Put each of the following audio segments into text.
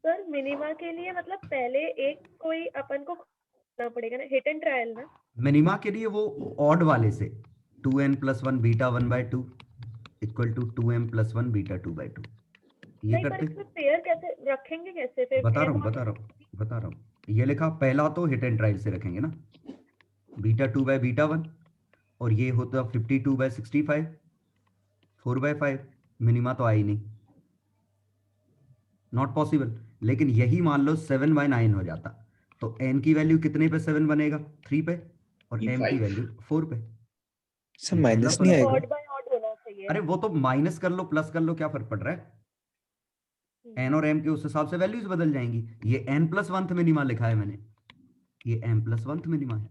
Sir minima के लिए मतलब पहले एक कोई अपन को करना पड़ेगा ना, हिट एंड ट्रायल ना। मिनिमा के लिए वो ऑड वाले से 2n+1 beta 1/2 equal to 2m + 1 beta 2/2 ये नहीं, पर करते। इसमें पेयर कैसे रखेंगे, कैसे फिर बता रहा हूँ ये लिखा पहला तो हिट एंड ट्रायल से रखेंगे ना, बीटा 2/β1 और ये होता 52/65 4/5 मिनिमा तो आई नहीं, नॉट पॉसिबल। लेकिन यही मान लो 7/9 हो जाता तो n की वैल्यू कितने पे 7 बनेगा 3 पे और m की वैल्यू 4 पे। सर ये माइनस पहला नहीं फर्क। आएगा? ऑड बाय ऑड होना चाहिए। अरे वो तो माइनस कर लो प्लस कर लो, क्या फर्क पड़ रहा है, n और m के उस हिसाब से वैल्यूज बदल जाएंगी। ये n+1th मिनिमा लिखा है मैंने, ये m+1th मिनिमा है,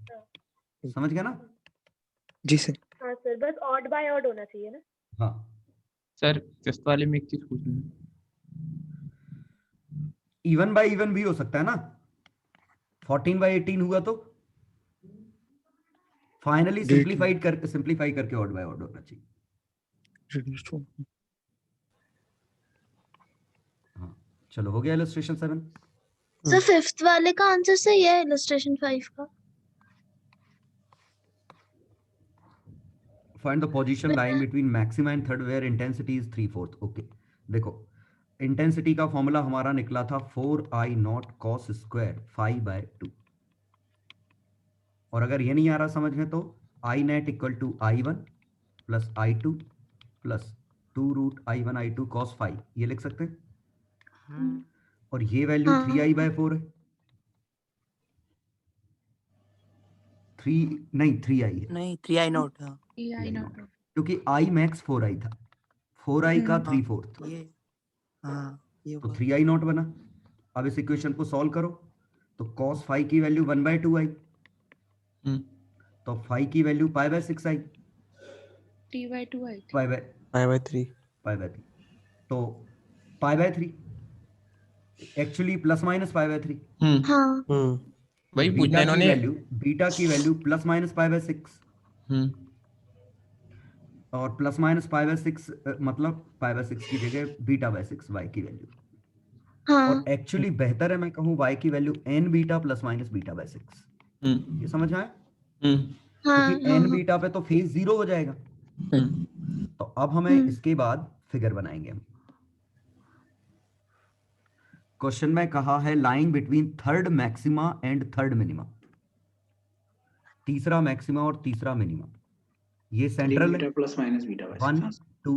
समझ गया ना? जी सर। हाँ सर, बस ऑड बाय ऑड होना चाहिए ना। हाँ सर फिफ्थ वाले में एक चीज पूछनी है। इवन बाय इवन भी हो सकता है ना, 14/18 हुआ तो फाइनली सिंप्लीफाई करके ऑड बाय ऑड होना चाहिए। हाँ चलो हो गया इलस्ट्रेशन 7। सर फिफ्थ वाले का आंसर सही है, इलस्ट्रेशन 5 का। Find the position lying between maxima and third where intensity is 3/4। Okay देखो इंटेंसिटी का फॉर्मूला हमारा निकला था 4I0 cos स्क्वायर 5/2 और अगर ये नहीं आ रहा समझ में तो I net equal to I1 plus I2 plus 2√I1I2 cos 5 ये लिख सकते हैं। और ये वैल्यू 3I/4 है, 3I है नहीं 3I0 था, क्योंकि I max 4I था, 4I का 3/4 ये हाँ ये तो हुआ। 3I0 बना। अब इस इक्वेशन को सॉल्व करो तो cos 5 की वैल्यू 1/2 आई तो 5 की वैल्यू π/6 आई 3/2 आई थी। π/3 तो π/3 एक्चुअली प्लस माइनस π/3। हाँ वही पूछा इन्होंने। बीटा की वैल्यू प्लस माइनस π/6 और प्लस माइनस π/6 मतलब π/6 की जगह β/6 y की वैल्यू। और एक्चुअली बेहतर है मैं कहूँ y की value n beta plus minus β/6। ये समझ में आया? क्योंकि n बीटा पे तो फेज 0 हो जाएगा। तो अब हमें इसके बाद फिगर बनाएंगे हम। क्वेश्चन में कहा है lying between third maxima and third minima, तीसरा मैक्सिमा और तीसरा मिनिमा। ये सेंट्रल है प्लस माइनस बीटा 1 2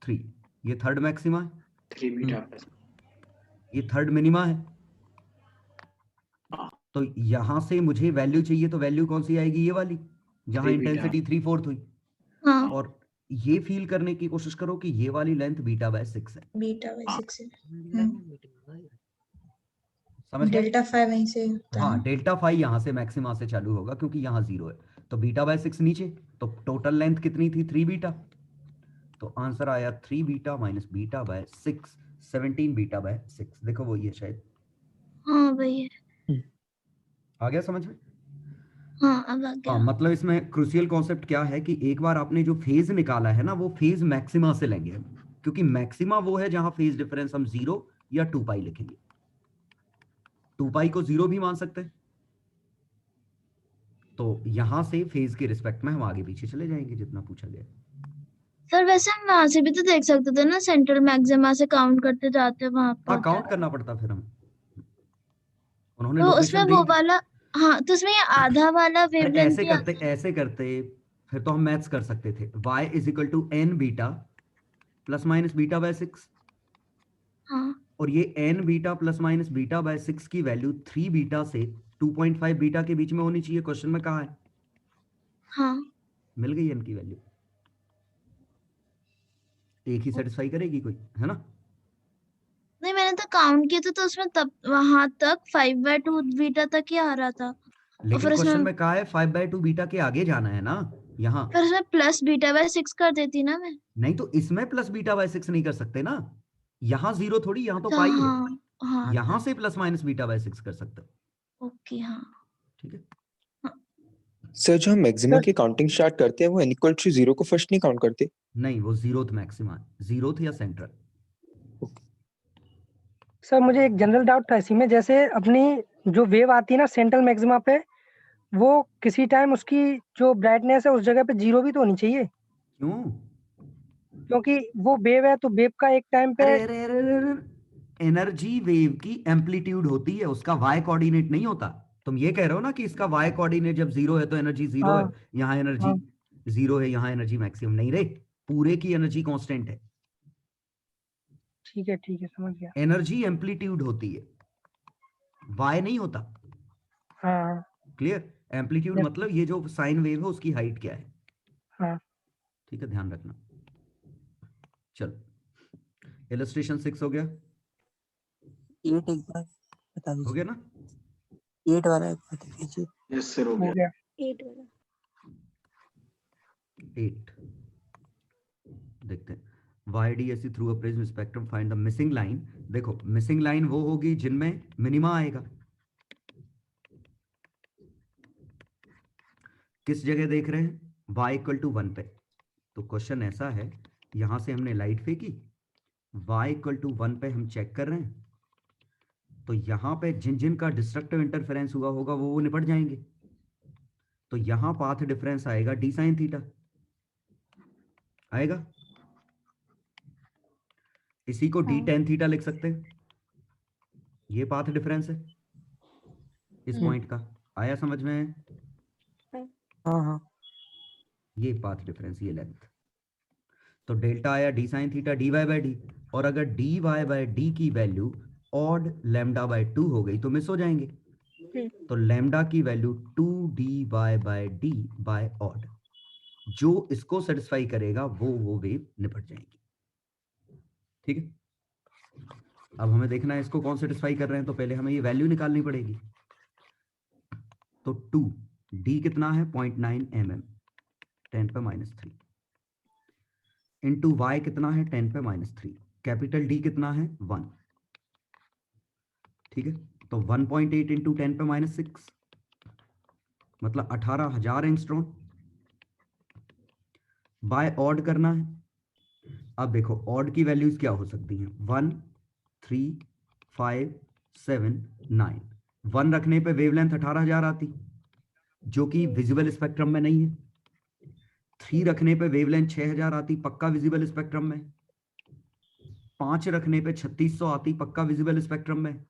3, ये थर्ड मैक्सिमा है, 3 बीटा प्लस ये थर्ड मिनिमा है। तो यहां से मुझे वैल्यू चाहिए तो वैल्यू कौन सी आएगी, ये वाली जहां इंटेंसिटी 3/4 हुई। और ये फील करने की कोशिश करो कि ये वाली लेंथ β/6 है। β/6 है। समझ गए? डेल्टा 5 वहीं से होता है। हाँ डेल्टा 5 यहाँ से मैक्सिमा से चालू होगा क्योंकि यहाँ 0 है तो β/6 नीचे, तो टोटल लेंथ कितनी थी 3 बीटा। तो आंसर आया 3 बीटा माइनस β/6 17 β/6। देखो वो ये शायद हाँ वही है। आ गया समझ में? हाँ अब आ गया। हाँ मतलब इसमें क्रूशियल कॉन्सेप्ट क्या है कि एक बार आपने जो फेज निकाला है ना वो फेज मैक्सिमा से लेंगे हम, क्योंकि मैक्सिमा वो है जहां फेज डिफरेंस हम 0 या 2π लिखेंगे। 2π को 0 भी मान सकते हैं। तो यहां से फेज के रिस्पेक्ट में हम आगे पीछे चले जाएंगे जितना पूछा गया। सर वैसे हम वहां से भी तो देख सकते थे ना, सेंट्रल मैक्सिमा से काउंट करते जाते वहां पर काउंट करना पड़ता फिर हम, उन्होंने तो लोकेशन उसमें दी वो वाला, हाँ तो उसमें ये आधा वाला वेवलेंथ ऐसे करते फिर तो हम मैथ्स कर सकते थे। y = n beta plus minus β/6 और ये n बीटा प्लस माइनस β/6 की वैल्यू 3 बीटा से 2.5 बीटा के बीच में होनी चाहिए। क्वेश्चन में कहा है? हाँ मिल गई n की वैल्यू, एक ही सेटिस्फाई करेगी कोई, है ना? नहीं मैंने तो काउंट किया था तो उसमें तब वहां तक 5/2 बीटा तक ही आ रहा था। लेकिन क्वेश्चन में कहा है 5/2 बीटा के आगे जाना है ना, यहाँ पर उसमें प्लस β/6 कर देती ना मैं। नहीं तो इसमें प्लस β/6 नहीं कर सकते ना, यहाँ 0 थोड़ी, यहाँ तो पाई है। हाँ यहाँ से प्लस माइनस β/6 कर सकते हो। ओके हाँ ठीक है सर जो हम मैक्सिमा की काउंटिंग स्टार्ट करते हैं वो n = 0 को फर्स्ट नहीं काउंट करते? नहीं वो 0th मैक्सिमा है, 0th या सेंट्रल। सर मुझे एक जनरल डाउट था इसी में, जैसे अपनी जो वेव आती है ना सेंट्रल मैक्सिमा पे, वो किसी टाइम उसकी जो ब्राइटनेस है उस जगह पे 0 भी तो होनी चाहिए, क्यों? क्योंकि वो वेव है तो वेव का एक टाइम पे एनर्जी वेव की एम्पलीट्यूड होती है, उसका वाई कोऑर्डिनेट नहीं होता। तुम ये कह रहे हो ना कि इसका वाई कोऑर्डिनेट जब 0 है तो एनर्जी 0 है, हाँ यहाँ एनर्जी हाँ 0 है, यहाँ एनर्जी मैक्सिमम नहीं रे, पूरे की एनर्जी कांस्टेंट है। ठीक है समझ गया। एनर्जी एम्पलीट्यूड होती है, वाई नहीं होता। हाँ क्लियर? एम्पलीट्यूड yes, मतलब ये जो साइन वेव है उसकी हाइट क्या है। हाँ ठीक है, ध्यान रखना। चलो इलस्ट्रेशन 6 हो गया, 8 एक बार बता हो दीजिए। गया ना? 8 वाला एक बार देख लीजिए। यस सर, हो हो गया। गया। 8 वाला 8 देखते हैं। YDSC through a prism spectrum find the missing line. देखो मिसिंग लाइन वो होगी जिनमें मिनिमा आएगा। किस जगह देख रहे हैं? y इक्वल टू 1 पे। तो क्वेश्चन ऐसा है, यहां से हमने लाइट फेंकी, y इक्वल टू 1 पे हम चेक कर रहे हैं, तो यहां पे जिन जिन का डिस्ट्रक्टिव इंटरफेरेंस हुआ होगा वो निपट जाएंगे। तो यहां पाथ डिफरेंस आएगा d sin थीटा आएगा, इसी को d tan थीटा लिख सकते हैं। ये पाथ डिफरेंस है इस पॉइंट का, आया समझ में? हाँ हाँ ये पाथ डिफरेंस, ये लेंथ। तो डेल्टा आया d sin थीटा dy बाय डी, और अगर dy बाय डी की वैल्यू ऑड लैम्डा बाय 2 हो गई तो मिस हो जाएंगे। तो लैम्डा की value 2dy by D by odd, जो इसको सेटिस्फाई करेगा वो वेव निपट जाएगी। ठीक है, अब हमें देखना है इसको कौन सेटिस्फाई कर रहे हैं, तो पहले हमें ये वैल्यू निकालनी पड़ेगी। तो 2 d कितना है 0.9 mm 10 पे -3 इंटू y कितना है 10 पे -3, कैपिटल D कितना है 1। ठीक है, तो 1.8 इंटू 10 पे -6 मतलब 18,000 एंगस्ट्रॉम। बाय ऑड करना है। अब देखो ऑड की वैल्यूज क्या हो सकती हैं, 1 3 5 7 9। 1 रखने पे वेवलेंथ 18,000 आती, जो कि विजिबल स्पेक्ट्रम में नहीं है। 3 रखने पे वेवलेंथ 6,000 आती, पक्का विजिबल स्पेक्ट्रम में। 5 रखने पे 3600 आती, पक्का विजिबल स्पेक्ट्रम में।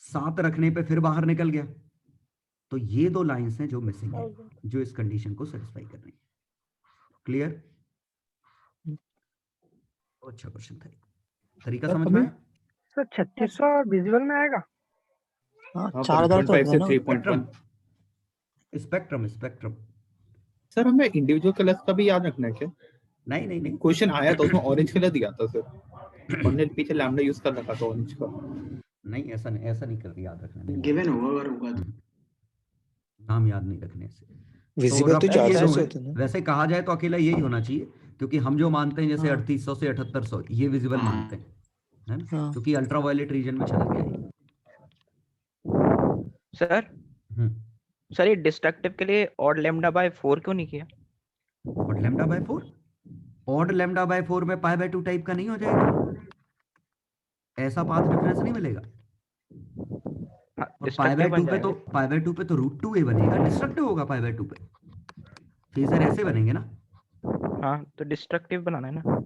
7 रखने पे फिर बाहर निकल गया। तो ये दो लाइंस हैं जो मिसिंग है, जो इस कंडीशन को सेटिस्फाई कर रही है। क्लियर? अच्छा क्वेश्चन था, तरीका समझ में आया? सर 3600 विजुअल में आएगा? हाँ 4000 तो होगा ना। Spectrum spectrum. सर हमें इंडिविजुअल कलर्स का भी याद रखना है क्या? नहीं नहीं नहीं, क्वेश्चन आया था उसमें ऑरेंज कलर दिया था सर, हमने पीछे लैम्डा यूज कर रखा था ऑरेंज का। नहीं ऐसा नहीं कर, याद रखना। गिवन होगा अगर होगा तो। नाम याद नहीं रखने से। विजिबल तो ये 400 दो से हैं। होते हैं ना। वैसे कहा जाए तो अकेला यही होना चाहिए, क्योंकि हम जो मानते हैं जैसे हाँ। 3800 से 7800 ये विजिबल मानते हैं, है ना, हाँ। क्योंकि अल्ट्रावायलेट रीजन में चला गया है। सर सर ये डिस्ट्रक्टिव के लिए ऑड लैम्डा बाय 4 क्यों नहीं किया? Odd lambda bye 4, odd lambda bye 4 में पाई बाय 2 टाइप का नहीं हो जाएगा, ऐसा पाथ डिफरेंस नहीं मिलेगा। और पाई बाय 2 पे तो रूट 2a बनेगा, डिस्ट्रक्टिव होगा पाई बाय 2 पे। फेजर ऐसे बनेंगे ना। हाँ तो डिस्ट्रक्टिव बनाना है ना।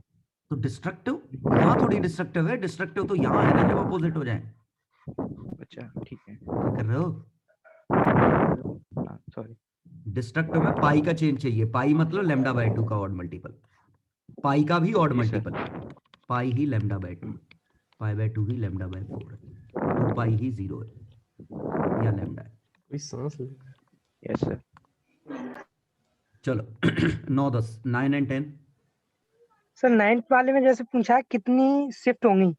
तो डिस्ट्रक्टिव यहाँ थोड़ी डिस्ट्रक्टिव है, डिस्ट्रक्टिव तो यहाँ है ना जब अपोजिट हो जाए। अच्छा ठीक है, क्या कर रहे हो? सॉरी। डिस्ट्रक्टिव में पाई का चेंज चाहिए, पाई मतलब लैम्डा बाय 2 का ऑड मल्टीपल, पाई का भी odd multiple, pi he lambda by 2, pi bye 2 he lambda by 4 है, 2 पाई ही 0 है या लैम्डा है। Yes sir. चलो 9 10 9 एंड 10। सर 9th वाले में जैसे पूछा है कितनी शिफ्ट होंगी,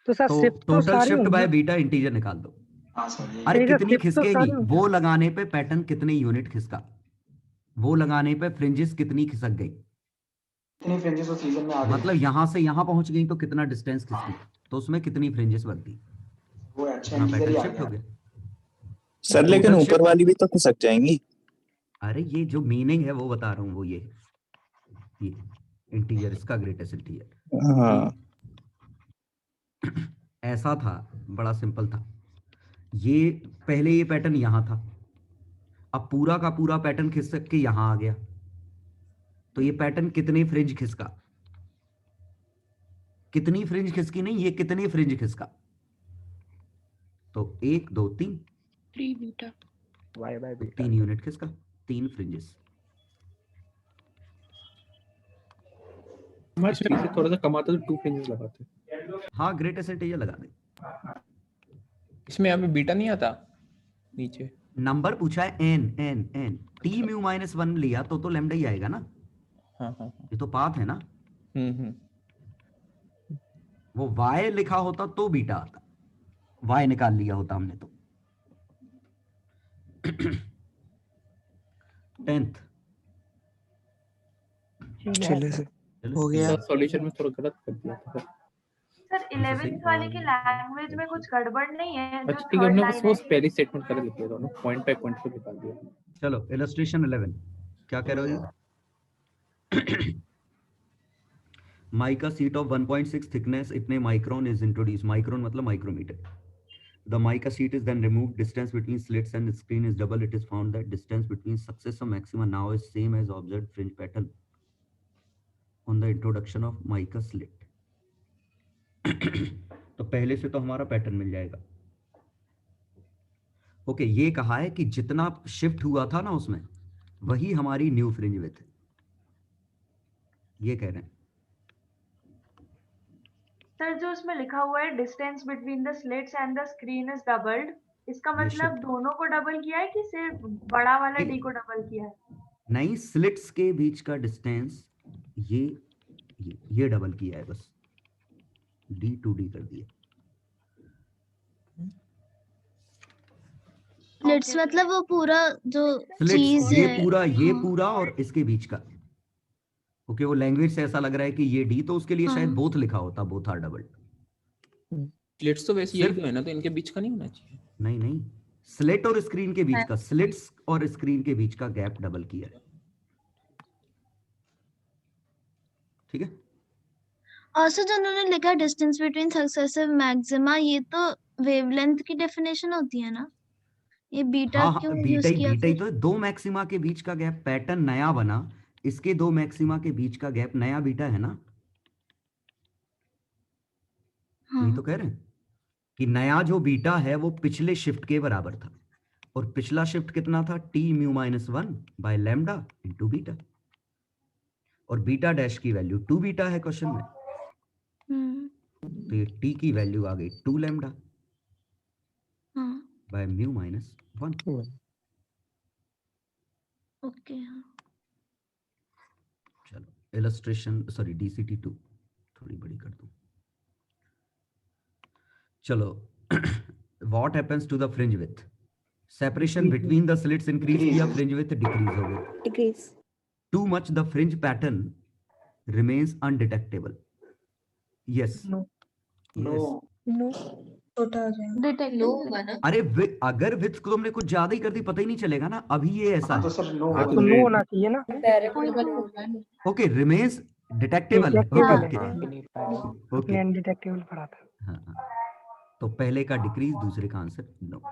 तो सर शिफ्ट तो टोटल सारी शिफ्ट बाय होंगी। बीटा इंटीजर निकाल दो। हाँ सर, अरे ठीक है, कितनी shift तो खिसकेगी सारी होंगी। वो लगाने पे पैटर्न कितने यूनिट खिसका, वो लगाने पे फ्रिंजेस कितनी खिसक गई, इतनी फ्रिंजेस उस रीजन में आ गई। मतलब यहां से यहां पहुंच गई तो कितना डिस्टेंस खिसकी, तो उसमें कितनी फ्रिंजेस बनती, वो अच्छा हाँ इंटीजर ही पैटर्न आ शिफ्ट हो गया। गया। सर लेकिन Total ऊपर shift- वाली भी तो खिसक जाएंगी। अरे ये जो मीनिंग है वो बता रहा हूँ, वो ये इंटीजर, इसका ग्रेटेस्ट इंटीजर। हाँ ऐसा था, बड़ा सिंपल था। ये पहले ये पैटर्न यहां था, अब पूरा का पूरा पैटर्न खिसक के यहां आ गया, तो ये पैटर्न कितने फ्रिंज खिसका, कितनी फ्रिंज खिसकी नहीं, ये कितने फ्रिंज खिसका, तो 1 2 3 3 beta y by beta 3 unit खिसका, 3 फ्रिंजेस। मैं से थोड़ा सा कमाता तो 2 फ्रिंजेस लगाते। हाँ ग्रेट एसेट ये लगा दे। इसमें यहाँ पे बीटा नहीं आता नीचे? नंबर पूछा है n n n, t mu minus 1 लिया तो लैम्डा ही आएगा ना। हाँ हाँ ये तो पाथ है ना। हम्म। वो y लिखा होता तो बीटा आता, y निकाल लिया होता हमने तो। 10th चले से हो गया। सॉल्यूशन में थोड़ा गलत कर दिया था सर 11th वाले की लैंग्वेज में कुछ गड़बड़ नहीं है, जो अच्छा ठीक है, हमने वो पहली स्टेटमेंट कर दिया दोनों पॉइंट बाय पॉइंट को निकाल दिया। चलो इलस्ट्रेशन 11 क्या कह रहे हो? माइका शीट ऑफ 1.6 थिकनेस इतने माइक्रोन इज इंट्रोड्यूस, माइक्रोन मतलब micrometer. The mica sheet is then removed, distance between slits and the screen is double. It is found that distance between successive maxima now is same as observed fringe pattern on the introduction of mica slit. तो पहले से तो हमारा pattern मिल जाएगा। Okay ये कहा है कि जितना शिफ्ट हुआ था ना उसमें वही हमारी न्यू फ्रिंज विड्थ है, ये कह रहे हैं। सर जो उसमें लिखा हुआ है distance between the slits and the screen is doubled, इसका मतलब दोनों को डबल किया है कि सिर्फ बड़ा वाला डी को डबल किया है? नहीं, स्लिट्स के बीच का डिस्टेंस ये डबल किया है, बस डी टू डी कर दिया। स्लिट्स मतलब वो पूरा जो स्लिट्स चीज ये है, ये पूरा और इसके बीच का। ओके वो लैंग्वेज से ऐसा लग रहा है कि ये डी, तो उसके लिए शायद बोथ लिखा होता, बोथ आर डबल। स्लिट्स तो वैसे यही तो है ना, तो इनके बीच का नहीं होना चाहिए। नहीं स्लिट और स्क्रीन के बीच का, स्लिट्स और स्क्रीन के बीच का गैप डबल किया है, ठीक है। और सर जो उन्होंने लिखा डिस्टेंस बिटवीन सक्सेसिव मैक्सिमा, ये तो वेवलेंथ की डेफिनेशन होती है ना, ये बीटा क्यों यूज किया? बीटा ही तो है, दो मैक्सिमा के बीच का गैप, पैटर्न नया बना, इसके दो मैक्सिमा के बीच का गैप नया बीटा है ना। हाँ। यही तो कह रहे हैं कि नया जो बीटा है वो पिछले शिफ्ट के बराबर था, और पिछला शिफ्ट कितना था, T mu minus 1 by lambda into beta, और बीटा डैश की वैल्यू 2 बीटा है क्वेश्चन में, तो ये टी की वैल्यू आ गई 2 lambda by mu minus 1। Okay हाँ। चलो इलस्ट्रेशन सॉरी DCT 2 थोड़ी बड़ी कर दूं। चलो what happens to the fringe width, separation between the slits increase या फ्रिंज विड्थ डिक्रीज हो गई? Decrease. Too much the fringe pattern remains undetectable. Yes no छोटा हो जाएगा। अरे अगर विड्थ को तुमने कुछ ज्यादा ही कर दी पता ही नहीं चलेगा ना, अभी ये ऐसा तो है। सर नो तो नो होना चाहिए ना। Okay remains detectable, okay undetectable पढ़ा था। हाँ, तो पहले का डिक्रीज, दूसरे का आंसर नो।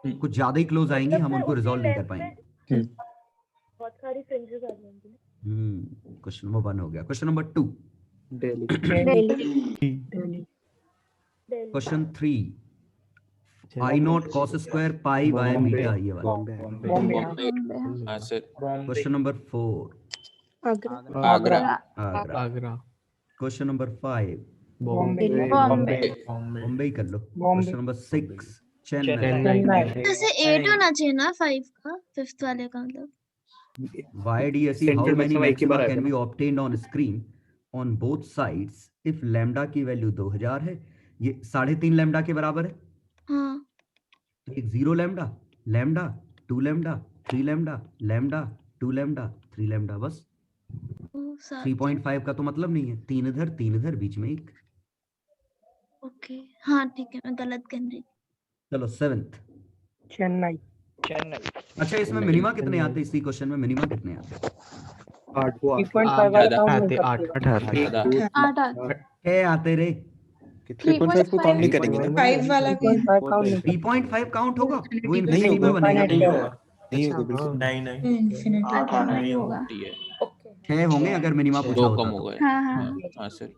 कुछ ज्यादा ही क्लोज आएंगे, हम उनको रिजॉल्व नहीं कर पाएंगे। बहुत सारी फ्रिंजेस आ जाएंगी। क्वेश्चन नंबर 1 हो गया। Question number 2, question 3, I not cos square pi by beta, ये वाला। Question number 4, Agra. Question number 5, Bombay. Mumbai कर लो। Question number 6, Chennai. जैसे 8 होना चाहिए ना 5 का, 5th वाले का मतलब। YDSE, how many maxima can be obtained on screen on both sides if lambda की वैल्यू 2000 है, ये 3.5 लैम्डा के बराबर है। हाँ। तो एक 0 lambda, lambda 2 lambda 3 lambda, lambda 2 lambda 3 lambda, बस 3.5 का तो मतलब नहीं है, 3 इधर बीच में 1। ओके हाँ ठीक है, मैं गलत कर रही। चलो 7th, चेन्नई। अच्छा इसमें मिनिमा कितने आते हैं, इसी क्वेश्चन में मिनिमा कितने आते हैं? 3.5 वाला काउंट नहीं करते। 8 क्या आते रे? 3.5 को काउंट नहीं करेंगे ना? 5 वाला भी 3.5 काउंट होगा, वो नहीं इन्फिनिटी पे होगा, बनेगा। नहीं होगा, नहीं होगा बिल्कुल। इंफिनिटी नहीं होगा। 6 होंगे अगर मिनिमा पूछा दो होता कम तो। हो गए। हाँ हाँ हाँ सर।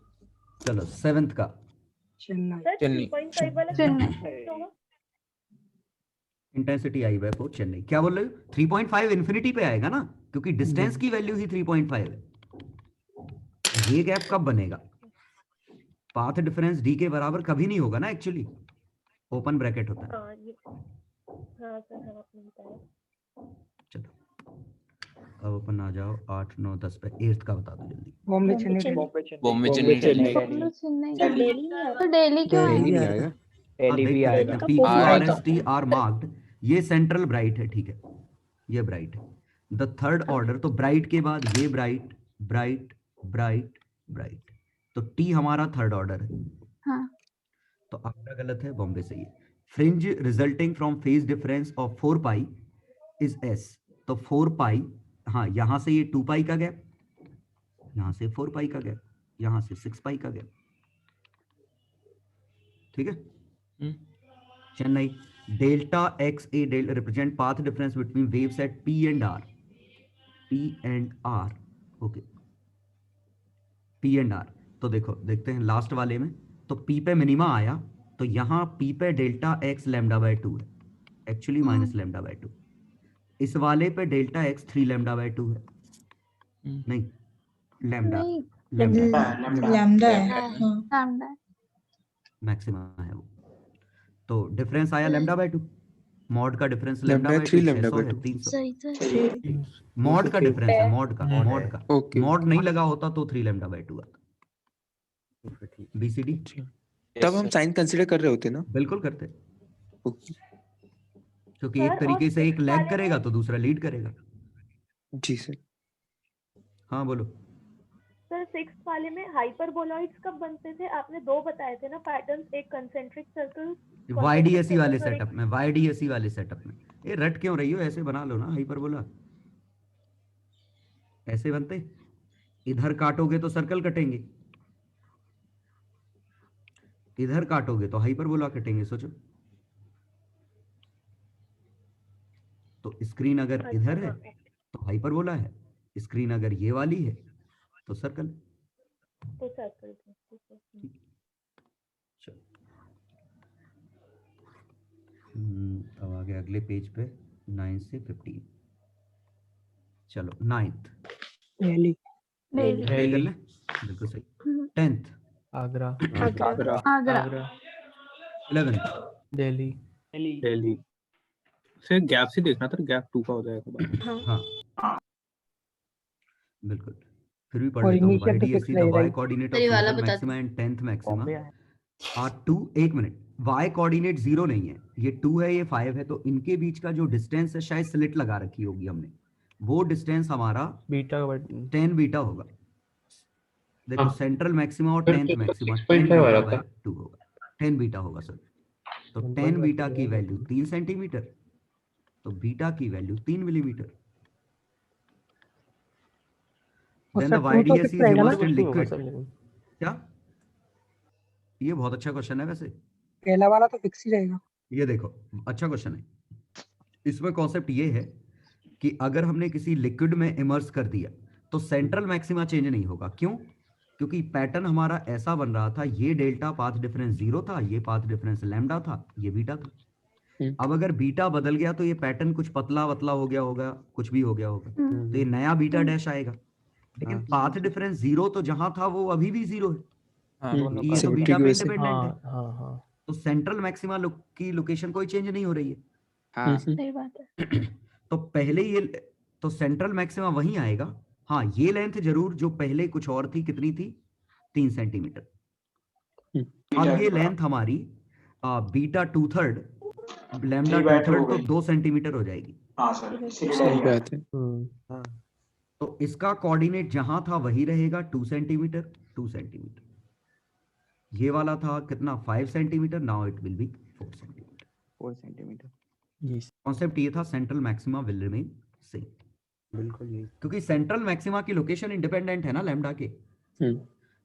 चलो 7th का Chennai. Intensity I by 4 Chennai. क्या बोल रहे हो? 3.5 इन्फिनिटी पे आएगा ना, क्योंकि डिस्टेंस की वैल्यू ही 3.5 है। ये गैप कब बनेगा? पाथ डिफरेंस डी के बराबर कभी नहीं होगा ना, एक्चुअली ओपन ब्रैकेट होता है। चलो अब अपन आ जाओ 8 9 10 पे। 8th का बता दो जल्दी। बॉम्बे चेन्नई बॉम्बे चेन्नई। दिल्ली क्यों दिल्ली भी आएगा। दिल्ली भी आएगा। PQRST are marked. ये सेंट्रल ब्राइट है, ठीक है, ये ब्राइट है। द थर्ड ऑर्डर, तो ब्राइट के बाद ये ब्राइट ब्राइट ब्राइट ब्राइट, तो टी हमारा थर्ड ऑर्डर है। हाँ। तो आपका गलत है, बॉम्बे सही है। Fringe resulting from phase difference of 4 pi is S. तो 4 पाई, हाँ यहां से ये 2 पाई का गैप, यहां से 4 पाई का गैप, यहां से 6 पाई का गैप, ठीक है। Chennai delta X A delta represent path difference between waves at P and R. P and R, okay, P and R. तो देखो देखते हैं लास्ट वाले में, तो पी पे मिनिमा आया, तो यहां पी पे डेल्टा एक्स लैम्डा बाय 2 है, एक्चुअली माइनस लैम्डा बाय 2। इस वाले पे डेल्टा एक्स 3 लैम्डा बाय 2 है, नहीं लैम्डा लैम्डा है मैक्सिमा है वो। तो डिफरेंस आया लैम्डा बाय 2। मॉड का difference lambda by 2 3 lambda 600 by है 2। 300। सही था। मॉड का डिफरेंस है, मॉड का ओके। मॉड नहीं लगा होता तो 3 लैम्डा बाय 2 आता। बीसीडी तब हम साइन कंसीडर कर रहे होते ना? बिल्कुल करते, ओके क्योंकि एक तरीके से एक लैग करेगा तो दूसरा लीड करेगा। जी सर। हाँ बोलो। सर 6th वाले में हाइपरबोलॉइड्स कब बनते थे? आपने 2 बताए थे ना पैटर्न्स, एक कंसेंट्रिक सर्कल वाईडीएसई वाले सेटअप में, वाईडीएसई वाले सेटअप में। ये रट क्यों रही हो? ऐसे बना लो ना हाइपरबोला, ऐसे बनते। इधर काटोगे तो सर्कल कटेंगे, इधर काटोगे तो हाइपरबोला कटेंगे, सोचो। तो स्क्रीन अगर इधर है तो हाइपरबोला है, स्क्रीन अगर ये वाली है तो सर्कल। तो सर्कल। अब आगे अगले पेज पे 9 से 15। चलो 9th दिल्ली बिल्कुल सही। 10th आगरा। 11th दिल्ली से गैप से देखना था, गैप 2 का हो जाएगा। हाँ बिल्कुल, फिर भी पढ़ और लेता हूँ। इनिशियल तो YDSE फिक्स the रहेगा y ही। coordinate of सही वाला central बता maxima and 10th maxima are 2। एक मिनट, y कोऑर्डिनेट 0 नहीं है, ये 2 है ये 5 है, तो इनके बीच का जो डिस्टेंस है, शायद स्लिट लगा रखी होगी हमने, वो डिस्टेंस हमारा बीटा 10 बीटा होगा। देखो सेंट्रल मैक्सिमा और 10th मैक्सिमा 10 बीटा बाय 2 होगा, 10 बीटा होगा सर। तो 10 बीटा की वैल्यू 3 सेंटीमीटर, तो बीटा की value 3 millimetre. Then the YDSE is immersed in liquid। क्या? ये बहुत अच्छा क्वेश्चन है वैसे। पहला वाला तो फिक्स ही रहेगा। ये देखो अच्छा क्वेश्चन है। इसमें कॉन्सेप्ट ये है कि अगर हमने किसी लिक्विड में इमर्स कर दिया तो सेंट्रल मैक्सिमा चेंज नहीं होगा। क्यों? क्योंकि पैटर्न हमारा ऐसा बन रहा था, ये डेल्टा पाथ डिफरेंस 0 था, ये पाथ डिफरेंस लैम्डा था, ये बीटा था। अब अगर बीटा बदल गया तो ये पैटर्न कुछ पतला वतला हो गया होगा, कुछ भी हो गया होगा, तो ये नया बीटा डैश आएगा। लेकिन पाथ डिफरेंस 0 तो जहां था वो अभी भी 0 है, ये तो बीटा पे इंडिपेंडेंट है। तो सेंट्रल मैक्सिमा की लोकेशन कोई चेंज नहीं हो रही है। सही बात है। तो पहले ये, तो सेंट्रल मैक्सिमा वहीं आएगा। हाँ ये लेंथ जरूर जो पहले कुछ और थी, कितनी थी? 3 सेंटीमीटर। अब ये लेंथ हमारी बीटा 2/3 लैम्डा 2/3 तो 2 सेंटीमीटर हो जाएगी। सही बात है। तो इसका कोऑर्डिनेट जहां था वही रहेगा, 2 सेंटीमीटर 2 सेंटीमीटर। ये वाला था कितना? 5 centimetre, now it will be 4 centimetre. 4 centimetre. Concept ये था, central maxima will remain same. बिल्कुल यही, क्योंकि सेंट्रल मैक्सिमा की लोकेशन इंडिपेंडेंट है ना लैम्डा के।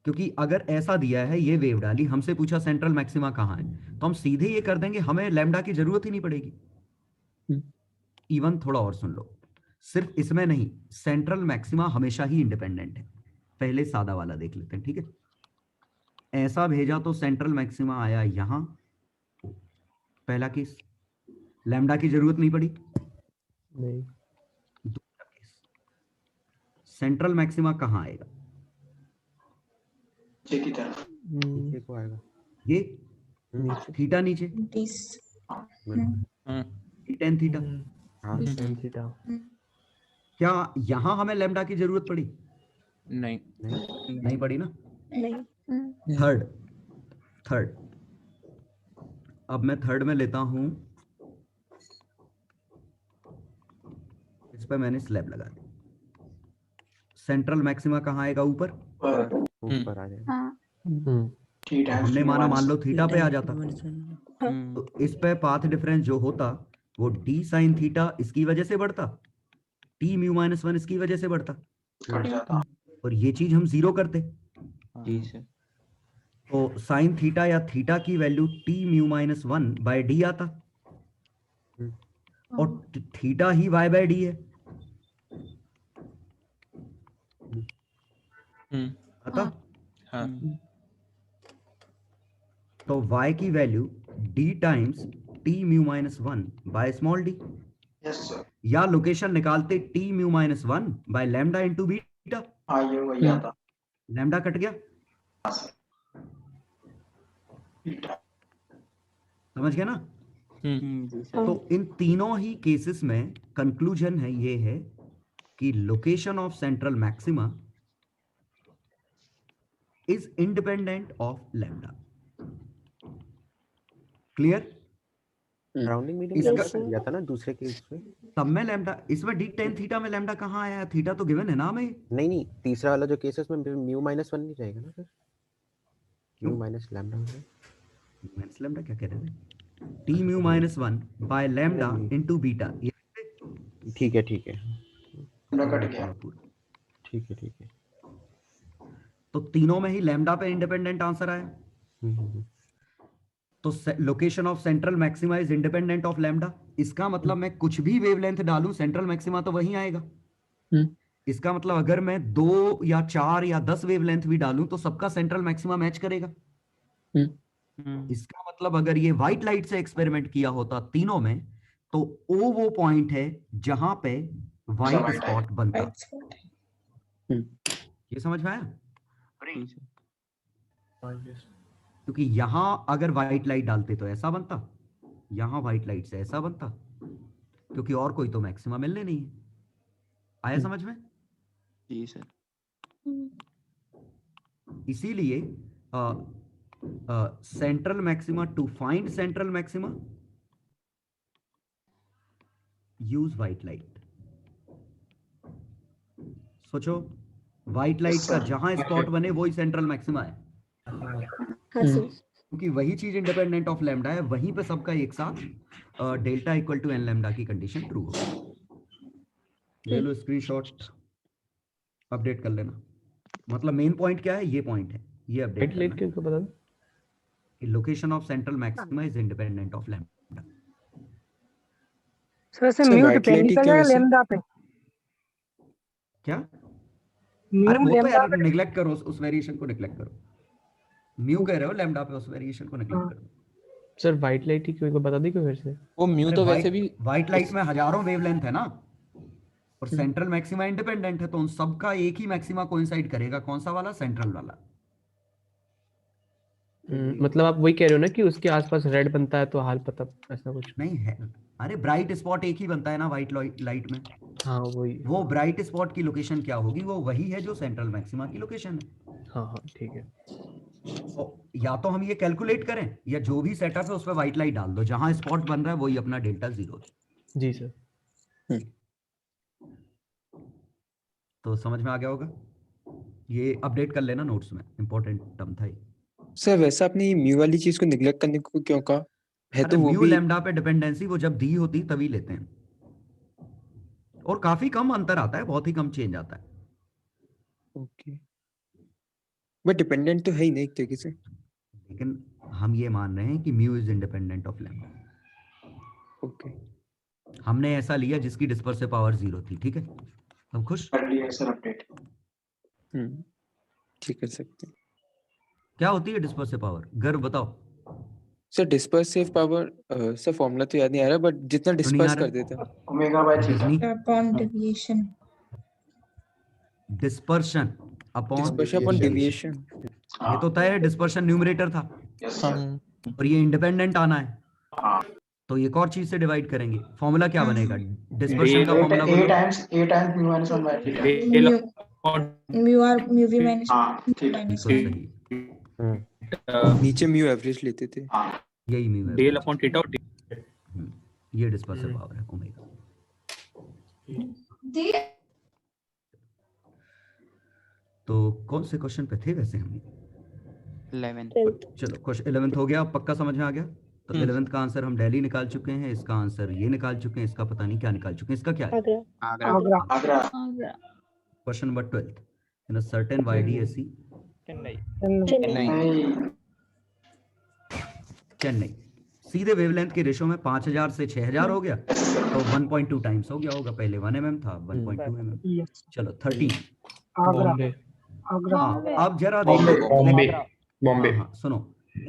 क्योंकि अगर ऐसा दिया है, ये वेव डाली, हमसे पूछा सेंट्रल मैक्सिमा कहाँ है, तो हम सीधे ये कर देंगे, हमें लैम्डा की जरूरत ही नहीं पड़ेगी। इवन थोड़ा और सुन लो, सिर्फ इसमें नहीं, सेंट्रल मैक्सिमा हमेशा ही इंडिपेंडेंट है। पहले सादा वाला देख लेते हैं, ठीक है। ऐसा भेजा तो सेंट्रल मैक्सिमा आया यहां, पहला केस, लैम्डा की जरूरत नहीं पड़ी। नहीं। दूसरा केस, सेंट्रल मैक्सिमा कहां आएगा? नीचे की तरफ नीचे को आएगा, ये नीचे। थीटा नीचे, tan थीटा। हाँ, tan थीटा। क्या यहां हमें लैम्डा की जरूरत पड़ी? नहीं नहीं पड़ी ना। नहीं। थर्ड, अब मैं थर्ड में लेता हूं, इस पे मैंने स्लैब लगा दी। सेंट्रल मैक्सिमा कहाँ आएगा? ऊपर ऊपर आ जाएगा। हमने माना, मान लो थीटा पे आ जाता, तो इस पे पाथ डिफरेंस जो होता वो d sin थीटा इसकी वजह से बढ़ता, t म्यू -1 इसकी वजह से बढ़ता, और ये चीज हम जीरो करते। तो साइन थीटा या थीटा की value t mu -1 by d आता, और थीटा ही y बाय d है। आता? हाँ। तो y की value d times t mu -1 by small d, yes sir, या लोकेशन निकालते t mu -1 by lambda into beta. हाँ ये वही आता। लैम्डा कट गया, समझ गया ना? तो इन तीनों ही केसेस में कंक्लूजन है ये है कि location of central maxima is independent of lambda. Clear? Rounding meeting दिया था ना दूसरे केस में, तब में लैम्डा, इसमें d tan थीटा में लैम्डा कहाँ आया है? थीटा तो गिवन है ना हमें। नहीं, तीसरा वाला जो केस है उसमें म्यू -1 नहीं रहेगा ना फिर, म्यू माइनस लैम्डा हो जाएगा। माइनस लैम्डा क्या कह रहे थे? t mu -1 by lambda into beta. ठीक है, कट गया। ठीक है। तो तीनों में ही लैम्डा पे इंडिपेंडेंट आंसर आया। तो location of central maxima is independent of lambda. इसका मतलब मैं कुछ भी वेवलेंथ डालूं, सेंट्रल मैक्सिमा तो वहीं आएगा। इसका मतलब अगर मैं 2 या 4 या 10 वेवलेंथ भी डालूं तो सबका सेंट्रल मैक्सिमा मैच करेगा। इसका मतलब अगर ये व्हाइट लाइट से एक्सपेरिमेंट किया होता तीनों में, तो ओ वो पॉइंट है जहां पे व्हाइट स्पॉट बनता। ये समझ में आया? क्योंकि यहां अगर व्हाइट लाइट डालते तो ऐसा बनता, यहां व्हाइट लाइट से ऐसा बनता, क्योंकि और कोई तो मैक्सिमा मिलने नहीं है। आया समझ में? जी सर। इसीलिए central maxima, to find central maxima use white light. सोचो, व्हाइट लाइट का जहां स्पॉट बने वही सेंट्रल मैक्सिमा है, क्योंकि वही चीज इंडिपेंडेंट ऑफ लैम्डा है, वहीं पे सबका एक साथ delta equal to n lambda की कंडीशन ट्रू होगी। ले लो स्क्रीनशॉट, अपडेट कर लेना। मतलब मेन पॉइंट क्या है? ये पॉइंट है, ये अपडेट करना है कि location of central maxima is independent of lambda. Sir वैसे म्यू डिपेंड करेगा लैम्डा पे क्या? अरे वो तो यार नेग्लेक्ट करो, उस वेरिएशन को नेग्लेक्ट करो। म्यू कह रहे हो, लैम्डा पे उस वेरिएशन को नेग्लेक्ट करो। सर व्हाइट लाइट ही क्यों, बता दी क्यों फिर से? वो म्यू तो वैसे भी व्हाइट लाइट में हजारों वेवलेंथ है ना, और सेंट्रल मैक्सिमा इंडिपेंडेंट है, तो उन सबका एक ही मैक्सिमा कोइंसाइड करेगा। कौन सा वाला? सेंट्रल वाला। मतलब आप वही कह रहे हो ना कि उसके आसपास रेड बनता है तो हाल पता, ऐसा कुछ नहीं है। अरे ब्राइट स्पॉट एक ही बनता है ना व्हाइट लाइट में। हाँ वही, वो ब्राइट स्पॉट की लोकेशन क्या होगी? वो वही है जो सेंट्रल मैक्सिमा की लोकेशन है। हाँ ठीक है। या तो हम ये कैलकुलेट करें, या जो भी सेटअप है उस पर व्हाइट लाइट डाल दो, जहां स्पॉट बन रहा है वही अपना डेल्टा 0 है। जी सर। तो समझ में आ गया होगा? ये अपडेट कर लेना नोट्स में, इंपॉर्टेंट टर्म था ये। सर वैसे आपने म्यू वाली चीज को निगलेक्ट करने को क्यों कहा? है तो वो म्यू भी लैम्डा पे डिपेंडेंसी वो जब दी होती तभी लेते हैं, और काफी कम अंतर आता है, बहुत ही कम चेंज आता है। ओके। बट डिपेंडेंट तो है ही नहीं एक तरीके से। लेकिन हम ये मान रहे हैं कि mu is independent of lambda. Okay, हमने ऐसा लिया जिसकी डिस्पर्सिव पावर 0 थी, ठीक है? हम खुश? कर लिया सर अपडेट। ठीक कर सकते हैं। क्या होती है डिस्पर्सिव पावर? गर्व बताओ। Sir dispersive power, sir formula तो याद नहीं आ रहा, बट जितना डिस्पर्स कर देता है। Omega by theta upon deviation. Dispersion upon dispersion upon deviation. ये तो तय है, डिस्पर्शन न्यूमरेटर था यस सर। और ये इंडिपेंडेंट आना है, तो एक और चीज से डिवाइड करेंगे। फॉर्मूला क्या बनेगा डिस्पर्शन का? फॉर्मूला बोलो। a times mu minus 1 by theta. Mu R mu V minus theta minus सही, नीचे म्यू एवरेज लेते थे। यही म्यू है। Del upon theta. ये डिस्पर्सिव पावर है ओमेगा। तो कौन से क्वेश्चन पे थे वैसे हम? 11। चलो क्वेश्चन 11th हो गया, पक्का समझ में आ गया? तो 11th का आंसर हम दिल्ली निकाल चुके हैं, इसका आंसर ये निकाल चुके हैं, इसका पता नहीं क्या निकाल चुके हैं। इसका क्या है? Agra. Question number 12 in a certain YDSE Chennai सीधे वेवलेंथ के रेशो में 5000 से 6000 हो गया, तो 1.2 टाइम्स हो गया होगा। पहले 1 mm था, 1.2 mm। चलो 13 बॉम्बे। अब जरा देखो बॉम्बे। हाँ, सुनो,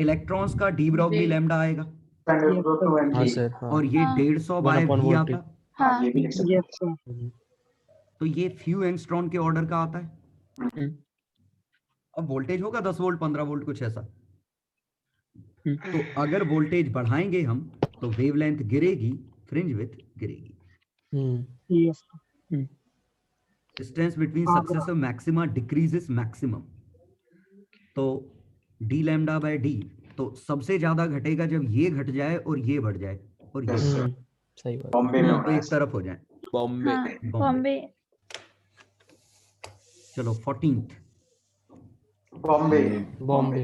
इलेक्ट्रॉन्स का डी ब्रॉगली लैम्डा आएगा हाँ सर, हाँ। और ये 150 बाय V आता। हाँ ये भी लिख सकते हैं। तो ये फ्यू एंगस्ट्रॉन के ऑर्डर का आता है। अब वोल्टेज होगा 10 वोल्ट 15 वोल्ट कुछ ऐसा। तो अगर वोल्टेज बढ़ाएंगे हम तो वेवलेंथ गिरेगी, फ्रिंज विड्थ गिरेगी। Distance between successive maxima decreases maximum. तो डी लैम्डा बाय डी तो सबसे ज्यादा घटेगा जब ये घट जाए और ये बढ़ जाए और ये सही बात। बॉम्बे में तो एक तरफ हो जाए। बॉम्बे। चलो 14th बॉम्बे।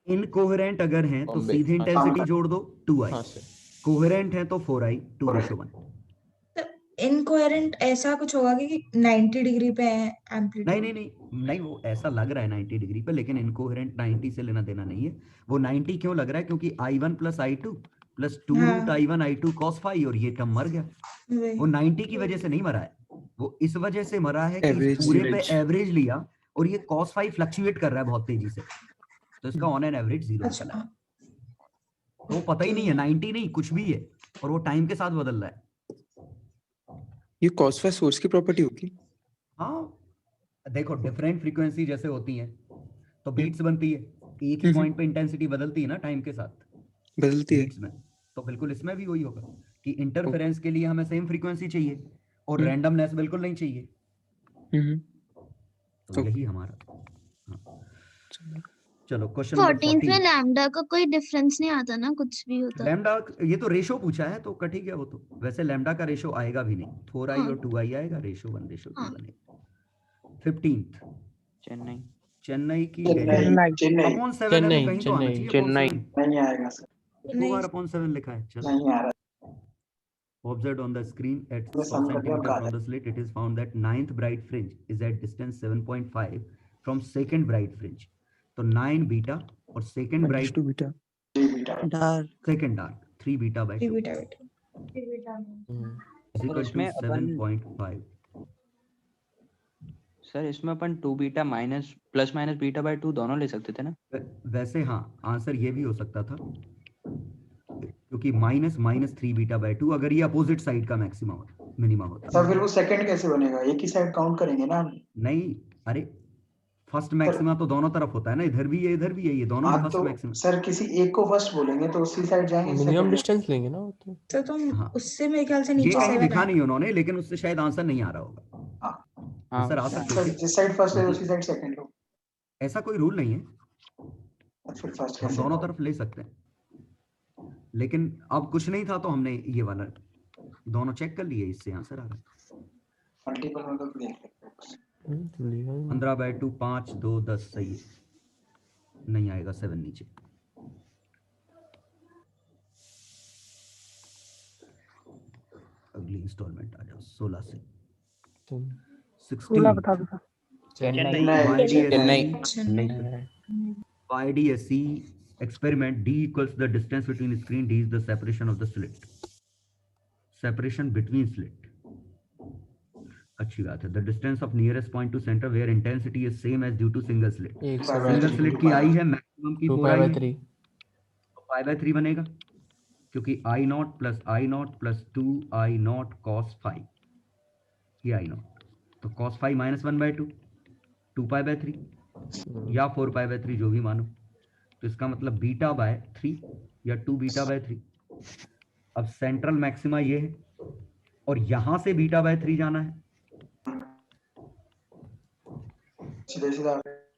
इनकोहेरेंट अगर हैं तो सीधे इंटेंसिटी जोड़ दो 2i। कोहेरेंट है तो 4i 2:1। इनकोहेरेंट ऐसा कुछ होगा कि 90 डिग्री पे है एम्पलीट्यूड? नहीं वो ऐसा लग रहा है 90 डिग्री पे, लेकिन इनकोहेरेंट 90 से लेना देना नहीं है। वो 90 क्यों लग रहा है? क्योंकि i1 + i2 + 2 √ i1 i2 cos phi और ये टर्म मर गया। वो 90 की वजह से नहीं मरा है, वो इस वजह से मरा है कि पूरे पे एवरेज लिया और ये cos phi फ्लक्चुएट कर रहा है बहुत तेजी से, तो इसका ऑन एन एवरेज 0 चला है। तो वो पता ही नहीं है 90 नहीं कुछ भी है, और वो टाइम के साथ बदल रहा है। ये cos phi सोर्स की प्रॉपर्टी होगी। हाँ देखो, डिफरेंट फ्रीक्वेंसी जैसे होती है तो बीट्स बनती है, एक ही पॉइंट पे इंटेंसिटी बदलती है ना टाइम के साथ, बदलती है बीट्स में। तो बिल्कुल इसमें भी वही होगा कि इंटरफेरेंस के लिए हमें सेम फ्रीक्वेंसी चाहिए और रैंडमनेस बिल्कुल नहीं चाहिए। तो यही हमारा। चलो क्वेश्चन 14th में लैम्डा का कोई डिफरेंस नहीं आता ना, कुछ भी होता। लैम्डा ये तो रेशो पूछा है तो कट ही गया वो तो। वैसे लैम्डा का रेशो आएगा भी नहीं, 4i और 2i आएगा, रेशो 1:2 बनेगा। 15th चेन्नई की अपॉन 7 है तो कहीं तो आना चाहिए। चेन्नई नहीं आएगा सर, 2/7 लिखा है। चलो नहीं आ रहा। Observed on the screen at मैं 4 समझ गया centimeter from the slit, it is found that 9th bright fringe is at distance 7.5 from second bright fringe. तो 9 बीटा और second bright 2 beta second dark 3 beta by 2 is equal to 7.5। Sir इसमें अपन 2 beta minus plus minus beta by 2 दोनों ले सकते थे ना? वैसे हाँ, आंसर ये भी हो सकता था क्योंकि -3 बीटा बाय 2 अगर ये अपोजिट साइड का मैक्सिमा होता, मिनिमा होता। सर फिर वो सेकंड कैसे बनेगा? एक ही साइड काउंट करेंगे ना? नहीं, अरे फर्स्ट मैक्सिमा तो दोनों तरफ होता है ना, इधर भी है इधर भी है, ये दोनों फर्स्ट मैक्सिमा। सर किसी एक को फर्स्ट बोलेंगे तो उसी साइड जाएंगे, मिनिमम डिस्टेंस लेंगे ना तो तुम उससे मेरे ख्याल से नीचे ये कहीं लिखा नहीं उन्होंने, लेकिन उससे शायद आंसर नहीं आ रहा होगा। आंसर आ सकता है जिस साइड फर्स्ट है उसी साइड सेकंड लो। ऐसा कोई रूल नहीं है, फिर फर्स्ट हम दोनों तरफ ले सकते हैं, लेकिन अब कुछ नहीं था तो हमने ये वाला दोनों चेक कर लिए, इससे आंसर आ रहा है। मल्टीपल में तो देख सकते हैं। 15/2 5 2 10 सही है, नहीं आएगा 7 नीचे। अगली इंस्टॉलमेंट आ जाओ 16 से 16 बता दो। YDSC experiment D equals the distance between screen, D is the separation of the slit. Separation between slit. अच्छी बात है. The distance of nearest point to center where intensity is same as due to single slit. Single slit की I है, maximum की 4I है. तो pi by 3 बनेगा क्योंकि I0 plus I0 plus 2I0 cos phi. ये I0. तो cos phi minus 1/2 2 pi by 3 या 4 pi by 3 जो भी मानो. तो इसका मतलब बीटा बाय 3 या 2 बीटा बाय 3. अब सेंट्रल मैक्सिमा ये है और यहां से बीटा बाय 3 जाना है.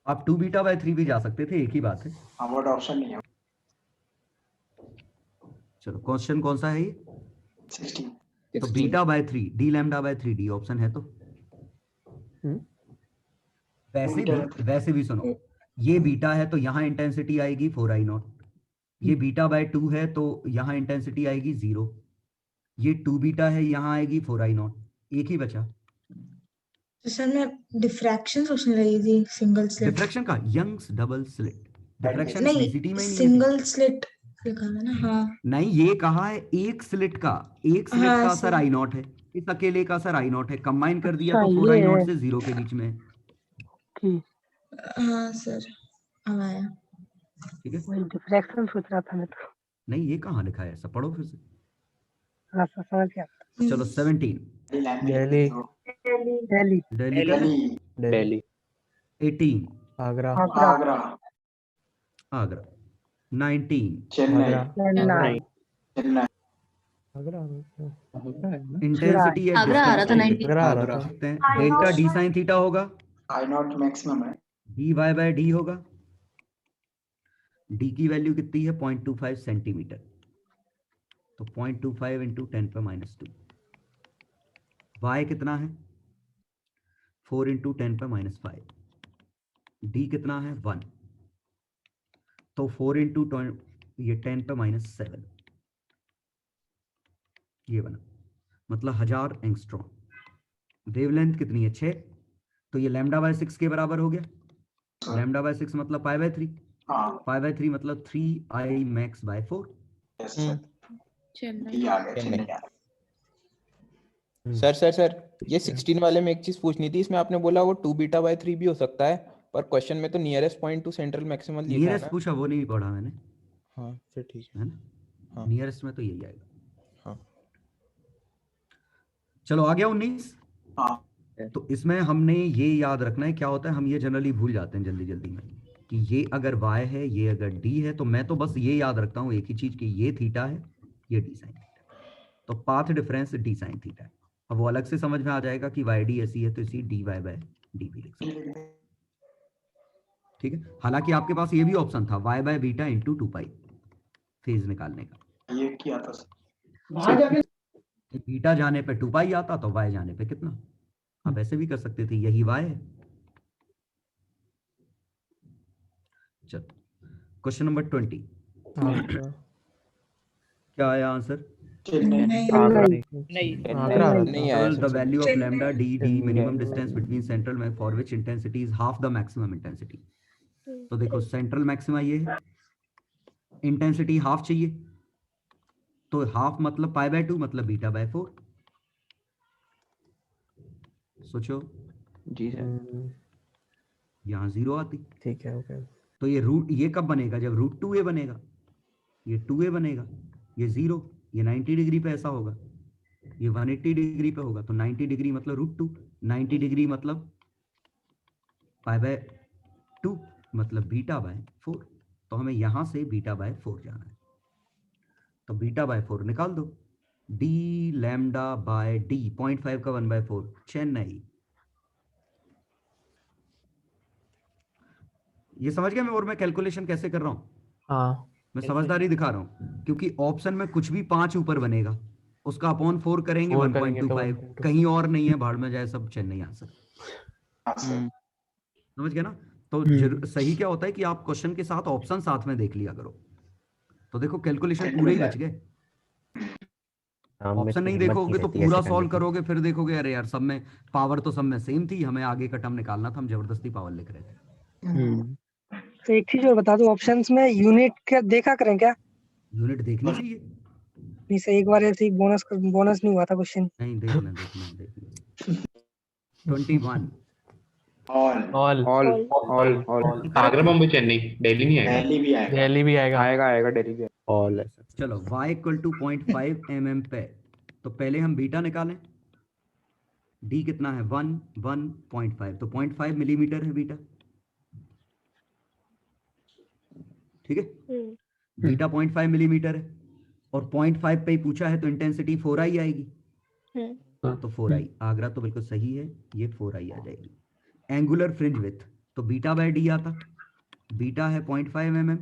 आप 2 बीटा बाय 3 भी जा सकते थे, एक ही बात है. ऑप्शन नहीं है. चलो क्वेश्चन कौन सा है ये? 16. तो beta by 3 D lambda bye 3 D option है. तो वैसे भी सुनो, ये बीटा है तो यहाँ इंटेंसिटी आएगी 4I0. ये बीटा बाय 2 है तो यहाँ इंटेंसिटी आएगी 0. ये 2 बीटा है, यहाँ आएगी 4I0. एक ही बचा. तो सर मैं डिफ्रैक्शन सोचने लगी थी. Single slit. डिफ्रैक्शन का Young's double slit. Diffraction PCT में नहीं, सिंगल स्लिट लिखा है ना. हाँ नहीं, ये कहा है एक स्लिट का. एक स्लिट का असर I0 है, इस अकेले का असर I0 है. कंबाइन कर दिया तो 4I0 से 0 के बीच में. हाँ सर अब आया. ठीक है, डिफ्रैक्शन सोच रहा था मैं तो. नहीं, ये कहाँ लिखा है ऐसा? पढ़ो फिर से. हाँ सर समझ गया. चलो 17. दिल्ली. दिल्ली. दिल्ली. 18. आगरा. आगरा. 19. चेन्नई. इंटेंसिटी आगरा आ रहा था 19. डेल्टा डी साइन थीटा होगा. I0 मैक्सिमम है. dy बाय डी होगा. d की वैल्यू कितनी है? 0.25 सेंटीमीटर. तो 0.25 इंटू 10⁻². y कितना है? 4 इंटू 10⁻5. d कितना है? 1. तो 4 इंटू ये 10⁻7. ये बना, मतलब 1000 एंगस्ट्रॉम. वेवलेंथ कितनी है? 6. तो ये लैम्डा बाय 6 के बराबर हो गया. लैम्डा बाय 6 मतलब पाई बाय 3. पाई बाय 3 मतलब 3I मैक्स बाय 4. सर ये 16 वाले में एक चीज पूछनी थी. इसमें आपने बोला वो 2 बीटा बाय 3 भी हो सकता है, पर क्वेश्चन में तो nearest point two central maximum लिखा है. नियरेस्ट पूछा, वो नहीं पढ़ा मैंने. हाँ फिर ठीक है ना. हाँ. नियरेस्ट में तो यही आएगा. हाँ चलो आ गया 19. हाँ. तो इसमें हमने ये याद रखना है, क्या होता है हम ये जनरली भूल जाते हैं जल्दी में, कि ये अगर y है, ये अगर d है, तो मैं तो बस ये याद रखता हूँ एक ही चीज कि ये थीटा है, ये d साइन थीटा. तो path difference d sine theta है. अब वो अलग से समझ में आ जाएगा कि YD ऐसी है तो इसी dy बाय डी भी लिख सकते हैं. ठीक है. हालांकि आपके पास ये भी ऑप्शन था y by beta into 2π phase निकालने का. ये किया था बीटा जाने पे 2π आता तो y जाने पे कितना. आप ऐसे भी कर सकते थे, यही y है. चलो क्वेश्चन नंबर 20. क्या आया answer? The value of lambda d minimum distance between central for which intensity is half the maximum intensity. तो देखो सेंट्रल मैक्सिमा ये है, इंटेंसिटी हाफ चाहिए, तो हाफ मतलब पाई बाय 2 मतलब बीटा बाय 4. सोचो जी सर. यहाँ 0 आती. ठीक है. ओके. तो ये रूट ये कब बनेगा? जब रूट 2a बनेगा. ये 2a बनेगा, ये 0, ये 90 डिग्री पे ऐसा होगा, ये 180 डिग्री पे होगा. तो 90 डिग्री मतलब रूट 2, 90 डिग्री मतलब पाई बाय 2 मतलब बीटा बाय 4. तो हमें यहां से बीटा बाय 4 जाना है. तो बीटा बाय 4 निकाल दो. d लैम्डा बाय d 0.5 का 1/4 चेन्नई. ये समझ गया मैं? और मैं कैलकुलेशन कैसे कर रहा हूँ? हाँ. मैं समझदारी दिखा रहा हूँ, क्योंकि ऑप्शन में कुछ भी 5 ऊपर बनेगा उसका अपॉन 4 करेंगे 1.25. कहीं और नहीं है, भाड़ में जाए सब चेन्नई आंसर. समझ गया ना? तो सही क्या होता है कि आप क्वेश्चन के साथ ऑप्शन साथ में देख लिया करो. तो देखो कैलकुलेशन पूरे ही बच गए. ऑप्शन नहीं देखोगे तो पूरा सॉल्व करोगे, फिर देखोगे अरे यार सब में पावर तो सब में सेम थी, हमें आगे का टर्म निकालना था, हम जबरदस्ती पावर लिख रहे थे। तो एक चीज और बता दो, ऑप्शंस में यूनिट क्या देखा करें क्या? यूनिट देखनी चाहिए। नहीं सर, एक बार ऐसे ही बोनस नहीं हुआ था क्वेश्चन। नहीं देखना 21 ऑल आगरा बम्बई चेन्नई दिल्ली नहीं आएगा। दिल्ली भी आएगा दिल्ली भी ऑल। चलो y इक्वल टू 0.5 mm पे, तो पहले हम बीटा निकालें। d कितना है 1.5, तो 0.5 मिलीमीटर है बीटा, ठीक है। बीटा 0.5 मिलीमीटर है और 0.5 पे ही पूछा है, तो इंटेंसिटी 4i आएगी। तो 4i आगरा तो बिल्कुल सही है, ये 4i आ जाएगी। एंगुलर फ्रिंज विड्थ, तो बीटा बाय डी आता, बीटा है 0.5 mm,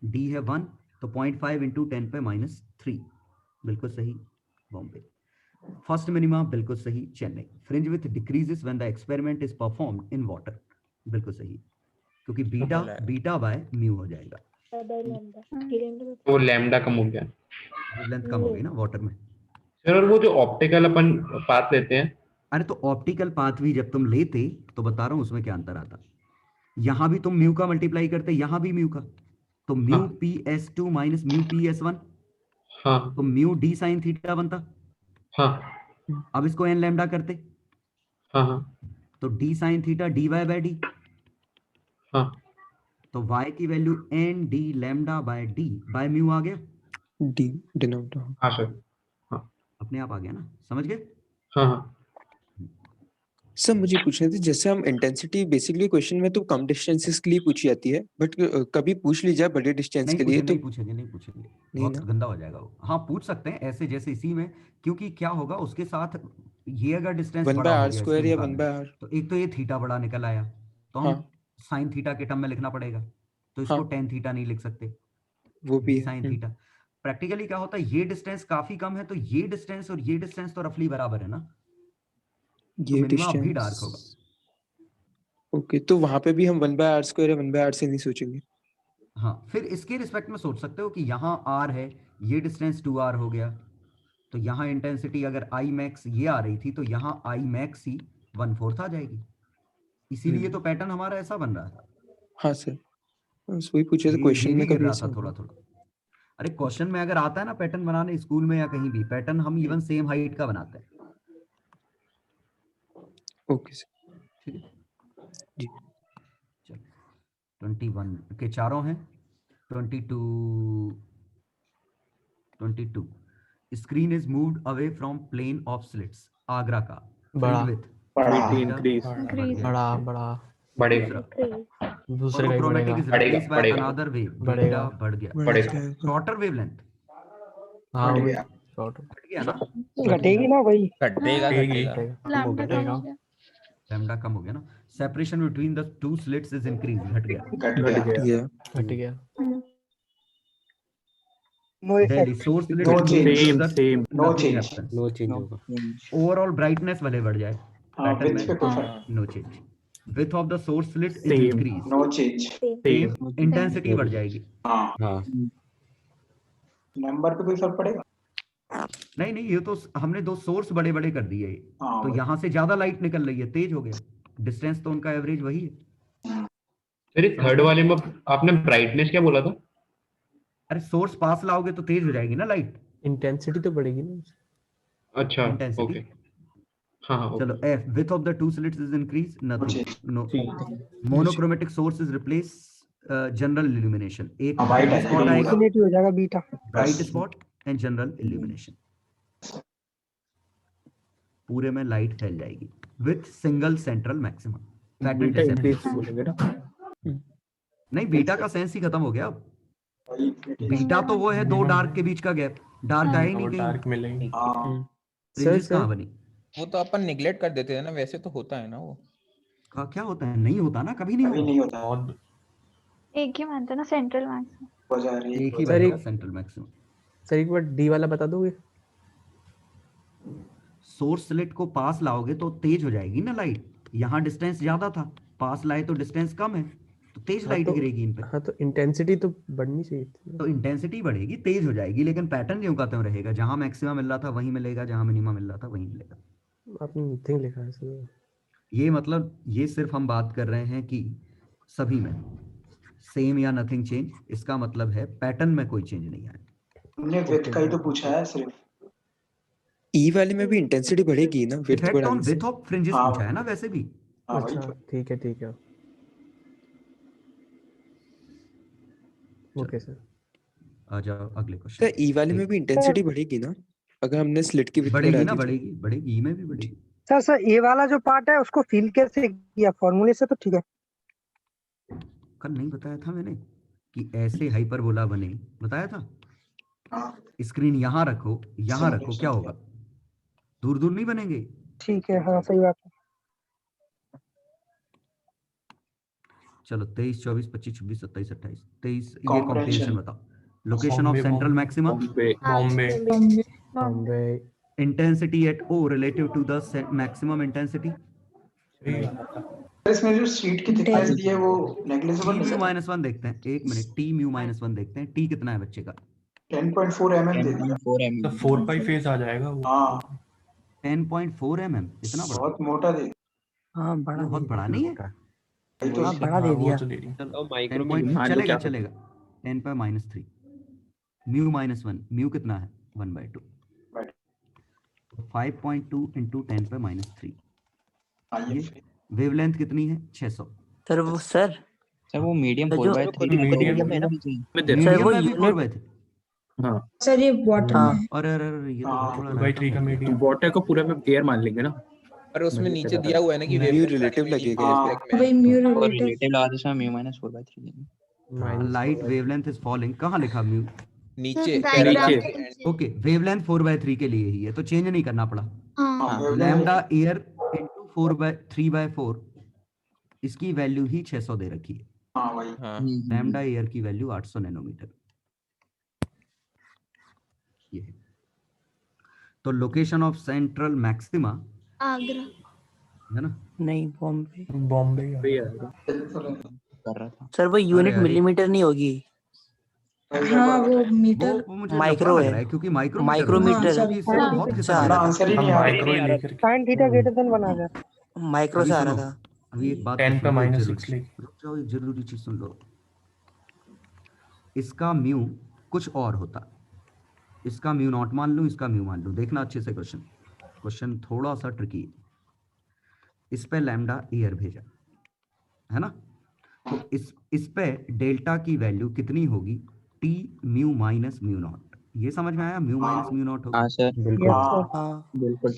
डी है 1, तो 0.5 इंटू 10 पे -3 बिल्कुल सही बॉम्बे। फर्स्ट मिनिमा बिल्कुल सही Chennai. Fringe width decreases when the experiment is performed in water, बिल्कुल सही, क्योंकि बीटा बाय म्यू हो जाएगा, तो लैम्डा कम हो गया, लेंथ कम हो गई ना वाटर में। सर और वो जो ऑप्टिकल अपन पाथ लेते हैं, अरे तो ऑप्टिकल पाथ भी जब तुम लेते तो बता रहा हूं उसमें क्या अंतर आता। यहां भी तुम म्यू का मल्टीप्लाई करते, यहां भी म्यू का, तो mu PS2 minus mu PS1, हाँ, तो म्यू डी साइन थीटा बनता। हाँ, अब इसको एन लैम्डा करते, हाँ, तो d sine theta d y by d, हाँ, तो y की value n d lambda by D by mu आ गया, डी डिनोमिनेटर। हाँ सर, हाँ अपने आप आ गया ना, समझ गए? हाँ, हाँ सर मुझे पूछना था, जैसे हम इंटेंसिटी बेसिकली क्वेश्चन में तो कम डिस्टेंसेस के लिए पूछी जाती है, बट कभी पूछ ली जाए बड़े डिस्टेंस के लिए तो नहीं पूछेंगे बहुत गंदा हो जाएगा वो। हाँ पूछ सकते हैं ऐसे जैसे इसी में, क्योंकि क्या होगा उसके साथ ये अगर डिस्टेंस 1/r² या 1/r, तो एक तो ये थीटा बड़ा निकल आया, तो हम साइन थीटा के टर्म में लिखना पड़ेगा, तो इसको टेन थीटा नहीं लिख सकते, वो भी साइन थीटा। प्रैक्टिकली क्या होता है, ये डिस्टेंस काफी कम है, तो ये डिस्टेंस और ये डिस्टेंस तो रफली बराबर है ना, ये तो मिनिमम भी डार्क होगा। ओके, तो वहां पे भी हम 1/r² या 1/r से नहीं सोचेंगे। हाँ फिर इसके रिस्पेक्ट में सोच सकते हो कि यहाँ r है, ये डिस्टेंस 2r हो गया, तो यहाँ इंटेंसिटी अगर I max ये आ रही थी, तो यहाँ I max ही 1/4 आ जाएगी, इसीलिए तो पैटर्न हमारा ऐसा बन रहा था। हाँ सर, वही पूछे थे क्वेश्चन में कभी था थोड़ा। अरे क्वेश्चन में अगर आता है ना पैटर्न बनाने, स्कूल में या कहीं भी, पैटर्न हम इवन सेम हाइट का बनाते हैं। ओके सर, ठीक है जी। चलो 21 के चारों हैं। 22 screen is moved away from plane of slits, Agra का बड़ा दूसरे का बढ़ेगा, अनदर वेव बढ़ गया, शॉर्टर वेवलेंथ घट गया ना, घटेगी ना भाई, लैम्डा कम हो गया ना। Separation between the two slits is increase, घट गया। सोर्स स्लिट नो चेंज होगा। ओवरऑल ब्राइटनेस भले बढ़ जाए, पैटर्न में no change. Width of the source slit is increase, no change. Intensity बढ़ जाएगी। हाँ नंबर पे कोई फर्क पड़ेगा? नहीं ये तो हमने दो सोर्स बड़े बड़े कर दिए, तो यहाँ से ज्यादा लाइट निकल रही है, तेज हो गया, डिस्टेंस तो उनका एवरेज वही है। फिर थर्ड वाले में आपने ब्राइटनेस क्या बोला था? अरे सोर्स पास लाओगे तो तेज हो जाएगी ना लाइट, इंटेंसिटी तो बढ़ेगी ना। अच्छा ओके, हाँ चलो F width of the two slits is increased, nothing, no monochromatic source is replaced, general illumination, एक स्पॉट आएगा, हो जाएगा beta, bright spot and general illumination, पूरे में लाइट फैल जाएगी विथ सिंगल सेंट्रल मैक्सिमम। नहीं बीटा का सेंस ही खत्म हो गया, बीटा तो वो है दो डार्क के बीच का गैप, डार्क आया ही नहीं कहीं, डार्क मिलेंगे फ्रिंजेस कहां बनी, वो तो अपन निगलेक्ट कर देते हैं ना, वैसे तो होता है ना वो। क्या होता है? नहीं होता ना, कभी नहीं होता। एक ही मानते ना सेंट्रल मैक्सिमम, एक ही बनेगा सेंट्रल मैक्सिमम। सर एक बार डी वाला बता दोगे? सोर्स स्लिट को पास लाओगे तो तेज हो जाएगी ना लाइट, यहाँ डिस्टेंस ज्यादा था, पास लाए तो डिस्टेंस कम है, तो तेज लाइट गिरेगी इन पे। हाँ तो इंटेंसिटी तो बढ़नी चाहिए थी। तो इंटेंसिटी बढ़ेगी, तेज हो जाएगी, लेकिन पैटर्न यूं का त्यों रहेगा, जहां मैक्सिमम मिल रहा था वहीं मिलेगा, जहां मिनिमम मिल रहा था वहीं मिलेगा। आपने नथिंग लिखा है इसमें। ये मतलब ये सिर्फ हम बात कर रहे हैं कि सभी में सेम या नथिंग चेंज, इसका मतलब है पैटर्न में कोई चेंज नहीं आया। हमने विड्थ का ही तो पूछा है सिर्फ। ई वाले में भी इंटेंसिटी बढ़ेगी ना विड्थ इफेक्ट बढ़ाने ऑन से। विड्थ ऑफ फ्रिंजेस हाँ। पूछा है ना वैसे भी। हाँ वही अच्छा तो। ठीक है ओके सर। आ जाओ अगले क्वेश्चन। सर ई वाले में भी इंटेंसिटी बढ़ेगी ना अगर हमने स्लिट की विड्थ बढ़ेगी बढ़ा ना, दी तो? बढ़ेगी, ई में भी बढ़ेगी। सर ये वाला जो पार्ट है उसको फील कैसे किया, फॉर्मूले से तो ठीक है। कल नहीं बताया था मैंने कि ऐसे हाइपरबोला बने, बताया था। हाँ स्क्रीन यहाँ रखो, यहाँ रखो, क्या होगा, दूर दूर नहीं बनेंगे। ठीक है, हाँ सही बात है। चलो 23, 24, 25, 26, 27, 28, 23 ये Comprehension। कॉम्प्रिहेंशन बताओ। Location of central maxima, Bombay. Intensity at O relative to the maximum intensity. इसमें जो शीट की थिकनेस दी है वो नेग्लिजिबल T है। -1 देखते हैं, एक मिनट, T -1 देखते हैं। T कितना है बच्चे का? 10.4 mm दे दिया। 10.4 mm। तो 4 पाई फेज आ जाएगा वो। हाँ 10.4 mm, इतना बड़ा? बहुत मोटा दे दिया। हाँ बड़ा बहुत बड़ा नहीं है। वही तो हाँ बड़ा दे वो दिया। तो दे रही। चलो माइक्रो 10 point मान लो चलेगा क्या चलेगा 10 पर -3 म्यू -1, म्यू कितना है 1/2, 5.2 into 10 पर -3। ये वेवलेंथ कितनी है 600। सर वो वो मीडियम 4/3 मीडियम है ना। मीडियम में भी 4/3। हाँ सर ये बॉटम है। अरे ये तो बहुत बड़ा 4/3 का मीडियम। वाटर को पूरा में एयर मान लेंगे ना। पर उसमें नीचे दिया हुआ है ना कि म्यू वेवलेंथ रिलेटिव लगेगा हाँ वही म्यू और रिलेटिव। रिलेटिव लगा दो म्यू माइनस 4/3 देंगे। लाइट वेवलेंथ इज फॉलिंग, कहाँ लिखा म्यू? नीचे डायग्राम नीचे। के नीचे। ओके, वेवलेंथ 4/3 के लिए ही है, तो चेंज नहीं करना पड़ा। हाँ लैम्डा एयर इनटू 3/4, इसकी वैल्यू ही 600 दे रखी है। हाँ वही। हाँ लैम्डा एयर की वैल्यू 800 नैनोमीटर। ये है। तो location of central maxima Agra. है ना? नहीं बॉम्बे। बॉम्बे कर रहा था सर, वो यूनिट अरे। मिलीमीटर नहीं होगी, हाँ वो मीटर। वो मुझे माइक्रो लग है। रहा है क्योंकि माइक्रोमीटर माइक्रोमीटर क्योंकि इससे हाँ, बहुत अच्छा खिसक अपना रहा है। आंसर ही नहीं आ रहा। माइक्रो ही लेकर। साइन थीटा ग्रेटर देन 1 आ गया। माइक्रो अभी से आ रहा सुनो, था। अभी एक बात 10 तो पे सुनो, एक -6 जरूरी- लेके। रुक जाओ, एक जरूरी चीज सुन लो। इसका म्यू कुछ और होता, इसका म्यू नॉट मान लूं, इसका म्यू मान लूं। देखना अच्छे से क्वेश्चन थोड़ा सा ट्रिकी है। इस पे लैम्डा एयर भेजा है ना, तो इस पे डेल्टा की वैल्यू कितनी होगी? T mu minus mu naught. ये समझ में आया? म्यू माइनस म्यू नॉट होगा। हाँ सर बिल्कुल। हाँ बिल्कुल।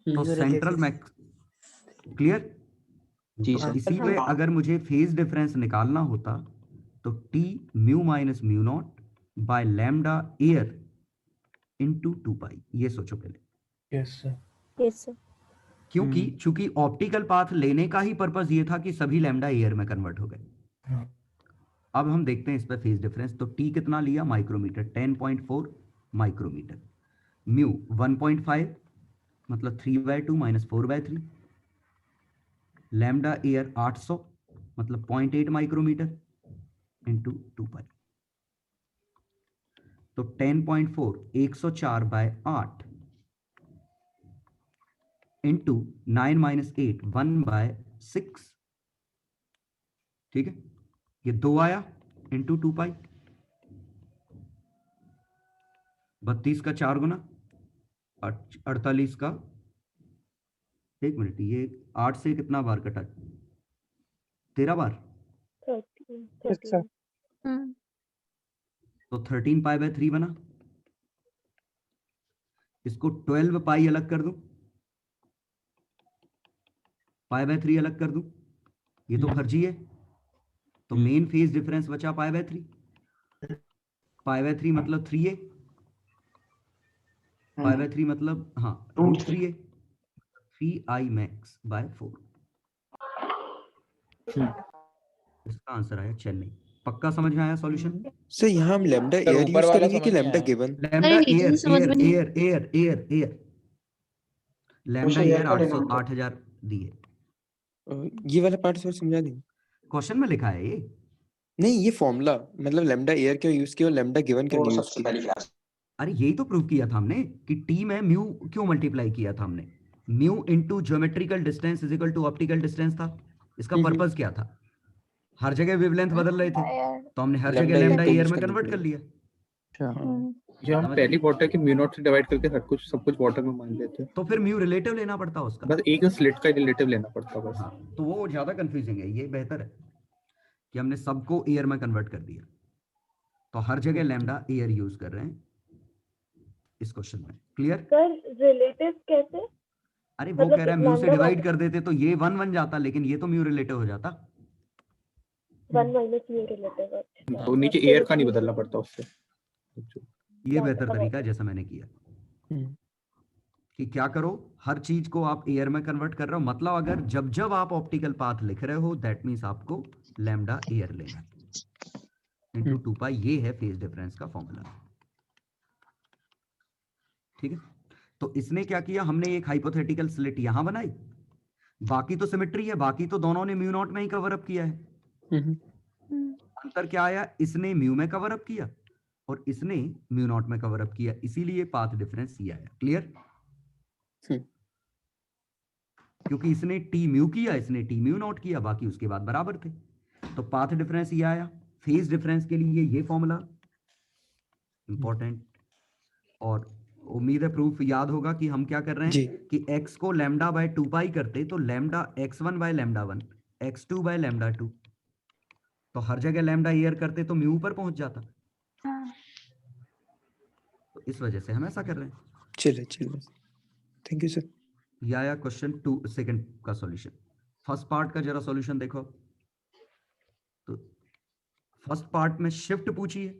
तो सेंट्रल मैक्स क्लियर। जी तो सर। इसी पे अगर मुझे फेज डिफरेंस निकालना होता तो T mu minus mu not bye lambda air into 2 पाई। ये सोचो पहले। Yes sir. Yes sir. क्योंकि चूंकि ऑप्टिकल पाथ लेने का ही पर्पस ये था कि सभी लैम्डा एयर में कन्वर्ट हो गए। अब हम देखते हैं इस पे फेज डिफरेंस। तो टी कितना लिया? Micrometer, 10.4 micrometer. म्यू 1.5 मतलब 3/2 माइनस 4/3। लैम्डा एयर 800 मतलब 0.8 माइक्रोमीटर इंटू 2 पाई। तो 10.4 104/8 इंटू 9 माइनस 8 1/6। ठीक है, ये 2 आया इंटू 2 पाई। 32 का 4 गुना 48 का, एक मिनट, ये 8 से कितना बार कटा? 13 बार। 13। तो 13 पाई/3 बना। इसको 12 पाई अलग कर दूं, पाई/3 अलग कर दूं, ये तो फर्जी है। तो मेन फेज डिफरेंस बचा पाई/3। पाई/3 मतलब 3a, पाई/3 मतलब हाँ √3a, 3i max by 4। इसका आंसर आया चेन्नई। पक्का समझ में आया सॉल्यूशन? सर यहाँ हम लैम्डा सर, एयर ऊपर यूज वाला करेंगे समझ कि नहीं लैम्डा आया। गिवन? लैम्डा नीचे से एयर समझ में नहीं air air air air lambda air air का लेना होगा। 8000 दी है। ये वाला पार्ट सर समझा देंगे। क्वेश्चन में लिखा है ये। नहीं, ये फॉर्मूला मतलब लैम्डा एयर क्यों यूज किया और लैम्डा गिवन क्यों नहीं यूज सबसे किया? पहली क्लास अरे यही तो प्रूव किया था हमने कि टी में म्यू क्यों मल्टीप्लाई किया था हमने। Mu into geometrical distance is equal to optical distance था। इसका पर्पस क्या था? हर जगह वेवलेंथ बदल रहे थे तो हमने हर जगह लैम्डा एयर में कन्वर्ट कर लिया। जो हम पहली वाटर की म्यू नॉट से डिवाइड करके सब कुछ वाटर में मान लेते हैं, तो फिर म्यू रिलेटिव लेना पड़ता उसका, बस एक स्लिट का रिलेटिव लेना पड़ता बस। तो वो ज्यादा कंफ्यूजिंग है। ये बेहतर है कि हमने सबको एयर में कन्वर्ट कर दिया, तो हर जगह लैम्डा एयर यूज कर रहे हैं इस क्वेश्चन में। क्लियर सर रिलेटिव कैसे? अरे वो कह रहा है म्यू से डिवाइड कर देते तो ये 1 बन जाता, लेकिन ये तो म्यू रिलेटिव हो जाता। 1 माइनस म्यू रिलेटिव। तो नीचे एयर का नहीं बदलना पड़ता उससे। ये बेहतर तरीका है जैसा मैंने किया कि क्या करो, हर चीज को आप एयर में कन्वर्ट कर रहे हो। मतलब अगर जब जब आप ऑप्टिकल पाथ लिख रहे हो दैट मींस आपको लैम्डा एयर लेना है इनटू 2 पाई। ये है फेज डिफरेंस का फॉर्मूला। ठीक है, तो इसने क्या किया, हमने एक हाइपोथेटिकल स्लिट यहां बनाई, बाकी तो सिमेट्री है, बाकी तो दोनों ने म्यू नॉट में ही कवर अप किया है। अंतर क्या आया, इसने म्यू में कवर अप किया और इसने म्यू नॉट में कवर अप किया, इसीलिए पाथ डिफरेंस ये आया। क्लियर? क्योंकि इसने टी म्यू किया, इसने टी म्यू नॉट किया, बाकी उसके बाद बराबर थे, तो पाथ डिफरेंस ये आया। फेज डिफरेंस के लिए ये फॉर्मूला इंपॉर्टेंट, और उम्मीद है प्रूफ याद होगा कि हम क्या कर रहे हैं कि x को लैम्डा बाय 2 पाई करते तो lambda x1 by lambda 1, x2 by lambda 2, तो हर जगह लैम्डा एयर करते तो म्यू पर पहुंच जाता। तो इस वजह से हम ऐसा कर रहे हैं। चलिए थैंक यू सर। ये आया क्वेश्चन 2 सेकंड का सॉल्यूशन। फर्स्ट पार्ट का जरा सॉल्यूशन देखो। तो फर्स्ट पार्ट में शिफ्ट पूछी है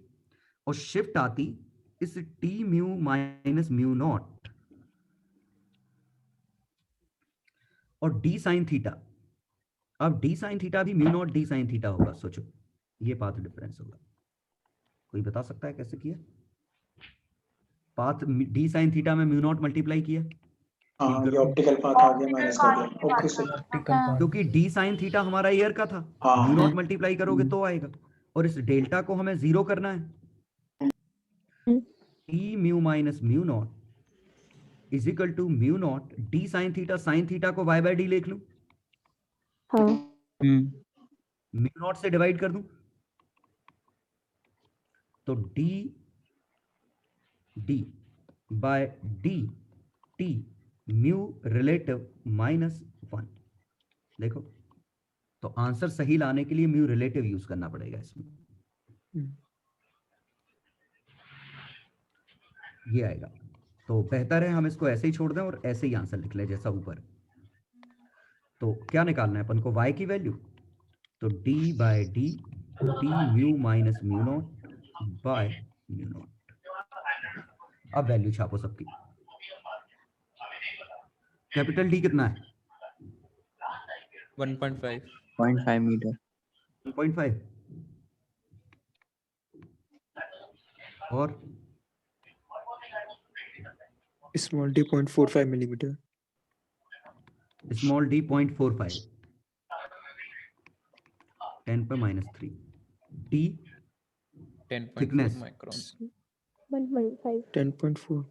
और शिफ्ट आती इस T mu minus mu not और डी साइन थीटा। अब डी साइन थीटा भी mu not D sine theta होगा। सोचो ये पाथ डिफरेंस होगा। कोई बता सकता है कैसे किया? पाथ डी साइन थीटा में म्यू नॉट मल्टीप्लाई किया, ये ऑप्टिकल पाथ आ गया माइनस कर दिया। ओके सर, क्योंकि डी साइन थीटा हमारा एयर का था, म्यू नॉट मल्टीप्लाई करोगे तो आएगा, और इस डेल्टा को हमें 0 करना है। T mu minus mu not is equal to mu not D sine theta. Sine theta को y बाय डी लिख लूं, म्यू नॉट से डिवाइड कर दूं तो D D by D T mu relative minus 1। देखो तो आंसर सही लाने के लिए म्यू रिलेटिव यूज करना पड़ेगा इसमें। ये आएगा, तो बेहतर है हम इसको ऐसे ही छोड़ दें और ऐसे ही आंसर लिख लें जैसा ऊपर। तो क्या निकालना है अपन को? y की वैल्यू, तो d by D T mu minus mu not by mu not. अब वैल्यू छापो सबकी। कैपिटल D कितना है? 1.5 मीटर। 1.5 और small D 0.45 millimetre. Small d 0.45 10 पर -3 d 10.4 थिकनेस माइक्रोन। 1.5 10.4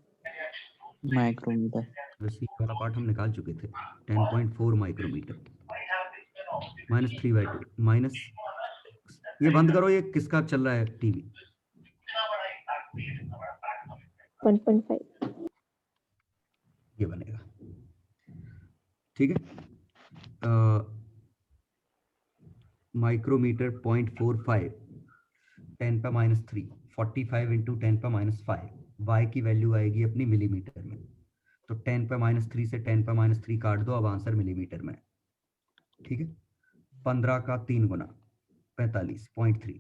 माइक्रोमीटर। वैसे ये वाला पार्ट हम निकाल चुके थे। 10.4 माइक्रोमीटर -3/2 माइनस। ये बंद करो, ये किसका चल रहा है टीवी? 1.5 ये बनेगा। ठीक है, माइक्रोमीटर 0.45 10 पर -3 45 इंटू 10 पर -5। y की वैल्यू आएगी अपनी मिलीमीटर में, तो 10 पर -3 से 10 पर -3 काट दो, अब आंसर मिलीमीटर में। ठीक है, 15 का 3 गुना 45.3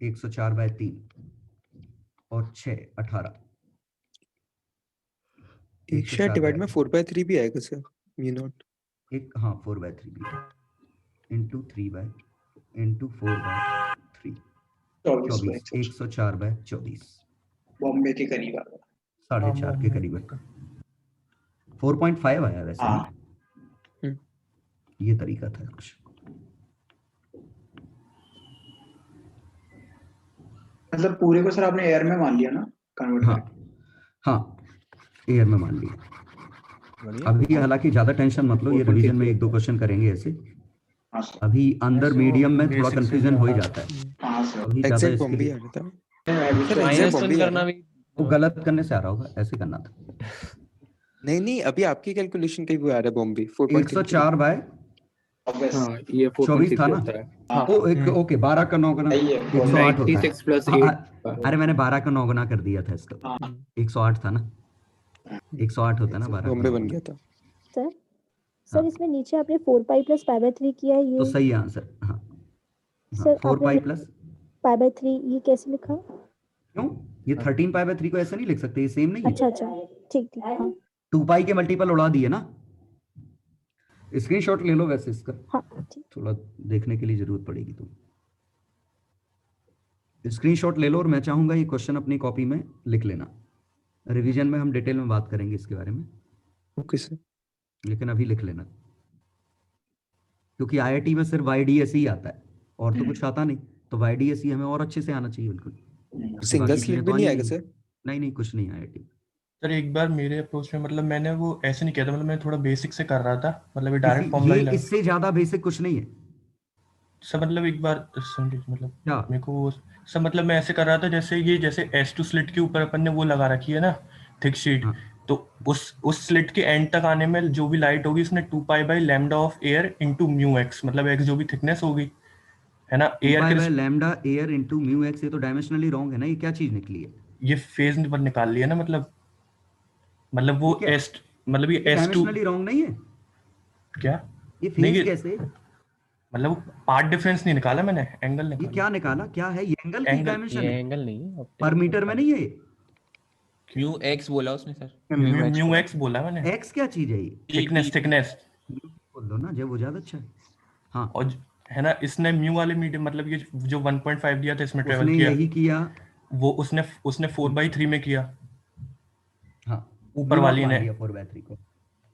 104/3 और 6 18 एक शायद डिवाइड में 4/3 भी आएगा सर म्यू नॉट। एक हाँ 4/3 भी इंटू 3 इंटू 4/3 24 104/24 बॉम्बे के करीब आ गया। 4.5 के करीब 4.5 आया वैसे। ये तरीका था कुछ। मतलब पूरे को सर आपने एयर में मान लिया ना कन्वर्ट हाँ हाँ एयर में मान लिया। अभी हालांकि ज्यादा टेंशन मत लो, ये रिवीजन में 1-2 क्वेश्चन करेंगे ऐसे। अभी अंदर मीडियम में थोड़ा कंफ्यूजन हो ही जाता है, अभी ज्यादा एग्जैक्ट इसके बॉम्बे लिए आ रहा था सर एग्जैक्ट -1 बॉम्बे आ करना रहा भी वो गलत करने से आ रहा होगा, ऐसे करना था। नहीं नहीं अभी आपकी कैलकुलेशन कहीं वो आ रहा है बॉम्बे 4.3 104 बाय हाँ ये 24 था ना। होता है। ओ एक ओके 12 का 9 गुना 108 होता है। 96 प्लस हाँ, 8 अरे मैंने 12 का 9 गुना कर दिया था इसका, 108 था ना, 108 होता है ना 12 का बॉम्बे 9 बन गुना। गया था सर सर इसमें नीचे आपने 4 पाई प्लस पाई बाय 3 किया है तो ये सही आंसर। हाँ सर 4 पाई आपने प्लस पाई बाय 3 ये कैसे लिखा? क्यों, ये 13 पाई बाय 3 को ऐसे नहीं लिख सकते, ये सेम नहीं है। अच्छा अच्छा ठीक ठीक हाँ 2 पाई के मल्टीपल उड़ा दिए ना। स्क्रीनशॉट ले लो वैसे इसका, हाँ ठीक। थोड़ा देखने के लिए जरूरत पड़ेगी तो स्क्रीनशॉट ले लो, और मैं चाहूंगा ये क्वेश्चन अपनी कॉपी में लिख लेना। रिवीजन में हम डिटेल में बात करेंगे इसके बारे में, ओके सर लेकिन अभी लिख लेना, क्योंकि आईआईटी में सिर्फ YDS ही आता है और तो कुछ आता नहीं, तो YDS ही हमें और अच्छे से आना चाहिए बिल्कुल। क्योंकि सिंगल बाकी स्लिट चीजें भी तो नहीं आनी आएगा नहीं। सर? नहीं कुछ नहीं आईआईटी। सर एक बार मेरे अप्रोच में मतलब मैंने वो ऐसे नहीं किया था, मतलब मैं थोड़ा बेसिक से कर रहा था, मतलब ये डायरेक्ट फॉर्मूला ही ये लगा। इससे ज्यादा बेसिक कुछ नहीं है सर मतलब एक बार समझिए, मतलब क्या? मेरे को वो सर मतलब मैं ऐसे कर रहा था जैसे ये जैसे S2 स्लिट के ऊपर अपन ने वो लगा रखी है ना थिक शीट, तो उस स्लिट के एंड तक आने में जो भी लाइट होगी उसने 2 pi by lambda of air into mu x, मतलब एक्स जो भी थिकनेस होगी है ना 2 एयर पाई के bye lambda air into mu x, ये तो डायमेंशनली रॉन्ग है ना, ये क्या चीज निकली है? ये फेज पर निकाल लिया ना, मतलब वो एस मतलब ये S2 डायमेंशनली रॉन्ग नहीं है क्या ये नहीं फेज कैसे? मतलब पार्ट डिफरेंस नहीं निकाला मैंने, एंगल ये निकाला। क्या निकाला, क्या है ये? एंगल की डायमेंशन है, एंगल नहीं पर मीटर में नहीं है ये। म्यू एक्स बोला उसने सर। म्यू एक्स बोला मैंने। एक्स क्या चीज है ये? थिकनेस बोल दो ना, जब वो ज्यादा अच्छा है। हाँ और है ना, इसने म्यू वाले मीडियम मतलब ये जो 1.5 दिया था इसमें ट्रेवल उसने किया, यही किया वो उसने 4/3 में किया। हाँ ऊपर वाली ने 4/3 को।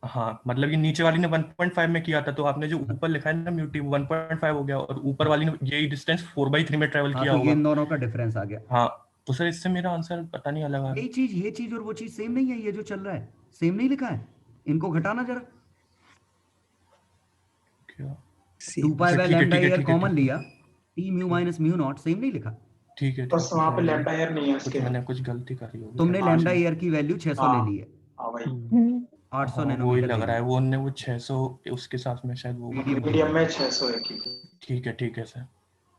हाँ मतलब ये नीचे वाली ने 1.5 में किया था, तो आपने जो ऊपर लिखा है ना म्यू टी 1.5 हो गया, और ऊपर वाली ने यही डिस्टेंस 4/3 में ट्रेवल किया तो होगा। ये इन दोनों का डिफरेंस आ गया। हाँ तो सर इससे मेरा आंसर पता नहीं अलग आ रहा। ये चीज और वो चीज सेम नहीं है, ये जो चल रहा है सेम नहीं लिखा है, इनको घटाना जरा। 2 pi by lambda air common लिया, t mu minus mu not same नहीं लिखा। ठीक है बस वहां पे लैम्डा एयर नहीं है उसके, मैंने कुछ गलती करी होगी। तुमने लैम्डा एयर की वैल्यू 600 ले ली है। हाँ भाई 800 वही नैनोमीटर लग रहा है, वो उनने वो 600 उसके साथ में शायद वो मीडियम में 600 है की। ठीक है सर,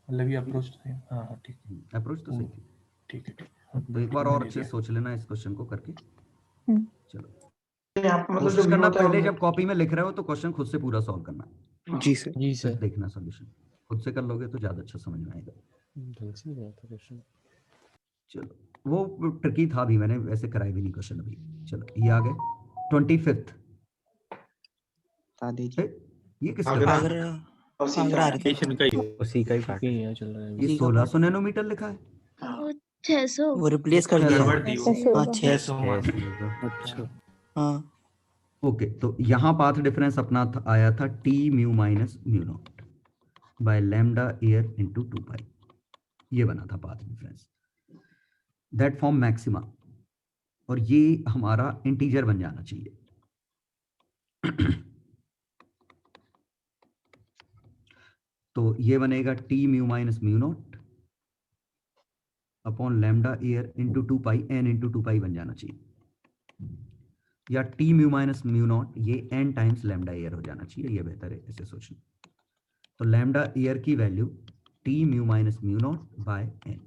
मतलब ये अप्रोच हाँ हाँ ठीक है, अप्रोच तो सही थी। ठीक है तो एक बार और अच्छे से सोच लेना इस क्वेश्चन को करके। चलो यहाँ पे मतलब कोशिश जो करना होता है पहले जब कॉपी में लिख रहे हो तो क्वेश्चन खुद से पूरा सॉल्व करना। जी सर फिर देखना सॉल्यूशन खुद से कर लोगे तो ज्यादा अच्छा समझ में आएगा। चलो वो ट्रिकी था भी, मैंने वैसे कराई भी नहीं क्वेश्चन अभी। चलो ये आ गए 25th। ये किसका उसी का ही पार्ट है चल रहा है। ये 1600 नैनोमीटर लिखा है। 600 वो रिप्लेस कर दिया है। हाँ 600 अच्छा हाँ ओके, तो यहाँ पाथ डिफरेंस अपना आया था T mu minus mu not bye lambda air into 2 पाई, ये बना था path difference, that form maxima, और ये हमारा इंटीजर बन जाना चाहिए। तो ये बनेगा T mu minus mu naught upon lambda air into 2 pi, N into 2 pi बन जाना चाहिए, या T mu minus mu naught ये एन टाइम्स लैम्डा एयर हो जाना चाहिए, ये बेहतर है ऐसे सोचना। तो लैम्डा एयर की value T mu minus mu not by N.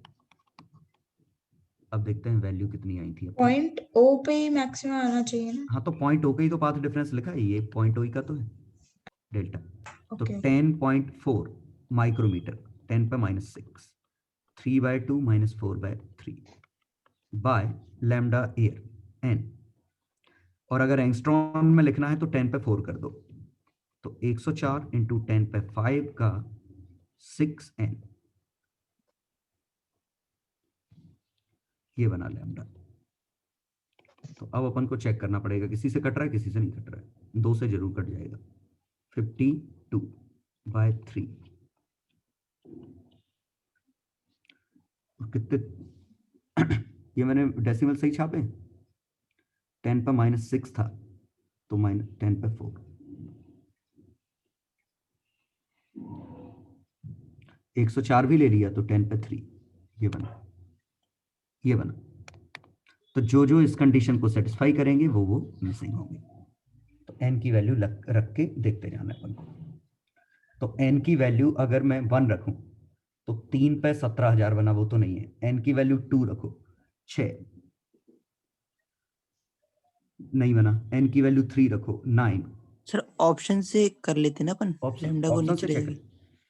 अब देखते हैं वैल्यू कितनी आई थी। पॉइंट ओ पे ही मैक्सिमम आना चाहिए ना। हाँ तो पॉइंट ओ पे ही तो पाथ डिफरेंस लिखा है, ये पॉइंट ओ का तो है डेल्टा। तो 10.4 माइक्रोमीटर, 10 पे -6, 3/2 -4/3 बाय लैम्डा एयर एन। और अगर एंगस्ट्रॉम में लिखना है तो 10 पे 4 कर दो, तो 104 इंटू 10 पे 5 का 6n, ये बना लैम्डा। तो अब अपन को चेक करना पड़ेगा, किसी से कट रहा है किसी से नहीं कट रहा है, 2 से जरूर कट जाएगा। 52/3 कितने ये मैंने डेसिमल सही छापे, 10 पे -6 था तो -10 पे 4, 104 भी ले लिया तो 10 पे 3, ये बना। तो जो इस कंडीशन को सेटिस्फाई करेंगे वो मिसिंग होंगे। तो n की वैल्यू रख के देखते जाना अपन को। तो n की वैल्यू अगर मैं 1 रखूं तो 3 पे 17,000 बना, वो तो नहीं है। n की वैल्यू 2 रखो, 6 नहीं बना। n की वैल्यू 3 रखो, 9। सर ऑप्शन से कर लेते ना अपन, लैम्डा को नीचे रखेंगे।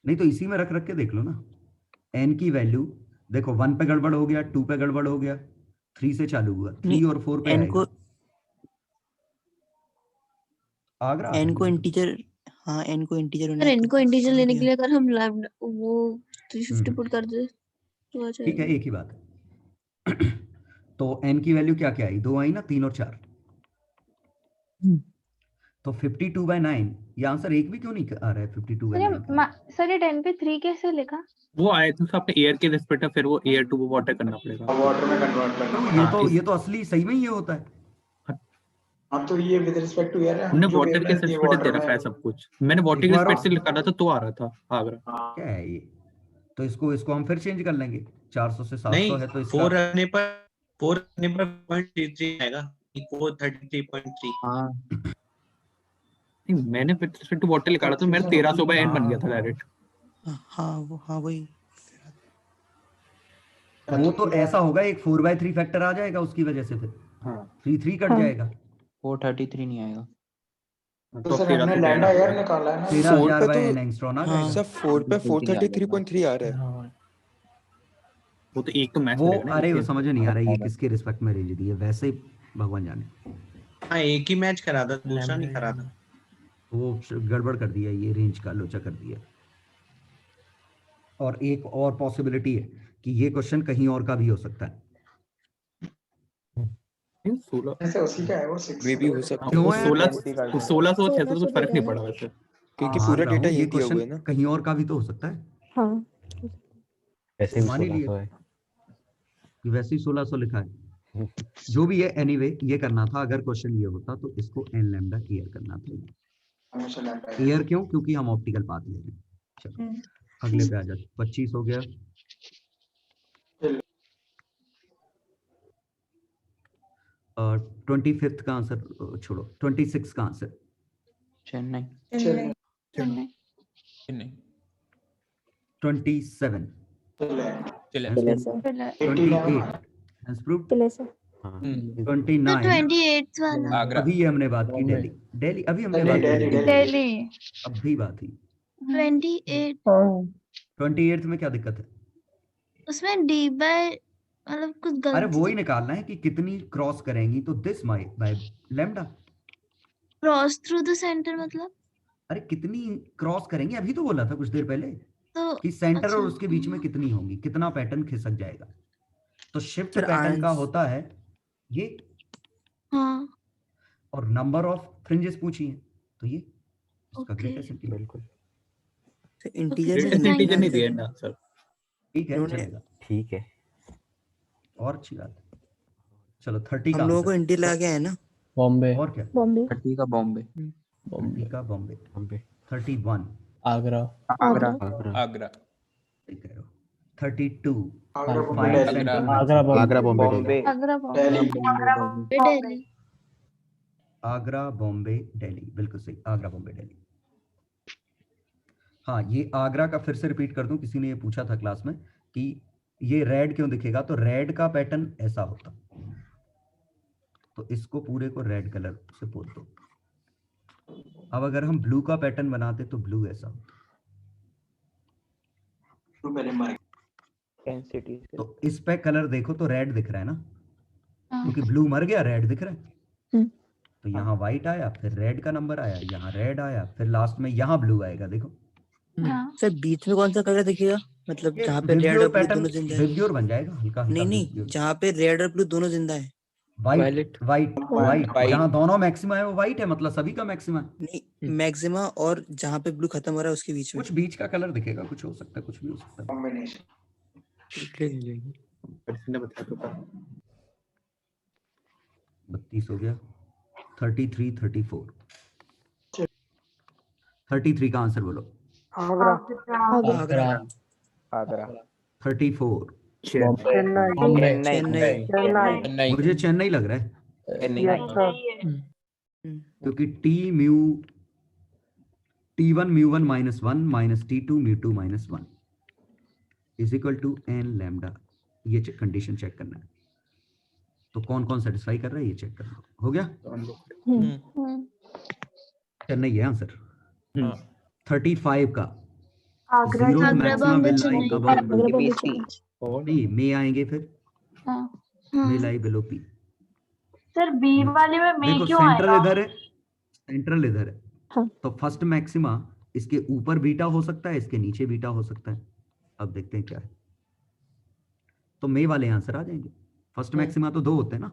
नहीं तो इसी में रख के देख लो ना। n की वैल्यू देखो 1 पे गड़बड़ हो गया, 2 पे गड़बड़ हो गया, 3 से चालू हुआ, 3 और 4 पे n को आगरा n को इंटीजर, हाँ n को इंटीजर अगर n को इंटीजर लेने के लिए अगर हम लैम्डा वो 350 पुट कर दे तो आ ठीक है, जाएगा। एक ही बात है। तो n की वैल्यू क्या आई, 2 आई ना, 3 और 4। तो 52/9 ये आंसर एक भी क्यों नहीं आ रहा है? 52/9 सर ये 10 पे 3 कैसे लिखा? वो आए थे आपने एयर के रिस्पेक्ट में, फिर वो एयर टू वाटर करना पड़ेगा, वाटर में कन्वर्ट करना। ये तो असली सही में ये होता है। हाँ तो ये विद रिस्पेक्ट टू एयर है, हमने वाटर के रिस्पेक्ट दे रखा है सब कुछ। मैंने वाटर के रिस्पेक्ट से लिखा था तो आ रहा था आगरा। क्या है ये? तो इसको हम फिर चेंज कर लेंगे। 400 से 700 है तो इसका 4 रखने पर 0.33 आएगा, 433.3। हां मैंने विद रिस्पेक्ट टू वाटर लिखा था तो मेरा 1300/n बन गया था डायरेक्ट। हाँ वही। वो तो ऐसा होगा, एक 4/3 फैक्टर आ जाएगा उसकी वजह से, फिर 3 कट जाएगा, 433 नहीं आएगा। तो सर हमने लैम्डा एयर निकाला है ना, 13,000/n एंगस्ट्रॉन आ जाएगा। सर 4 पे 433.3 आ रहा है। वो तो एक तो मैच वो अरे वो समझ नहीं आ रहा है ये किसके रिस्पेक्ट में रेंज दी है, वैसे ही भगवान जाने। हाँ एक ही मैच करा था, दूसरा नहीं करा था। वो गड़बड़ कर दिया, ये रेंज का लोचा कर दिया। और एक और पॉसिबिलिटी है कि ये क्वेश्चन कहीं और का भी हो सकता है। 16 ऐसे उसी का है वो 6 वे भी हो सकता है। 1600 और 600 कुछ फर्क नहीं पड़ा वैसे, क्योंकि पूरा डेटा ये दिया हुआ है ना। कहीं और का भी तो हो सकता है। हाँ ऐसे भी मान ही 1600 है। लिए वैसे ही 1600 लिखा है। जो भी है एनीवे ये करना था। अगर क्वेश्चन ये होता तो इसको n लैम्डा एयर करना था। एयर क्यों? क्योंकि हम ऑप्टिकल पाथ ले रहे हैं। चलो अगले पे आ जाते। 25 हो गया। और 25th का आंसर छोड़ो, 26 का आंसर चेन्नई। 27 28 वाला अभी हमने बात की। दिल्ली अभी हमने बात की। दिल्ली अभी बात हुई 28 में क्या दिक्कत है? उसमें डी बाय मतलब कुछ गलत। अरे वो ही निकालना है कि कितनी क्रॉस करेंगी, तो this by lambda cross through the centre मतलब। अरे कितनी क्रॉस करेंगे, अभी तो बोला था कुछ देर पहले तो कि सेंटर और उसके बीच में कितनी होंगी, कितना पैटर्न खिसक जाएगा। तो शिफ्ट पैटर्न का होता है ये। हाँ। और नंबर ऑफ फ्रिंजेस पूछी है तो ये इसका ग्रेटेस्ट इंटीजर। बिल्कुल इंटीजर नहीं दिया ना सर। ठीक है चलेगा, ठीक है। और अच्छी बात है। चलो 30 का हम लोगों को इंटीजर आ गया है ना। बॉम्बे और क्या? बॉम्बे 30 का बॉम्बे। 30 का बॉम्बे। 31 आगरा। ठीक है। 32 आगरा बॉम्बे आगरा बॉम्बे दिल्ली। बिल्कुल सही, आगरा बॉम्बे दिल्ली। हाँ ये आगरा का फिर से रिपीट कर दूं, किसी ने ये पूछा था क्लास में कि ये रेड क्यों दिखेगा, तो रेड का पैटर्न ऐसा होता, तो इसको पूरे को रेड कलर से पोत दो। अब अगर हम ब्लू का पैटर्न बनाते तो ब्लू ऐसा होता। तो इस पे कलर देखो तो रेड दिख रहा है ना, क्योंकि ब्लू मर गया, रेड दिख रहा है। तो यहाँ व्हाइट आया, फिर रेड का नंबर आया, यहाँ रेड आया, फिर लास्ट में यहाँ ब्लू आएगा। देखो सर बीच में कौन सा कलर दिखेगा, मतलब जहाँ पे रेड और ब्लू दोनों जिंदा है। विब्ग्योर बन जाएगा, हल्का हल्का। नहीं जहाँ पे रेड और ब्लू दोनों जिंदा है। व्हाइट जहाँ दोनों मैक्सिमा है वो व्हाइट है, मतलब सभी का मैक्सिमा है। नहीं मैक्सिमा और जहाँ पे ब्लू खत्म हो रहा है उसके बीच में कुछ बीच का कलर दिखेगा, कुछ हो सकता है, कुछ भी हो सकता है। ने बताया तो था 32 हो गया 33 34 33 का आंसर बोलो। आगरा आगरा आगरा 34 चेन्नई मुझे चेन्नई लग रहा है क्योंकि T1 μ1 -1 minus T2 μ2 -1 is equal to n lambda। ये कंडीशन चेक करना है, तो कौन कौन सेटिस्फाई कर रहा है ये चेक करना। हो गया, चेन्नई है आंसर। 35 का zero maximum will lie above नहीं मे आएंगे फिर मे लाई बिलो पी। सर बी वाले में मे देखो क्यों सेंट्रल आएगा? इधर है, सेंट्रल इधर है, तो फर्स्ट मैक्सिमा इसके ऊपर बीटा हो सकता है, इसके नीचे बीटा हो सकता है। अब देखते हैं क्या है, तो मे वाले आंसर आ जाएंगे। फर्स्ट मैक्सिमा तो 2 होते हैं ना,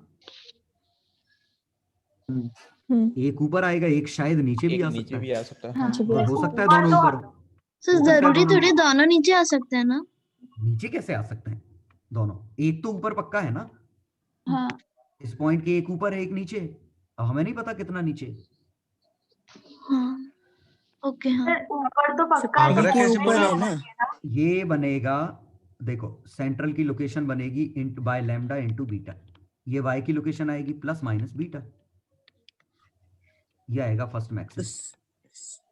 एक ऊपर आएगा एक शायद नीचे भी आ सकता है, और हो सकता है दोनों ऊपर हो। सर जरूरी थोड़ी दोनों नीचे आ सकते हैं ना? नीचे कैसे आ सकते हैं दोनों? एक तो ऊपर पक्का है ना, हाँ इस पॉइंट के एक ऊपर है एक नीचे, अब हमें नहीं पता कितना नीचे। हाँ ओके हाँ ऊपर तो पक्का के ऊपर है ना। ये बनेगा, देखो सेंट्रल की लोकेशन बनेगी into by lambda into beta, ये y की लोकेशन आएगी प्लस माइनस बीटा, ये आएगा फर्स्ट मैक्सिमम।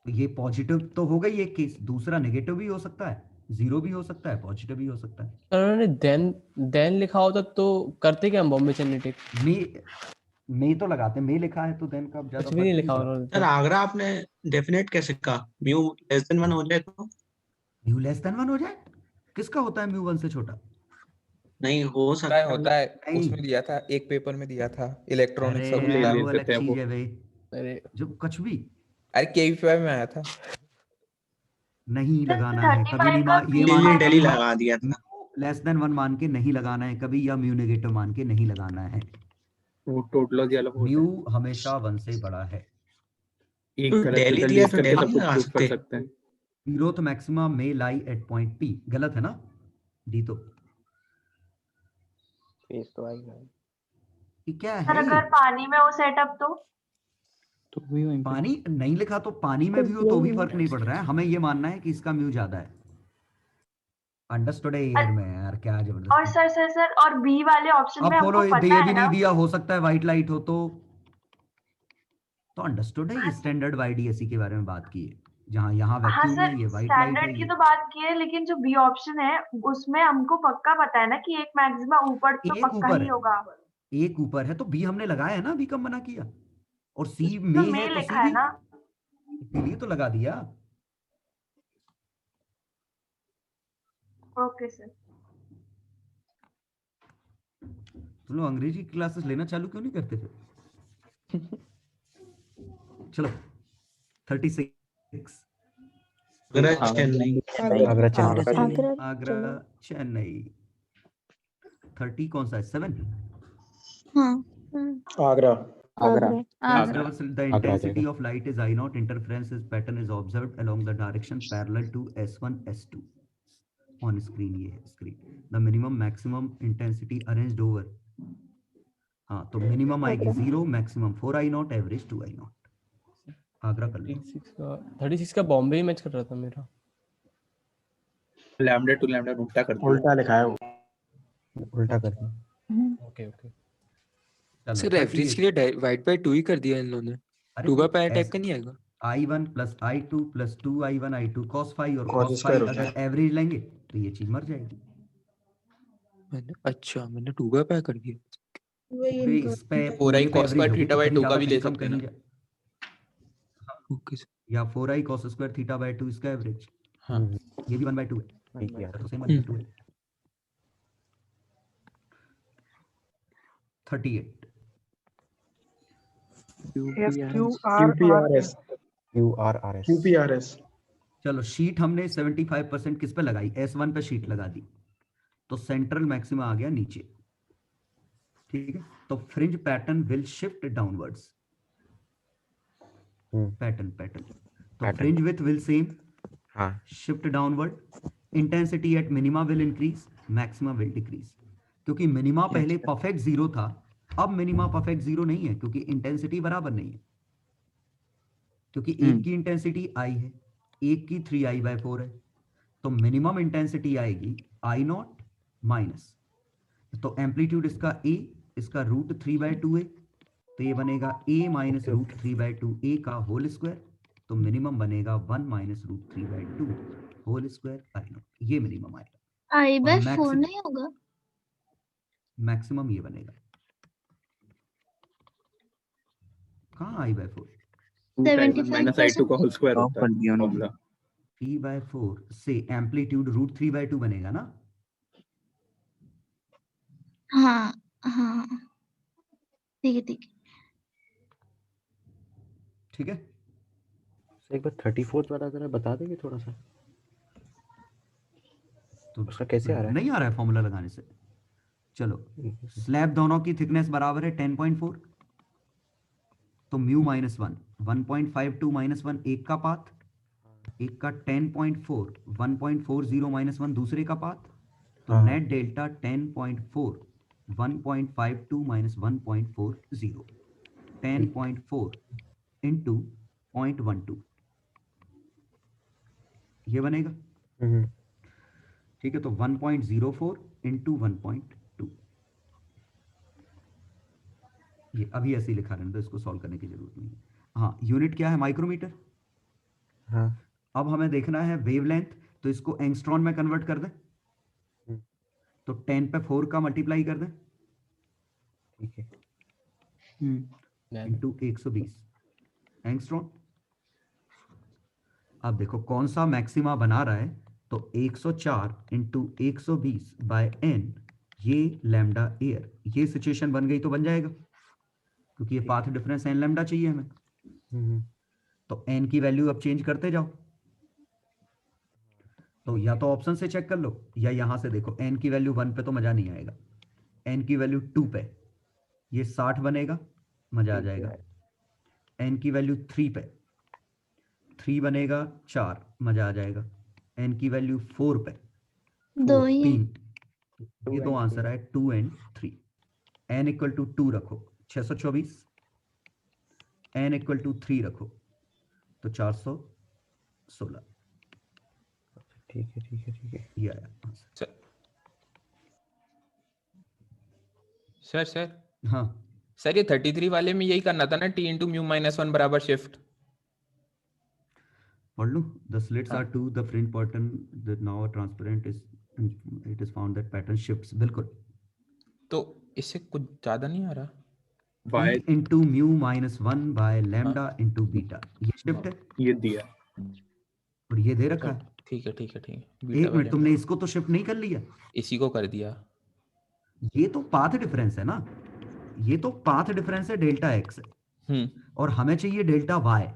तो ये पॉजिटिव तो हो गई एक केस, दूसरा नेगेटिव भी हो सकता है, जीरो भी हो सकता है, पॉजिटिव भी हो सकता है। उन्होंने देन लिखा होता तो करते क्या हम बॉम्बे चेन्नई टिक मे तो लगाते, मे लिखा है तो देन का ज्यादा कुछ भी नहीं लिखा उन्होंने। सर आगरा आपने डेफिनेट कैसे कहा? म्यू लेस देन 1 हो जाए तो? म्यू लेस देन 1 हो जाए? किसका होता है म्यू 1 से छोटा? नहीं हो सकता है, होता है। उसमें दिया था, एक पेपर में दिया था इलेक्ट्रॉनिक्स का, वो अलग चीज है भाई। अरे जब कुछ भी, अरे केवीपीवाई में आया था। नहीं लगाना है कभी, नहीं ये मान दिल्ली लगा दिया था। लेस देन 1 मान के नहीं लगाना है कभी, या म्यू नेगेटिव मान के नहीं लगाना है। वो टोटोलॉजी अलग होता है। म्यू हमेशा 1 से बड़ा है। एक दिल्ली दिया तो दिल्ली लगा सकते हैं। Zeroth maxima may lie at point P, गलत है ना डी? तो फेस तो आएगा। ये क्या सर है? अगर पानी में हो सेटअप तो पानी नहीं लिखा तो पानी में भी हो तो भी फर्क नहीं पड़ रहा है, हमें ये मानना है कि इसका म्यू ज्यादा है। अंडरस्टूड है यार में यार, क्या जबरदस्त। और सर और बी वाले ऑप्शन में अब हमको पता ये है भी ना? नहीं दिया, हो सकता है व्हाइट लाइट हो तो अंडरस्टूड है। स्टैंडर्ड वाईडीएसई के बारे में बात की है, जहाँ यहाँ वैक्यूम है, ये व्हाइट लाइट है। स्टैंडर्ड की तो बात की है, लेकिन जो बी ऑप्शन है उसमें हमको पक्का पता है ना कि एक मैक्सिमा ऊपर तो पक्का ही होगा। एक ऊपर है तो बी हमने लगाया है ना, बी कम मना किया, और सी में तो है तो लिखा है ना, इसलिए तो लगा दिया। Okay sir. तुम लोग अंग्रेजी क्लासेस लेना चालू क्यों नहीं करते फिर? चलो 36 आगरा चेन्नई 30 कौन सा है? 7 Agra the intensity of light is I0, interference pattern is observed along the direction parallel to S1 S2 on screen। ये है screen, the minimum maximum intensity arranged over, हाँ तो मिनिमम आएगी 0, maximum 4I0, average 2I0। Agra कर लो। 36 का बॉम्बे ही match कर रहा था मेरा। लैम्डा टू लैम्डा उल्टा कर दिया, उल्टा लिखा है, उल्टा कर दिया। ओके ओके सर एवरेज के लिए डिवाइड बाय 2 ही कर दिया इन लोगों ने। 2 का पाई टाइप का नहीं आएगा। I1 plus I2 plus 2I1 I2 cos phi, और cos phi अगर एवरेज लेंगे तो ये चीज मर जाएगी। अच्छा मैंने 2 का पाई कर दिया। इस पे 4i cos square theta by 2 का भी ले सकते हैं। ओके या 4i cos square theta by 2 इसका एवरेज। हाँ ये भी 1/2 है, तो सेम 1/2 है। 38 QPRS। चलो शीट हमने 75% किस पे लगाई? S1 पे शीट लगा दी, तो सेंट्रल मैक्सिमा आ गया नीचे, ठीक है। तो fringe pattern will shift downwards, pattern तो fringe width will same, shift downward, intensity at minima will increase, maxima will decrease. क्योंकि मिनिमा पहले परफेक्ट जीरो था, अब मिनिमा परफेक्ट जीरो नहीं है क्योंकि इंटेंसिटी बराबर नहीं है, क्योंकि एक की इंटेंसिटी आई है, एक की 3i/4 है, तो मिनिमम इंटेंसिटी आएगी I0 माइनस, तो एम्पलीट्यूड इसका a, इसका √3/2 है, तो ये बनेगा a माइनस √3/2a का होल स्क्वायर, तो मिनिमम बनेगा 1 माइनस √3/2 होल स्क्वायर I0, ये मिनिमम आएगा। I/4 नहीं होगा, मैक्सिमम ये बनेगा। कहाँ I/4? 75% का होल स्क्वायर होता है फॉर्मूला। P/4 से एम्पलीट्यूड √3/2 बनेगा ना? हाँ हाँ ठीक है ठीक है ठीक है। एक बार 34th वाला जरा बता देंगे थोड़ा सा, तो उसका कैसे आ रहा है? नहीं आ रहा है फॉर्मूला लगाने से। चलो, स्लैब दोनों की थिकनेस बराबर है 10.4, तो म्यू माइनस 1, 1.52 माइनस 1 एक का पाथ, एक का 10.4, 1.40 माइनस 1 दूसरे का पाथ, तो नेट डेल्टा 10.4, 1.52 माइनस 1.40, 10.4 इंटू 0.12, ये बनेगा। ठीक है, तो 1.04 इंटू 1.2, ये अभी ऐसे ही लिखा रहने दो, इसको सॉल्व करने की जरूरत नहीं है। हाँ, यूनिट क्या है? माइक्रोमीटर। हाँ, अब हमें देखना है वेवलेंथ, तो इसको एंगस्ट्रॉन में कन्वर्ट कर दें, तो 10⁴ का मल्टीप्लाई कर दें, ठीक है, इंटू 120 एंगस्ट्रॉन। अब देखो कौन सा मैक्सिमा बना रहा है, तो 104 इंटू 120 बाय n, ये लैम्डा एयर, ये सिचुएशन बन गई तो बन जाएगा, क्योंकि ये पाथ डिफरेंस n लैम्डा चाहिए हमें। तो n की वैल्यू अब चेंज करते जाओ, तो या तो ऑप्शन से चेक कर लो या यहां से देखो, n की वैल्यू 1 पे तो मजा नहीं आएगा, n की वैल्यू 2 पे ये 60 बनेगा, मजा आ जाएगा। n की वैल्यू 3 पे 3 बनेगा 4, मजा आ जाएगा। n की वैल्यू 4 पे 3, ये दो आंसर है 2 एंड 3। n इक्वल टू 2 रखो 624, n इक्वल टू 3 रखो तो 416। ठीक है ठीक है ठीक है, ये आया आंसर। सर हाँ सर, ये 33 वाले में यही करना था ना, t इंटू म्यू माइनस 1 बराबर शिफ्ट। पढ़ लूं? The slits are to the fringe pattern that now transparent is, it is found that pattern shifts। बिल्कुल, तो इससे कुछ ज्यादा नहीं आ रहा। y into mu minus 1 by lambda into beta, ये शिफ्ट है, ये दिया और ये दे रखा है। ठीक है ठीक है ठीक है। एक मिनट, तुमने इसको तो शिफ्ट नहीं कर लिया? इसी को कर दिया। ये तो पाथ डिफरेंस है ना, ये तो पाथ डिफरेंस है डेल्टा एक्स है, और हमें चाहिए डेल्टा वाई।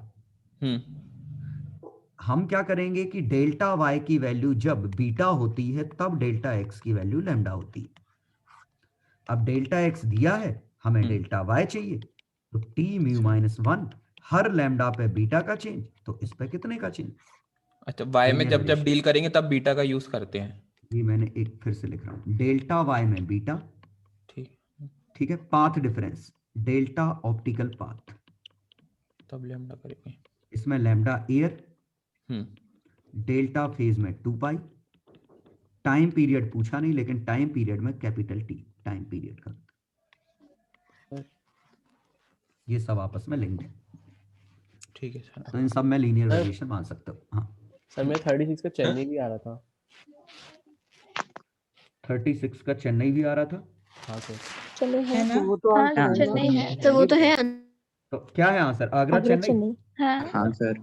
हम क्या करेंगे कि डेल्टा वाई की वैल्यू जब बीटा होती है तब डेल्टा एक्स की वैल्यू लैम्डा होती है। अब डेल्टा एक्स दिया है, हमें डेल्टा वाई चाहिए, तो टी म्यू माइनस 1 हर लैम्डा पे बीटा का चेंज, तो इस पे कितने का चेंज। अच्छा, वाई में जब जब डील करेंगे तब बीटा का यूज करते हैं। ये मैंने एक फिर से लिख रहा हूं, डेल्टा वाई में बीटा, ठीक है, path difference delta optical path, तब लैम्डा करेंगे। इसमें लैम्डा एयर, डेल्टा फेज में 2 पाई, टाइम पीरियड पूछा नहीं, लेकिन टाइम पीरियड में कैपिटल टी टाइम पीरियड का, ये सब आपस में लिंक्ड है। ठीक है सर, तो इन सब में लीनियर वेरिएशन मान सकते हो। हाँ सर, मैं 36 का चेन्नई भी आ रहा था। 36 का चेन्नई भी आ रहा था। हाँ सर, चेन्नई है ना, वो तो हाँ चेन्नई है, तो वो तो है। तो क्या है आंसर? आगरा चेन्नई। हाँ सर।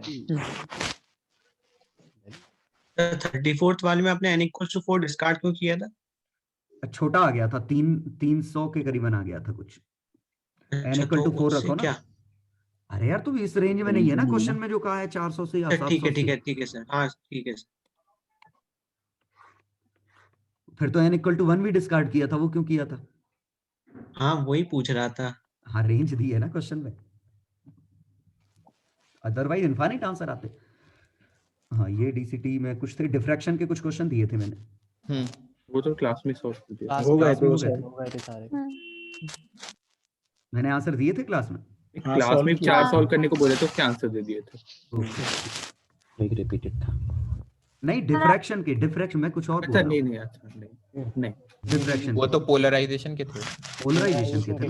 34th वाले में आपने n इक्वल टू 4 डिस्कार्ड क्यों किया था? छोटा आ गया था, 300 के करीबन आ गया था कुछ। n इक्वल टू 4 रखो ना। अरे यार, तुम इस रेंज में नहीं है ना क्वेश्चन में जो कहा है 400 से या 700 ठीक है ठीक है ठीक है सर, हाँ ठीक है सर। फिर तो n इक्वल टू 1 भी डिस्कार्ड किया था, वो क्यों किया था? हाँ वही पूछ रहा था। हाँ, रेंज दी है ना क्वेश्चन में, अदरवाइज इनफाइनाइट आंसर आते। हाँ, ये डीसीटी में कुछ थे, डिफ्रैक्शन के कुछ क्वेश्चन दिए थे मैंने। वो तो क्लास में सॉल्व कर दिया। हो गए थे सारे। मैंने आंसर दिए थे क्लास में। क्लास में 4 सॉल्व करने को बोले तो क्या आंसर दे दिए थे। एक रिपीटेड था। नहीं, डिफ्रैक्शन में कुछ और अच्छा नहीं डिफ्रैक्शन वो तो पोलराइजेशन के थे। पोलराइजेशन के थे,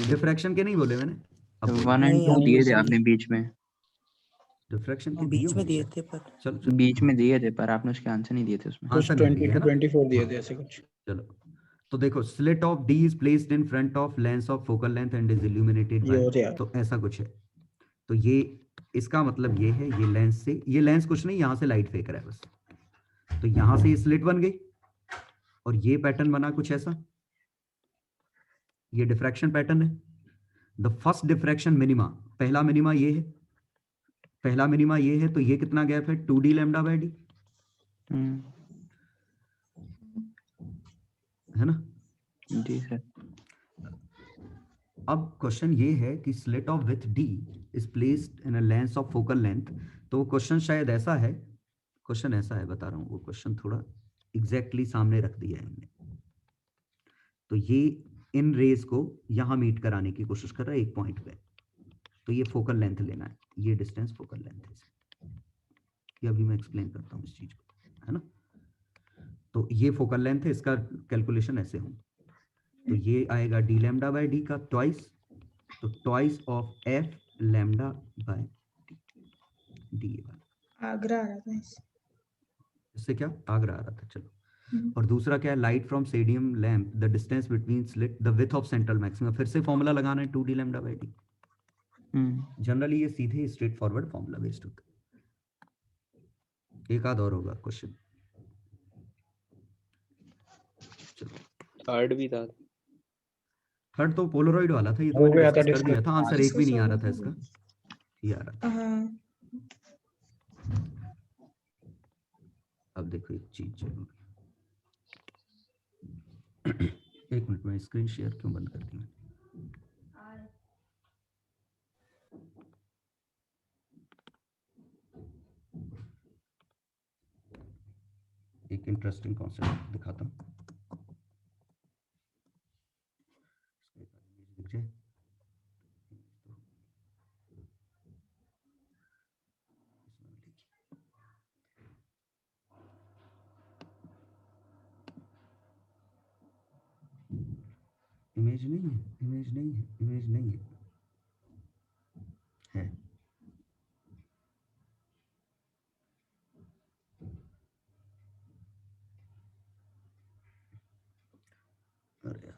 डिफ्रैक्शन के नहीं बोले मैंने। 1 and 2 दिए थे आपने बीच में। डिफ्रैक्शन के बीच में दिए थे पर चलो बीच में दिए थे पर आपने उसके आंसर नहीं दिए थे उसमें। कुछ 20 to 24 दिए थे ऐसे कुछ। चलो तो देखो, slit of D is placed in front of lens of focal length and is illuminated by, तो ऐसा कुछ है। तो ये इसका मतलब ये है, ये लेंस कुछ नहीं, यहाँ से लाइट फेंक रहा है बस। तो यहाँ से ये स्लिट बन गई और ये पैटर्न बना कुछ ऐसा, ये डिफ्रैक्शन पैटर्न है। द फर्स्ट डिफ्रैक्शन मिनिमा, पहला मिनिमा ये है, तो ये कितना गैप है 2d लैम्डा बाय डी, है ना जी सर। अब क्वेश्चन ये है कि slit of with d is placed in a lens of focal length. तो क्वेश्चन शायद ऐसा है, बता रहा हूँ, वो क्वेश्चन थोड़ा एग्जैक्टली सामने रख दिया है हमने। तो ये इन रेज को यहाँ मीट कराने की कोशिश कर रहा है एक पॉइंट पे, तो ये फोकल लेंथ लेना है, ये डिस्टेंस फोकल लेंथ है। ये अभी मैं एक्सप्लेन करता हूँ इस चीज को, है ना। तो ये फोकल लेंथ है, इसका कैलकुलेशन ऐसे हो, तो ये आएगा डी लैम्डा बाय डी का ट्वाइस, तो twice of f lambda by d. आगरा आ रहा था इससे क्या आगरा आ रहा था, चलो। और दूसरा क्या है, light from sodium lamp, the distance between slit, the width of central maxima. फिर से फॉर्मूला लगाना है 2d lambda by D. Generally ये सीधे स्ट्रेट फॉरवर्ड फॉर्मूला बेस्ड होता है। एक आध और होगा क्वेश्चन। थर्ड भी था, थर्ड तो पोलरॉइड वाला था, ये तो मैंने डिस्कस कर दिया था। आंसर एक भी नहीं आ रहा था इसका, ये आ रहा था। अब देखो एक चीज चलो, एक मिनट में स्क्रीन शेयर क्यों बंद कर दी मैंने। एक इंटरेस्टिंग कॉन्सेप्ट दिखाता हूँ। इमेज नहीं है, है। अरे यार,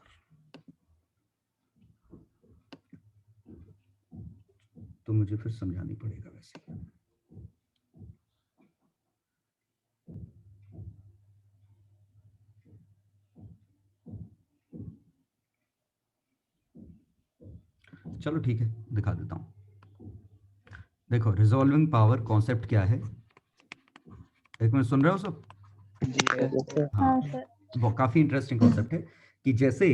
तो मुझे फिर समझानी पड़ेगा वैसे। चलो ठीक है, दिखा देता हूँ। देखो रिजॉल्विंग पावर कॉन्सेप्ट क्या है, एक मिनट सुन रहे हो सब? हाँ, वो काफी इंटरेस्टिंग कॉन्सेप्ट है कि जैसे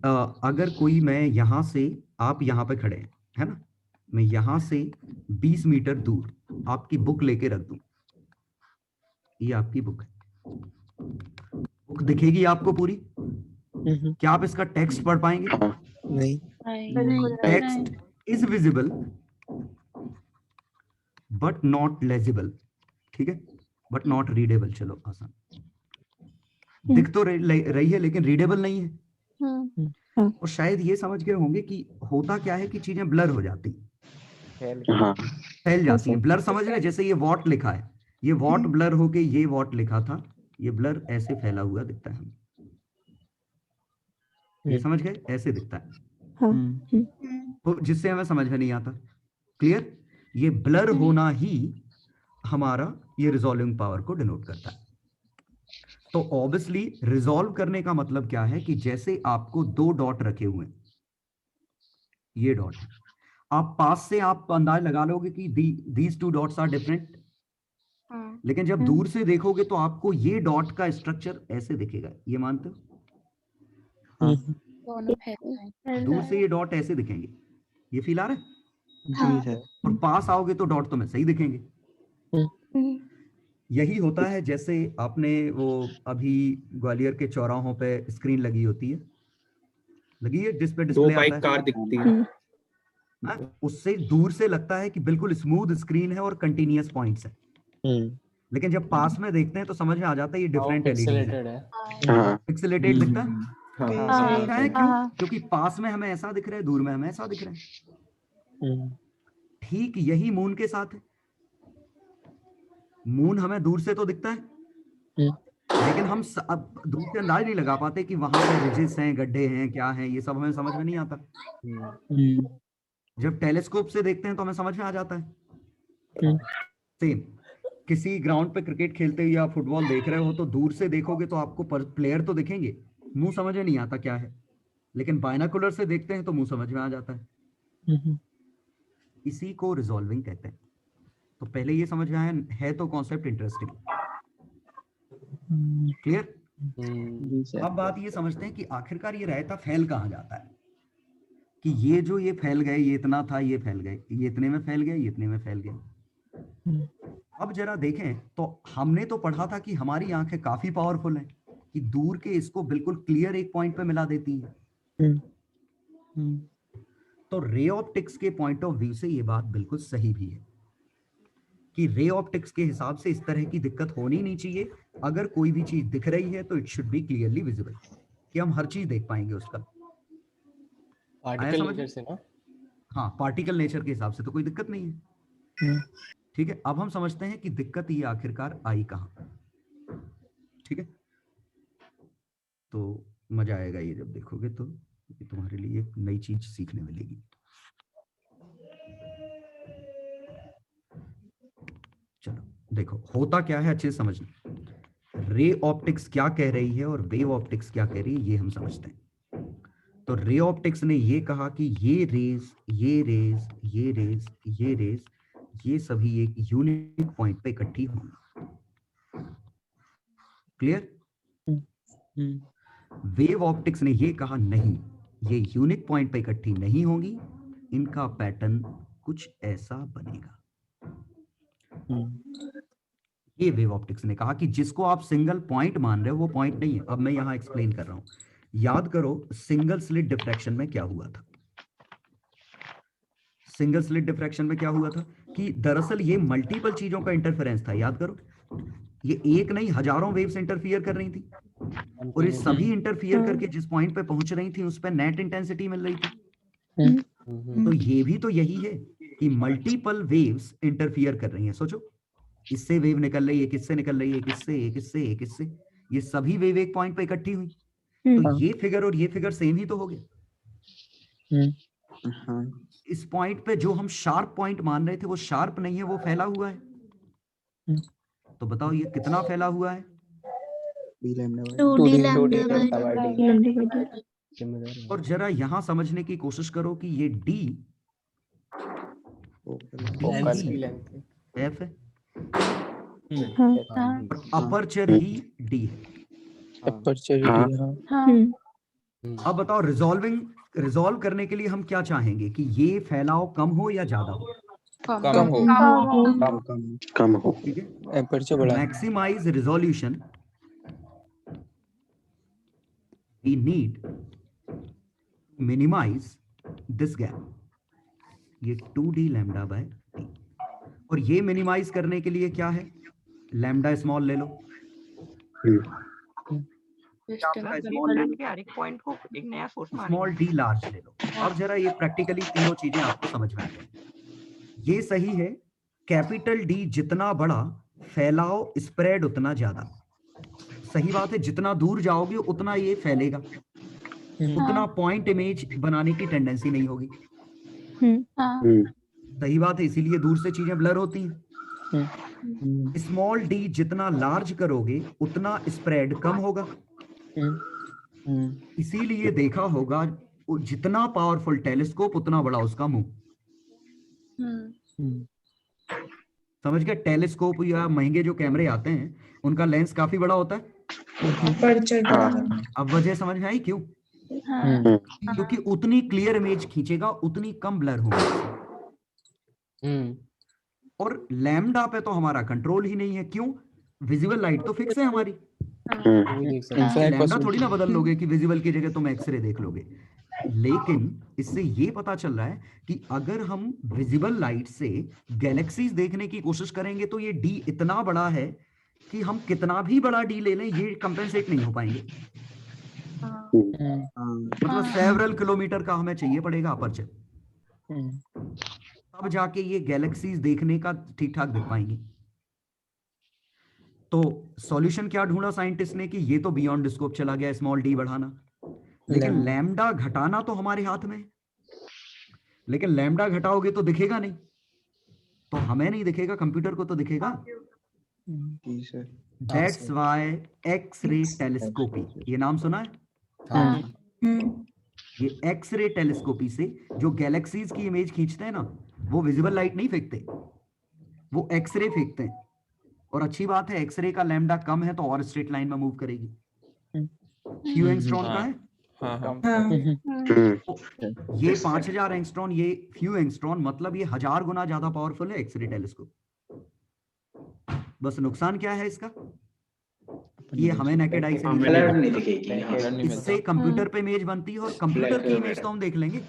अगर कोई, मैं यहाँ से, आप यहाँ पे खड़े हैं, है ना, मैं यहाँ से 20 मीटर दूर आपकी बुक लेके रख दूं, ये आपकी बुक है, बुक दिखेगी आपको पूरी? क्या आप इसका टेक्स्ट पढ़ पाएंगे? नहीं। Text is visible but not legible, ठीक है, बट नॉट रीडेबल। चलो आसान, दिख तो रही है लेकिन रीडेबल नहीं है। और शायद ये समझ गए होंगे कि होता क्या है कि चीजें ब्लर हो जाती, फैल जाती हैं। ब्लर समझ रहे, जैसे ये वॉट लिखा है, ये वॉट ब्लर होके ये वॉट लिखा था, ये ब्लर ऐसे फैला हुआ दिखता है हमें, ये समझ गए, ऐसे दिखता है। तो जिससे हमें समझ में नहीं आता। क्लियर? ये ब्लर होना ही हमारा ये रिजॉल्विंग पावर को डिनोट करता है। तो ऑब्वियसली रिजॉल्व करने का मतलब क्या है कि जैसे आपको 2 डॉट रखे हुए, ये डॉट, आप पास से आप अंदाज लगा लोगे कि these 2 डॉट्स आर डिफरेंट, लेकिन जब दूर से देखोगे तो आपको ये डॉट का स्ट्रक्चर ऐसे दिखेगा, ये मानते हो? दूर से ये डॉट ऐसे दिखेंगे, ये फील आ रहा है? और पास आओगे तो डॉट तुम्हें सही दिखेंगे। यही होता है जैसे आपने वो अभी ग्वालियर के चौराहों पे स्क्रीन लगी होती है, लगी है जिस पे दो डिस्प्ले बाइक आता कार दिखती है। है, उससे दूर से लगता है कि बिल्कुल स्मूथ स्क्रीन है और कंटिन्यूअस पॉइंट्स है, लेकिन जब पास में देखते हैं तो समझ में आ जाता है ये डिफरेंट एलईडीज है, पिक्सेलेटेड दिखता है। क्यों? क्योंकि पास में हमें ऐसा दिख रहा है, दूर में हमें ऐसा दिख रहा है। ठीक यही मून के साथ है, मून हमें दूर से तो दिखता है, लेकिन हम अब दूर से अंदाज नहीं लगा पाते कि वहां पे रिजेस हैं, गड्ढे हैं, क्या हैं, ये सब हमें समझ में नहीं आता। जब टेलीस्कोप से देखते हैं तो हमें समझ में आ जाता है। सेम किसी ग्राउंड पे क्रिकेट खेलते हुए या फुटबॉल देख रहे हो तो दूर से देखोगे तो आपको प्लेयर तो दिखेंगे, मुंह समझ में नहीं आता क्या है, लेकिन बायनोकुलर से देखते हैं तो मुंह समझ में आ जाता है। इसी को रिजॉल्विंग कहते हैं। तो पहले ये समझ में आया है तो कॉन्सेप्ट इंटरेस्टिंग, क्लियर। अब बात ये समझते हैं कि आखिरकार ये रायता फैल कहाँ जाता है, कि ये फैल गए, ये इतना था, ये फैल गए, ये इतने में फैल गए, ये इतने में फैल गए। अब जरा देखें तो हमने तो पढ़ा था कि हमारी आंखें काफी पावरफुल हैं कि दूर के इसको बिल्कुल क्लियर एक पॉइंट पे मिला देती है। तो रे ऑप्टिक्स के पॉइंट ऑफ व्यू से ये बात बिल्कुल सही भी है कि रे ऑप्टिक्स के हिसाब से इस तरह की दिक्कत होनी नहीं चाहिए। अगर कोई भी चीज दिख रही है तो it should be clearly visible, कि हम हर चीज देख पाएंगे उसका। पार्टिकल नेचर से ना, हाँ, पार्टिकल नेचर के हिसाब से तो कोई दिक्कत नहीं है। ठीक है, अब हम समझते हैं कि दिक्कत ये आखिरकार आई कहाँ। ठीक है, तो मजा आएगा ये जब देखोगे, तो तुम्हारे लिए एक नई चीज सीखने मिलेगी। चलो देखो होता क्या है, अच्छे से समझना। रे ऑप्टिक्स क्या कह रही है और वेव ऑप्टिक्स क्या कह रही है, ये हम समझते हैं। तो रे ऑप्टिक्स ने ये कहा कि ये रेज, ये रेज, ये रेज, ये रेज, ये सभी एक यूनिक पॉइंट पे इकट्ठी होंगी। क्लियर। वेव ऑप्टिक्स ने ये कहा नहीं, ये यूनिक पॉइंट पे इकट्ठी नहीं होंगी, इनका पैटर्न कुछ ऐसा बनेगा। ये वेव ऑप्टिक्स ने कहा कि जिसको आप सिंगल पॉइंट मान रहे हो वो पॉइंट नहीं है। अब मैं यहां एक्सप्लेन कर रहा हूं। याद करो सिंगल स्लिट डिफ्रैक्शन में क्या हुआ था। सिंगल स्लिट डिफ्रैक्शन में क्या हुआ था कि दरअसल ये मल्टीपल चीजों का इंटरफेरेंस था। याद करो, ये एक नहीं हजारों वेव्स इंटरफियर कर रही थी, और ये सभी इंटरफियर करके जिस पॉइंट पे पहुंच रही थी उस पे नेट इंटेंसिटी मिल रही थी। तो ये भी तो यही है कि मल्टीपल वेव्स इंटरफियर कर रही हैं। सोचो, इससे वेव निकल रही है, किससे निकल रही है, किससे, किससे, किससे, ये सभी वेव एक पॉइंट पे इकट्ठी हुई। तो ये फिगर और ये फिगर सेम ही तो हो गया। इस पॉइंट पे जो हम शार्प पॉइंट मान रहे थे वो शार्प नहीं है, वो फैला हुआ है। तो बताओ ये कितना फैला हुआ है? और जरा यहां समझने की कोशिश करो कि ये डी एफ है, अपर्चर ही डी है। अब बताओ रिजॉल्व करने के लिए हम क्या चाहेंगे कि ये फैलाव कम हो या ज्यादा हो? कम हो। ठीक है, maximise resolution we need minimise this gap, ये 2d लैम्डा बाय टी। और ये मिनिमाइज करने के लिए क्या है, लैम्डा स्मॉल ले लो, स्मॉल डी लार्ज ले लो। अब जरा ये प्रैक्टिकली तीनों चीजें आपको समझ में आ जाएंगी। ये सही है, कैपिटल डी जितना बड़ा फैलाव स्प्रेड उतना ज्यादा। सही बात है, जितना दूर जाओगे उतना ये फैलेगा, उतना पॉइंट इमेज बनाने की टेंडेंसी नहीं होगी। सही बात है, इसीलिए दूर से चीजें ब्लर होती हैं। स्मॉल डी जितना लार्ज करोगे उतना स्प्रेड कम होगा। इसीलिए देखा होगा जितना पावरफुल टेलीस्कोप उतना बड़ा उसका मुंह। समझ गए? टेलीस्कोप या महंगे जो कैमरे आते हैं उनका लेंस काफी बड़ा होता है। अब वजह समझ में आई क्यों? क्योंकि उतनी क्लियर इमेज खींचेगा उतनी कम ब्लर होगी। और लैम्डा पे तो हमारा कंट्रोल ही नहीं है। क्यों? विजिबल लाइट तो फिक्स है हमारी, लैम्डा थोड़ी ना बदल लोगे कि विजिबल की जगह तुम एक्सरे देख लोगे। लेकिन इससे ये पता चल रहा है कि अगर हम विजिबल लाइट से गैलेक्सीज देखने की कोशिश करेंगे तो ये डी इतना बड़ा है कि हम कितना भी बड़ा डी ले लें ये कंपेंसेट नहीं हो पाएंगे। मतलब सेवरल किलोमीटर का हमें चाहिए पड़ेगा अपर्चर, तब जाके ये गैलेक्सीज देखने का ठीक ठाक देख पाएंगी। तो सॉल्यूशन क्या ढूंढा साइंटिस्ट ने कि ये तो बियॉन्ड स्कोप चला गया, स्मॉल डी बढ़ाना, लेकिन लैम्डा घटाना तो हमारे हाथ में। लेकिन लैम्डा घटाओगे तो दिखेगा नहीं, तो हमें नहीं दिखेगा, कंप्यूटर को तो दिखेगा। दैट्स व्हाई एक्स-रे टेलीस्कोपी, ये नाम सुना है? ये एक्स-रे टेलीस्कोपी से जो गैलेक्सीज की इमेज खींचते हैं ना, वो विजिबल लाइट नहीं फेंकते, वो एक्सरे फेंकते हैं। और अच्छी बात है, एक्सरे का लैम्डा कम है तो और स्ट्रेट लाइन में मूव करेगी। फ्यू एंगस्ट्रॉन का है, ये 5000 एंगस्ट्रॉन, ये फ्यू एंगस्ट्रॉन, मतलब ये 1000 गुना ज्यादा पावरफुल है एक्सरे टेलीस्कोप। बस नुकसान क्या है इसका, ये हमें नेकेड आई से नहीं दिखेगी। इससे कंप्यूटर पे इमेज बनती है और कंप्यूटर की इमेज तो हम देख लेंगे।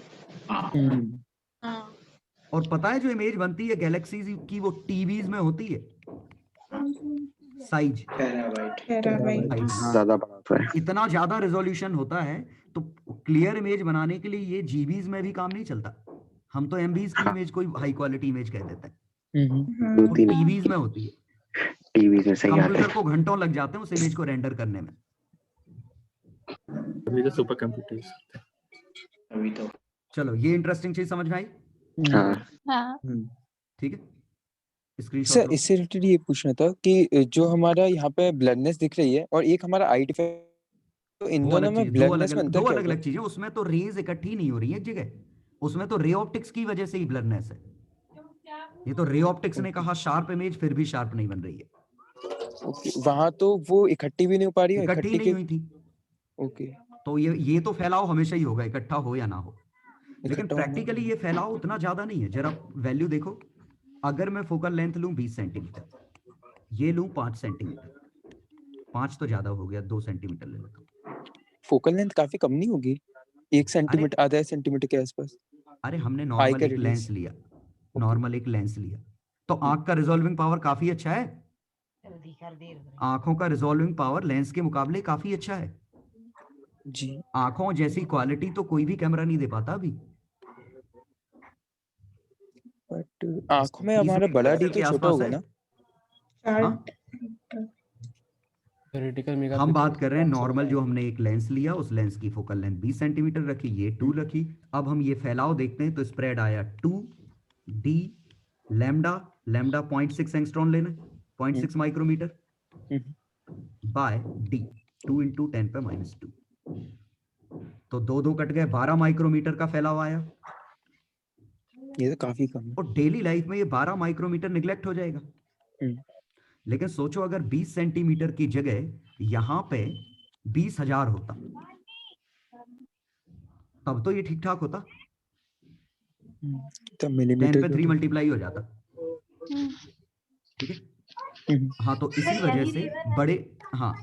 और पता है जो इमेज बनती है गैलेक्सीज की वो टीवीज में होती है, साइज ज्यादा बड़ा है, इतना ज्यादा रेजोल्यूशन होता है, तो क्लियर इमेज बनाने के लिए ये जीबीज में भी काम नहीं चलता। हम तो एमबीज की इमेज कोई हाई क्वालिटी इमेज कह देते हैं, वो टीवीज में होती है, टीवीज में सही आता है। कंप्यूटर को घंटों लग जाते हैं उस इमेज को रेंडर करने में। अभी तो सुपर कंप्यूटर्स अभी तो। चलो ये इंटरेस्टिंग चीज समझ में आई? हाँ। ठीक है, सर इससे रिलेटेड ये पूछना था कि जो हमारा यहाँ पे ब्लडनेस दिख रही है और एक हमारा आई डिफेक्ट, तो इन दोनों में ब्लडनेस में अंतर दो क्या अलग अलग चीजें। उसमें तो रेज इकट्ठी नहीं हो रही है एक जगह, उसमें तो रे ऑप्टिक्स की वजह से ही ब्लडनेस है। ये तो रे ऑप्टिक्स ने कहा शार्प इमेज, फिर भी शार्प नहीं बन रही है। वहां तो वो इकट्ठी भी नहीं हो पा रही है, इकट्ठी नहीं हुई थी। ओके, तो ये तो फैलाव हमेशा ही होगा, इकट्ठा हो या ना हो, लेकिन प्रैक्टिकली ये फैलाव उतना ज्यादा नहीं है। जरा वैल्यू देखो, अगर मैं फोकल लेंथ लूं 20 सेंटीमीटर, ये लूं 5 सेंटीमीटर, 5 तो ज्यादा हो गया, 2 सेंटीमीटर ले लेता हूं। फोकल लेंथ काफी कम नहीं होगी? 1 सेंटीमीटर, आधा सेंटीमीटर के आसपास। अरे हमने नॉर्मल एक लेंस लिया, नॉर्मल एक लेंस लिया, तो आंख का रिजॉल्विंग पावर काफी अच्छा है। आंखों का रिजॉल्विंग पावर लेंस के मुकाबले काफी अच्छा है जी। आंखों जैसी क्वालिटी तो कोई भी कैमरा नहीं दे पाता अभी। बट आंखों में हमारा बड़ा डी तो छोटा होगा ना? हम बात कर रहे हैं नॉर्मल, जो हमने एक लेंस लिया, उस लेंस की फोकल लेंथ 20 सेंटीमीटर रखी, ये 2 रखी। अब हम ये फैलाव देखते हैं तो स्प्रेड आया 2 डी लैम्डा, लैम्डा 0.6 एंगस्ट्रॉन लेना, 0.6 माइक्रोमीटर बाय डी, 2 × 10⁻²। तो 2 कट गए, 12 माइक्रोमीटर का फैलाव आया। ये तो काफी कम है। और डेली लाइफ में ये 12 माइक्रोमीटर निगलेक्ट हो जाएगा। लेकिन सोचो अगर 20 सेंटीमीटर की जगह यहाँ पे 20,000 होता, तब तो ये ठीक ठाक होता, 10 पे 3 मल्टीप्लाई हो जाता। ठीक है, हाँ, तो इसी वजह से बड़े, हाँ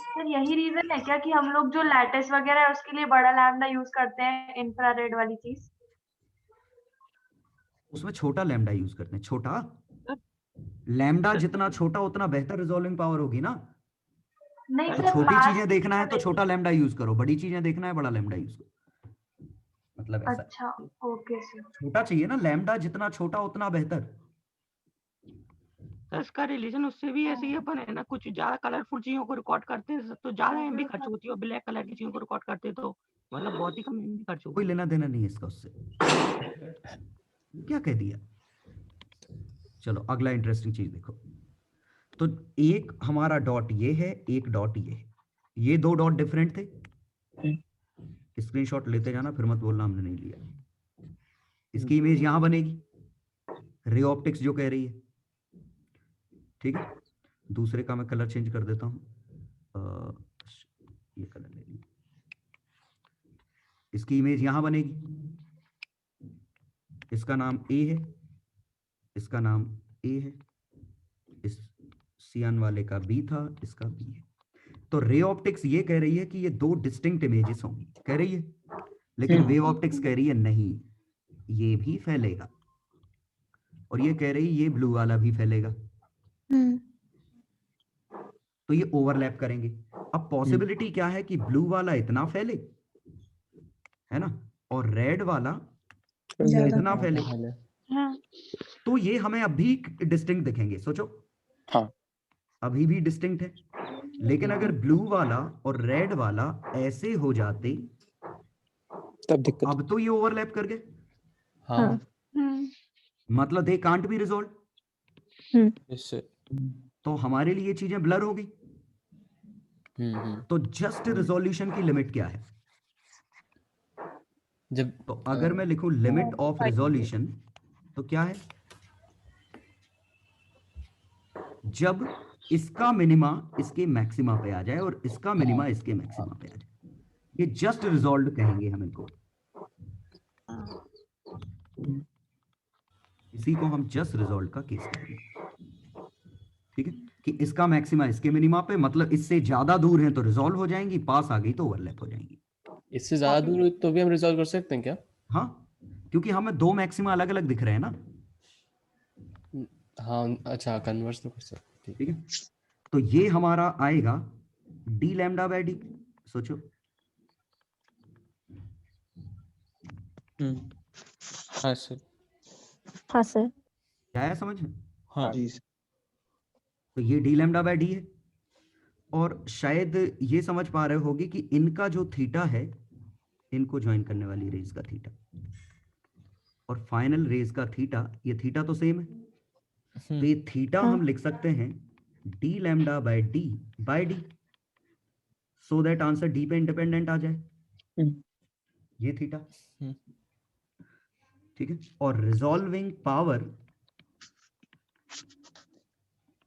सर यही रीजन है क्या कि हम लोग जो लैटिस वगैरह है उसके लिए बड़ा लैम्डा यूज करते हैं, इंफ्रारेड वाली चीज? उसमें छोटा लैम्डा यूज करते हैं। छोटा लैम्डा जितना छोटा उतना बेहतर रिजॉल्विंग पावर होगी ना। नहीं तो सर, छोटी चीजें देखना है तो छोटा लैम्डा यूज करो, बड़ी चीजें देखना है बड़ा लैम्डा यूज करो, मतलब ऐसा। अच्छा, ओके सर। छोटा चाहिए ना, लैम्डा जितना छोटा उतना बेहतर। इसका रिलेशन उससे भी ऐसे ही अपन है ना, कुछ ज्यादा कलरफुल चीजों को रिकॉर्ड करते हैं तो ज्यादा एमबी खर्च होती है, और ब्लैक कलर की चीजों को रिकॉर्ड करते हैं तो मतलब बहुत ही कम एमबी खर्च होती है। कोई लेना देना नहीं है इसका उससे। क्या कह दिया? चलो अगला इंटरेस्टिंग चीज देखो। तो एक हमारा डॉट ये है, एक डॉट ये है, ये 2 डॉट डिफरेंट थे। स्क्रीनशॉट लेते जाना, फिर मत बोलना हमने नहीं लिया। इसकी इमेज यहां बनेगी, रे ऑप्टिक्स जो कह रही है। ठीक है, दूसरे का मैं कलर चेंज कर देता हूं, ये कलर ले लिया। इसकी इमेज यहां बनेगी, इसका नाम ए है, इसका नाम ए है, इस सियान वाले का बी था, इसका बी है। तो रे ऑप्टिक्स ये कह रही है कि ये दो डिस्टिंक्ट इमेजेस होंगी, कह रही है, लेकिन वेव ऑप्टिक्स कह रही है नहीं, ये भी फैलेगा, और ये कह रही है ये ब्लू वाला भी फैलेगा। तो ये ओवरलैप करेंगे। अब पॉसिबिलिटी क्या है कि ब्लू वाला इतना फैले, है ना, और रेड वाला इतना फैले। तो ये हमें अभी डिस्टिंक्ट दिखेंगे, सोचो। हाँ, अभी भी डिस्टिंक्ट है, लेकिन अगर ब्लू वाला और रेड वाला ऐसे हो जाते तब दिक्कत। अब तो ये ओवरलैप कर गए। हाँ। मतलब दे कांट बी रिजॉल्व। तो हमारे लिए चीजें ब्लर हो गई। तो जस्ट रिजोल्यूशन की लिमिट क्या है? जब तो अगर मैं लिखूं लिमिट ऑफ रिजोल्यूशन, तो क्या है? जब इसका मिनिमा इसके मैक्सिमा पे आ जाए और इसका मिनिमा इसके मैक्सिमा पे आ जाए, ये जस्ट रिजॉल्व कहेंगे हम इनको। इसी को हम जस्ट रिजॉल्व का केस कहेंगे, ठीक है, कि इसका मैक्सिमा इसके मिनिमा पे, मतलब इससे ज्यादा दूर है तो रिजॉल्व हो जाएंगी, पास आ गई तो ओवरलैप हो जाएंगी। इससे ज्यादा दूर हुई तो भी हम रिजॉल्व कर सकते हैं क्या? हाँ, क्योंकि हमें दो मैक्सिमा अलग अलग दिख रहे हैं ना। हाँ, अच्छा, कन्वर्स तो कर सकते, ठीक है। तो ये हमारा आएगा डी लैम्डा बाय डी। सोचो। हाँ सर। हाँ सर। क्या है समझ में? हाँ। तो ये डी लैम्डा बाय डी है, और शायद ये समझ पा रहे होगे कि इनका जो थीटा है, इनको ज्वाइन करने वाली रेज का थीटा और फाइनल रेज का थीटा, ये थीटा तो सेम है। तो ये थीटा हम लिख सकते हैं D lambda by D, so that answer D पे इंडिपेंडेंट आ जाए। ये थीटा, ठीक है। और resolving power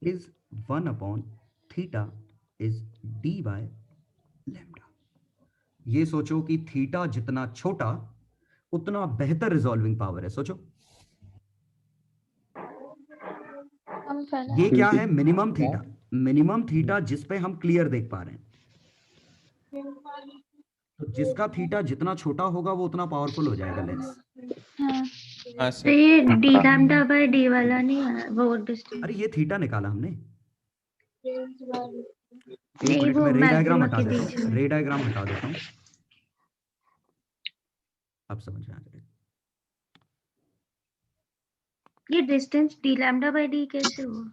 is 1 theta is D by lambda. ये सोचो कि थीटा जितना छोटा उतना बेहतर रिजॉल्विंग पावर है। सोचो, ये क्या है? मिनिमम थीटा, मिनिमम थीटा जिस पे हम क्लियर देख पा रहे हैं। तो जिसका थीटा जितना छोटा होगा वो उतना पावरफुल हो जाएगा लेंस। तो ये डी लैम्डा बाय डी वाला नहीं है वो डिस्टेंस। अरे ये थीटा निकाला हमने। नहीं, वो रे डायग्राम मैक्सिमा हटा के देता बीच हूँ, में। रे डायग्राम हटा देता हूँ, अब समझ में आ जाएगा। ये distance D lambda by D कैसे हुआ?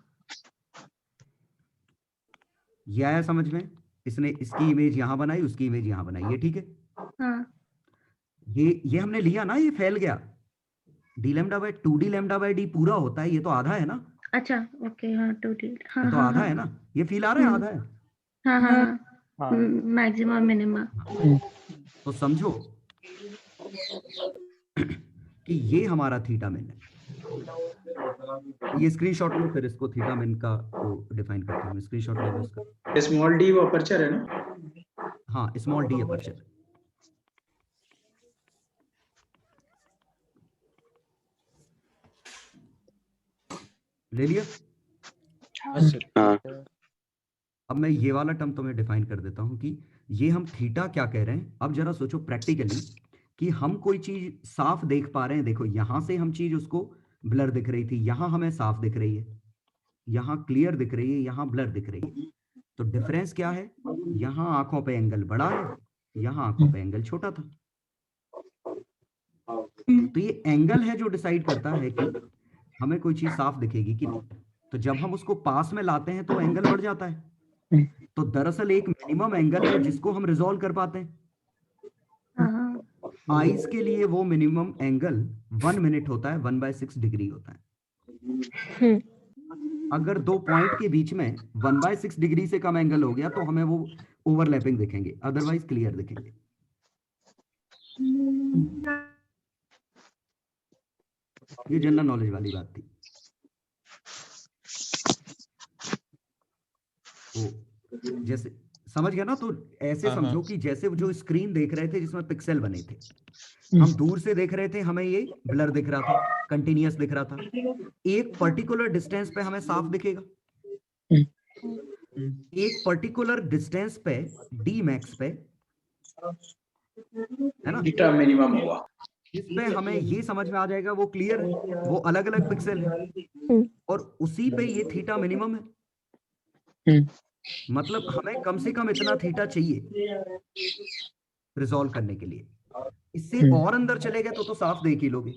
ये आया समझ में? इसने इसकी इमेज यहाँ बनाई, उसकी इमेज यहाँ बनाई, ये ठीक है। हाँ। ये हमने लिया ना, ये फैल गया। D lambda bye 2d lambda by D पूरा होता है, ये तो आधा है ना। अच्छा, ओके, हाँ 2D, हाँ ये तो हाँ आधा हाँ है ना, ये फील आ रहा है, आधा है। हाँ हाँ मैक्सिमम मिनिमा। तो समझो कि ये हमारा थीटा मिन है। ये स्क्रीनशॉट लो, फिर इसको थीटा मिन का को डिफाइन करते हैं। स्क्रीनशॉट ले लो इसका। स्मॉल डी वो अपर्चर है ना? हाँ, स्मॉल डी अपर्चर। ले लिया? अब मैं ये वाला टर्म तुम्हें डिफाइन कर देता हूं कि ये हम थीटा क्या कह रहे हैं। अब जरा सोचो प्रैक्टिकली कि हम कोई चीज साफ देख पा रहे हैं। देखो यहां से हम चीज उसको ब्लर दिख रही थी, यहां हमें साफ दिख रही है, यहां क्लियर दिख रही है, यहां ब्लर दिख रही है। तो डिफरेंस क्या है? यहां आंखों पे एंगल बड़ा है, यहां आंखों पे एंगल छोटा था। तो ये एंगल है जो डिसाइड करता है कि हमें कोई चीज साफ दिखेगी कि नहीं। तो जब हम उसको पास में लाते हैं तो एंगल बढ़ जाता है। तो दरअसल एक मिनिमम एंगल है जिसको हम रिजॉल्व कर पाते हैं। आईज के लिए वो मिनिमम एंगल 1 मिनट होता है, 1/6 डिग्री होता है। अगर दो पॉइंट के बीच में 1/6 डिग्री से कम एंगल हो गया तो हमें वो ओवरलैपिंग दिखेंगे, अदरवाइज क्लियर दिखेंगे। ये जनरल नॉलेज वाली बात थी। तो जैसे समझ गया ना? तो ऐसे समझो कि जैसे जो स्क्रीन देख रहे थे जिसमें पिक्सेल बने थे, हम दूर से देख रहे थे, हमें ये ब्लर दिख रहा था, कंटिन्यूअस दिख रहा था। एक पर्टिकुलर डिस्टेंस पे हमें साफ दिखेगा। एक पर्टिकुलर डिस्टेंस पे डी मैक्स पे, है ना, थीटा मिनिमम होगा। इस पे हमें ये समझ में आ जाएगा वो क्लियर है, वो अलग अलग पिक्सल है और उसी पे ये थीटा मिनिमम है। मतलब हमें कम से कम इतना थीटा चाहिए रिजॉल्व करने के लिए। इससे और अंदर चले गए तो साफ देख ही लोगे।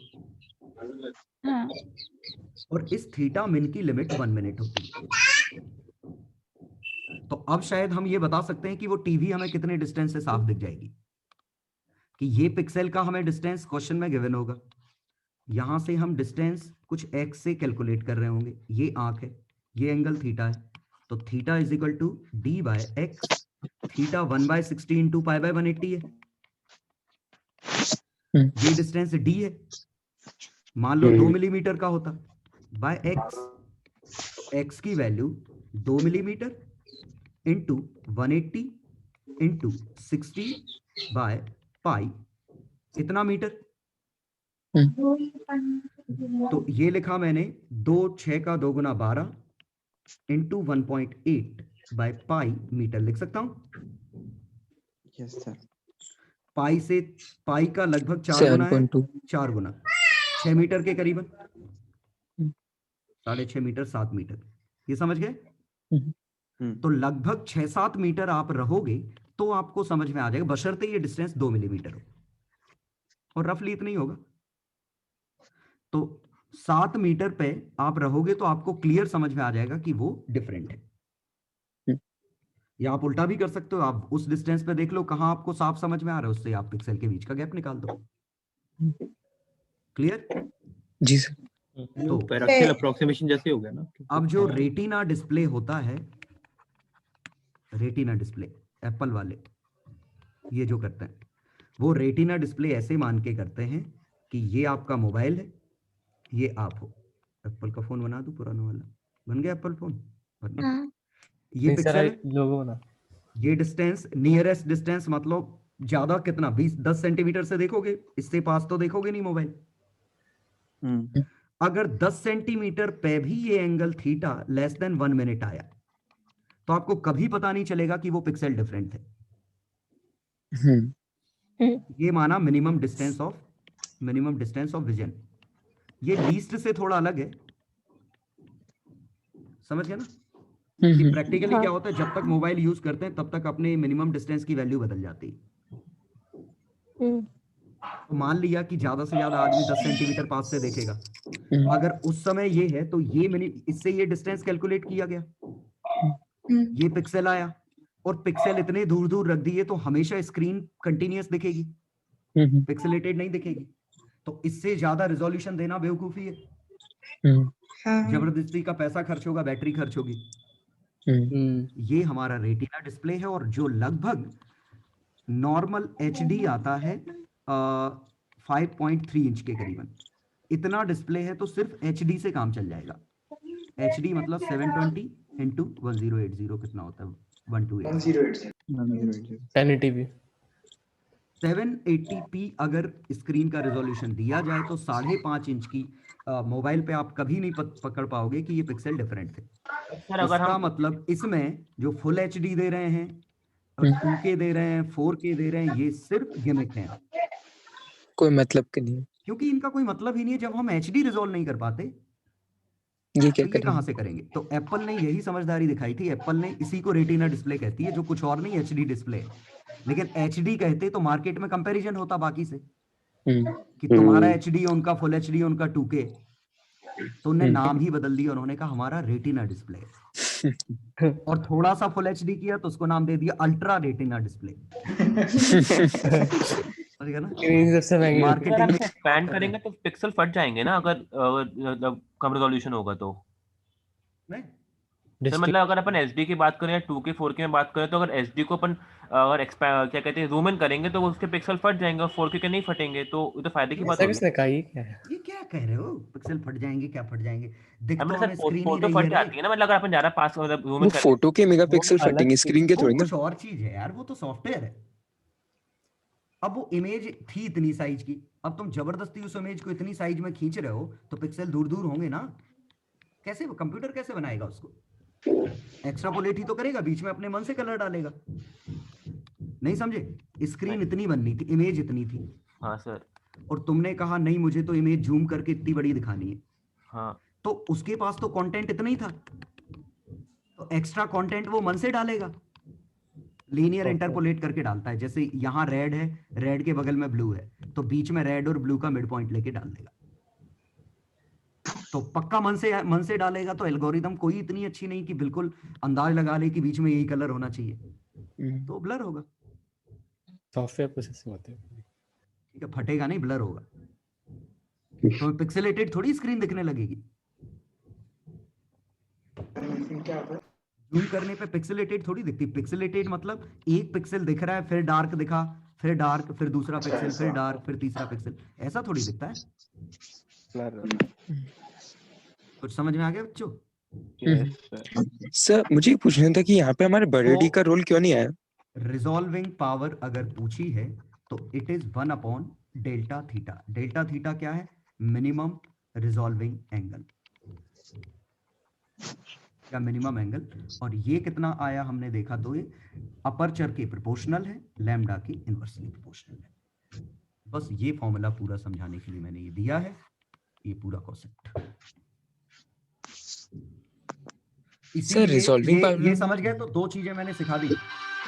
और इस थीटा मिन की लिमिट 1 मिनट होती है। तो अब शायद हम ये बता सकते हैं कि वो टीवी हमें कितने डिस्टेंस से साफ दिख जाएगी। कि ये पिक्सल का हमें डिस्टेंस क्वेश्चन में गिवन होगा, यहां से हम डिस्टेंस कुछ x से कैलकुलेट कर रहे होंगे, ये आंख है, ये एंगल थीटा है, तो theta is equal to d by x, theta 1/60 into pi by 180 है। ये डिस्टेंस d है, मान लो 2 मिलीमीटर का होता, बाय x की value 2 millimetre into 180 into 60 by pi, इतना मीटर। तो ये लिखा मैंने 2 6 का 2 गुना 12 इंटू 1.8 बाय पाई मीटर लिख सकता हूं। Yes sir. पाई से पाई का लगभग 4 गुना है, 4 गुना 6 मीटर के करीबन, 6.5 मीटर 7 मीटर, ये समझ गए। तो लगभग 6-7 मीटर आप रहोगे तो आपको समझ में आ जाएगा, बशर्ते ये डिस्टेंस 2 मिलीमीटर हो और रफली इतना ही होगा। तो 7 मीटर पे आप रहोगे तो आपको क्लियर समझ में आ जाएगा कि वो डिफरेंट है। या आप उल्टा भी कर सकते हो, आप उस डिस्टेंस पे देख लो कहां आपको साफ समझ में आ रहा है, उससे आप पिक्सल के बीच का गैप निकाल दो। क्लियर? जी सर। तो पैराक्सियल अप्रोक्सीमेशन जैसे हो गया ना। अब जो रेटिना डिस्प्ले होता है, रेटिना डिस्प्ले एप्पल वाले ये जो करते हैं, वो रेटिना डिस्प्ले ऐसे मान के करते हैं कि ये आपका मोबाइल है, ये आप हो। एप्पल का फोन बना दूं पुराना वाला, बन गया एप्पल फोन। ये पिक्सल है, ये डिस्टेंस, नियरेस्ट डिस्टेंस मतलब ज्यादा कितना, 10 सेंटीमीटर से देखोगे, इससे पास तो देखोगे नहीं मोबाइल। अगर 10 सेंटीमीटर पे भी ये angle theta less than 1 minute आया तो आपको कभी पता नहीं चलेगा कि वो पिक्सल डिफरेंट है। ये माना मिनिमम डिस्टेंस ऑफ विजन। ये लीस्ट से थोड़ा अलग है, समझ गए ना। कि प्रैक्टिकली क्या होता है, जब तक मोबाइल यूज करते हैं तब तक अपने मिनिमम डिस्टेंस की वैल्यू बदल जाती है। तो मान लिया कि ज्यादा से ज्यादा आदमी 10 सेंटीमीटर पास से देखेगा, अगर उस समय ये है तो ये इससे ये डिस्टेंस कैलकुलेट किया गया, ये पिक्सल आया और पिक्सल इतने दूर दूर रख दिए तो हमेशा स्क्रीन कंटिन्यूअस दिखेगी, पिक्सेलेटेड नहीं दिखेगी। तो इससे ज्यादा रिजोल्यूशन देना बेवकूफी है, जबरदस्ती का पैसा खर्च होगा, बैटरी खर्च होगी। ये हमारा रेटिना डिस्प्ले है और जो लगभग नॉर्मल HD आता है 5.3 इंच के करीबन, इतना डिस्प्ले है तो सिर्फ HD से काम चल जाएगा। HD मतलब 720 इंटू 1080 कितना होता है, 1280 1080p। 780p अगर स्क्रीन का रेजोल्यूशन दिया जाए तो 5.5 इंच की मोबाइल पे आप कभी नहीं पकड़ पाओगे कि ये पिक्सल डिफरेंट थे। इसका मतलब इसमें जो फुल HD दे रहे हैं, 2K दे रहे हैं, 4K दे रहे हैं, ये सिर्फ गिमिक है, कोई मतलब के नहीं, क्योंकि इनका कोई मतलब ही नहीं है। जब हम HD रिजोल्व नहीं कर पाते ये तो ये कहां से करेंगे। तो एप्पल ने यही समझदारी दिखाई थी, एप्पल ने इसी को रेटिना डिस्प्ले कहती है, जो कुछ और नहीं HD डिस्प्ले है। लेकिन HD कहते तो मार्केट में कंपैरिजन होता बाकी से कि तुम्हारा HD, उनका फुल HD, उनका 2K, तो उन्होंने नाम ही बदल दिया, उन्होंने कहा हमारा रेटिना डिस्प्ले और थोड़ा सा फुल HD किया तो उसको नाम दे दिया अल्ट्रा रेटिना डिस्प्ले। मार्केटिंग में एक्सपैंड करेंगे तो पिक्सल फट जाएंगे ना, अगर कम रेजोल्यूशन होगा तो। तो मतलब अगर अपन HD की बात करें या 2K 4K में बात करें, तो अगर HD को अपन अगर क्या कहते हैं जूम इन करेंगे तो उसके पिक्सल फट जाएंगे और 4K के नहीं फटेंगे, तो ये तो फायदे की बात होगी। ये क्या कह रहे हो, पिक्सल फट जाएंगे, क्या फट जाएंगे, दिख तो हमें स्क्रीन ही फोटो फट जाती है ना, मतलब अगर अपन ज्यादा पास मतलब जूम इन करें, फोटो के मेगापिक्सल फटेंगे, स्क्रीन के थोड़ी ना। कुछ और चीज है यार, वो तो सॉफ्टवेयर है। अब वो इमेज थी इतनी साइज की, अब तुम जबरदस्ती उस इमेज को इतनी साइज में खींच रहे हो तो पिक्सल दूर दूर होंगे ना, कैसे कंप्यूटर कैसे बनाएगा उसको। एक्स्ट्रापोलेट ही तो करेगा, बीच में अपने मन से कलर डालेगा। नहीं समझे? स्क्रीन इतनी बननी थी, इमेज इतनी थी। हाँ सर। और तुमने कहा नहीं मुझे तो इमेज जूम करके इतनी बड़ी दिखानी है। हाँ। तो उसके पास तो कंटेंट इतना ही था, तो एक्स्ट्रा कंटेंट वो मन से डालेगा, लीनियर इंटरपोलेट करके डालता है। जैसे यहाँ रेड है, रेड के बगल में ब्लू है, तो बीच में रेड और ब्लू का मिड पॉइंट लेके डाल देगा। तो पक्का मन से डालेगा। तो एल्गोरिदम कोई इतनी अच्छी नहीं कि बिल्कुल अंदाज लगा ले कि बीच में यही कलर होना चाहिए, तो ब्लर होगा। सॉफ्टवेयर प्रोसेसिंग होती है, ठीक है, फटेगा नहीं, ब्लर होगा। तो पिक्सेलेटेड थोड़ी स्क्रीन दिखने लगेगी। जूम करने पे पिक्सेलेटेड थोड़ी दिखती। पिक्सेलेटेड मतलब एक पिक्सल दिख रहा है, फिर डार्क दिखा, फिर डार्क, फिर दूसरा पिक्सल, फिर डार्क, फिर तीसरा पिक्सल, ऐसा थोड़ी दिखता है। कुछ समझ में आ गया बच्चों? सर मुझे पूछना था कि यहाँ पे हमारे बड़े डी का रोल क्यों नहीं आया? रिजॉल्विंग पावर अगर पूछी है तो इट इज 1/डेल्टा थीटा। डेल्टा थीटा क्या है? मिनिमम रिजॉल्विंग एंगल या मिनिमम एंगल। और ये कितना आया हमने देखा, तो ये अपर्चर के प्रोपोर्शनल है, लैम्डा की इनवर्सली प्रोपोर्शनल है। बस ये फॉर्मूला पूरा समझाने के लिए मैंने ये दिया है, ये पूरा कॉन्सेप्ट। इसीलिए ये समझ गए तो दो चीजें मैंने सिखा दी।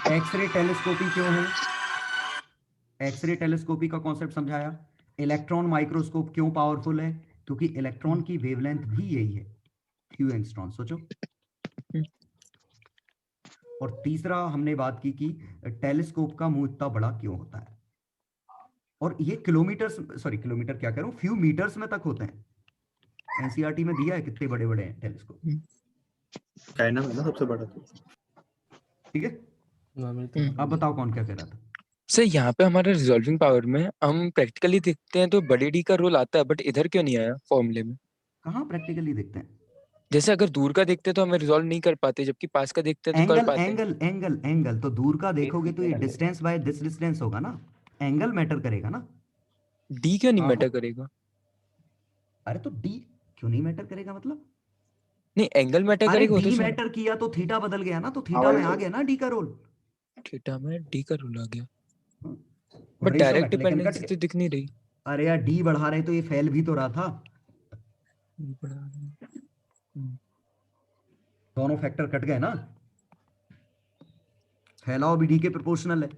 एक्सरे टेलीस्कोपी क्यों है, एक्सरे टेलीस्कोपी का कॉन्सेप्ट समझाया। इलेक्ट्रॉन माइक्रोस्कोप क्यों पावरफुल है, क्योंकि इलेक्ट्रॉन की वेवलेंथ भी यही है, फ्यू एंगस्ट्रॉन। सोचो। और तीसरा हमने बात की कि टेलीस्कोप का मुंह इतना बड़ा क्यों होता है, और ये किलोमीटर क्या कह रहा हूं, फ्यू मीटर्स में तक होते हैं। एनसीईआरटी में दिया है कितने बड़े बड़े हैं टेलीस्कोप। चाइना में ना सबसे बड़ा। ठीक है, अब बताओ कौन क्या कह रहा था। सर यहाँ पे हमारे रिजॉल्विंग पावर में हम प्रैक्टिकली देखते हैं तो बड़े डी का रोल आता है, बट इधर क्यों नहीं आया फॉर्मूले में? कहाँ प्रैक्टिकली देखते हैं? जैसे अगर दूर का देखते तो हमें रिजॉल्व नहीं कर पाते, जबकि पास का देखते तो कर पाते। एंगल तो दूर का देखोगे तो ये डिस्टेंस बाय दिस डिस्टेंस होगा ना, एंगल मैटर करेगा ना। डी क्यों नहीं मैटर करेगा? अरे तो डी क्यों नहीं मैटर करेगा मतलब? नहीं, एंगल मैटर करेगा। डी मैटर किया तो थीटा बदल गया ना, तो थीटा में आ गया ना डी का रोल। थीटा में डी का रोल आ गया, बट डायरेक्ट डिपेंडेंसी तो दिख नहीं रही। अरे यार डी बढ़ा रहे तो ये फैल भी तो रहा था। दोनों फैक्टर कट गए ना, फैलाव भी डी के प्रोपोर्शनल है।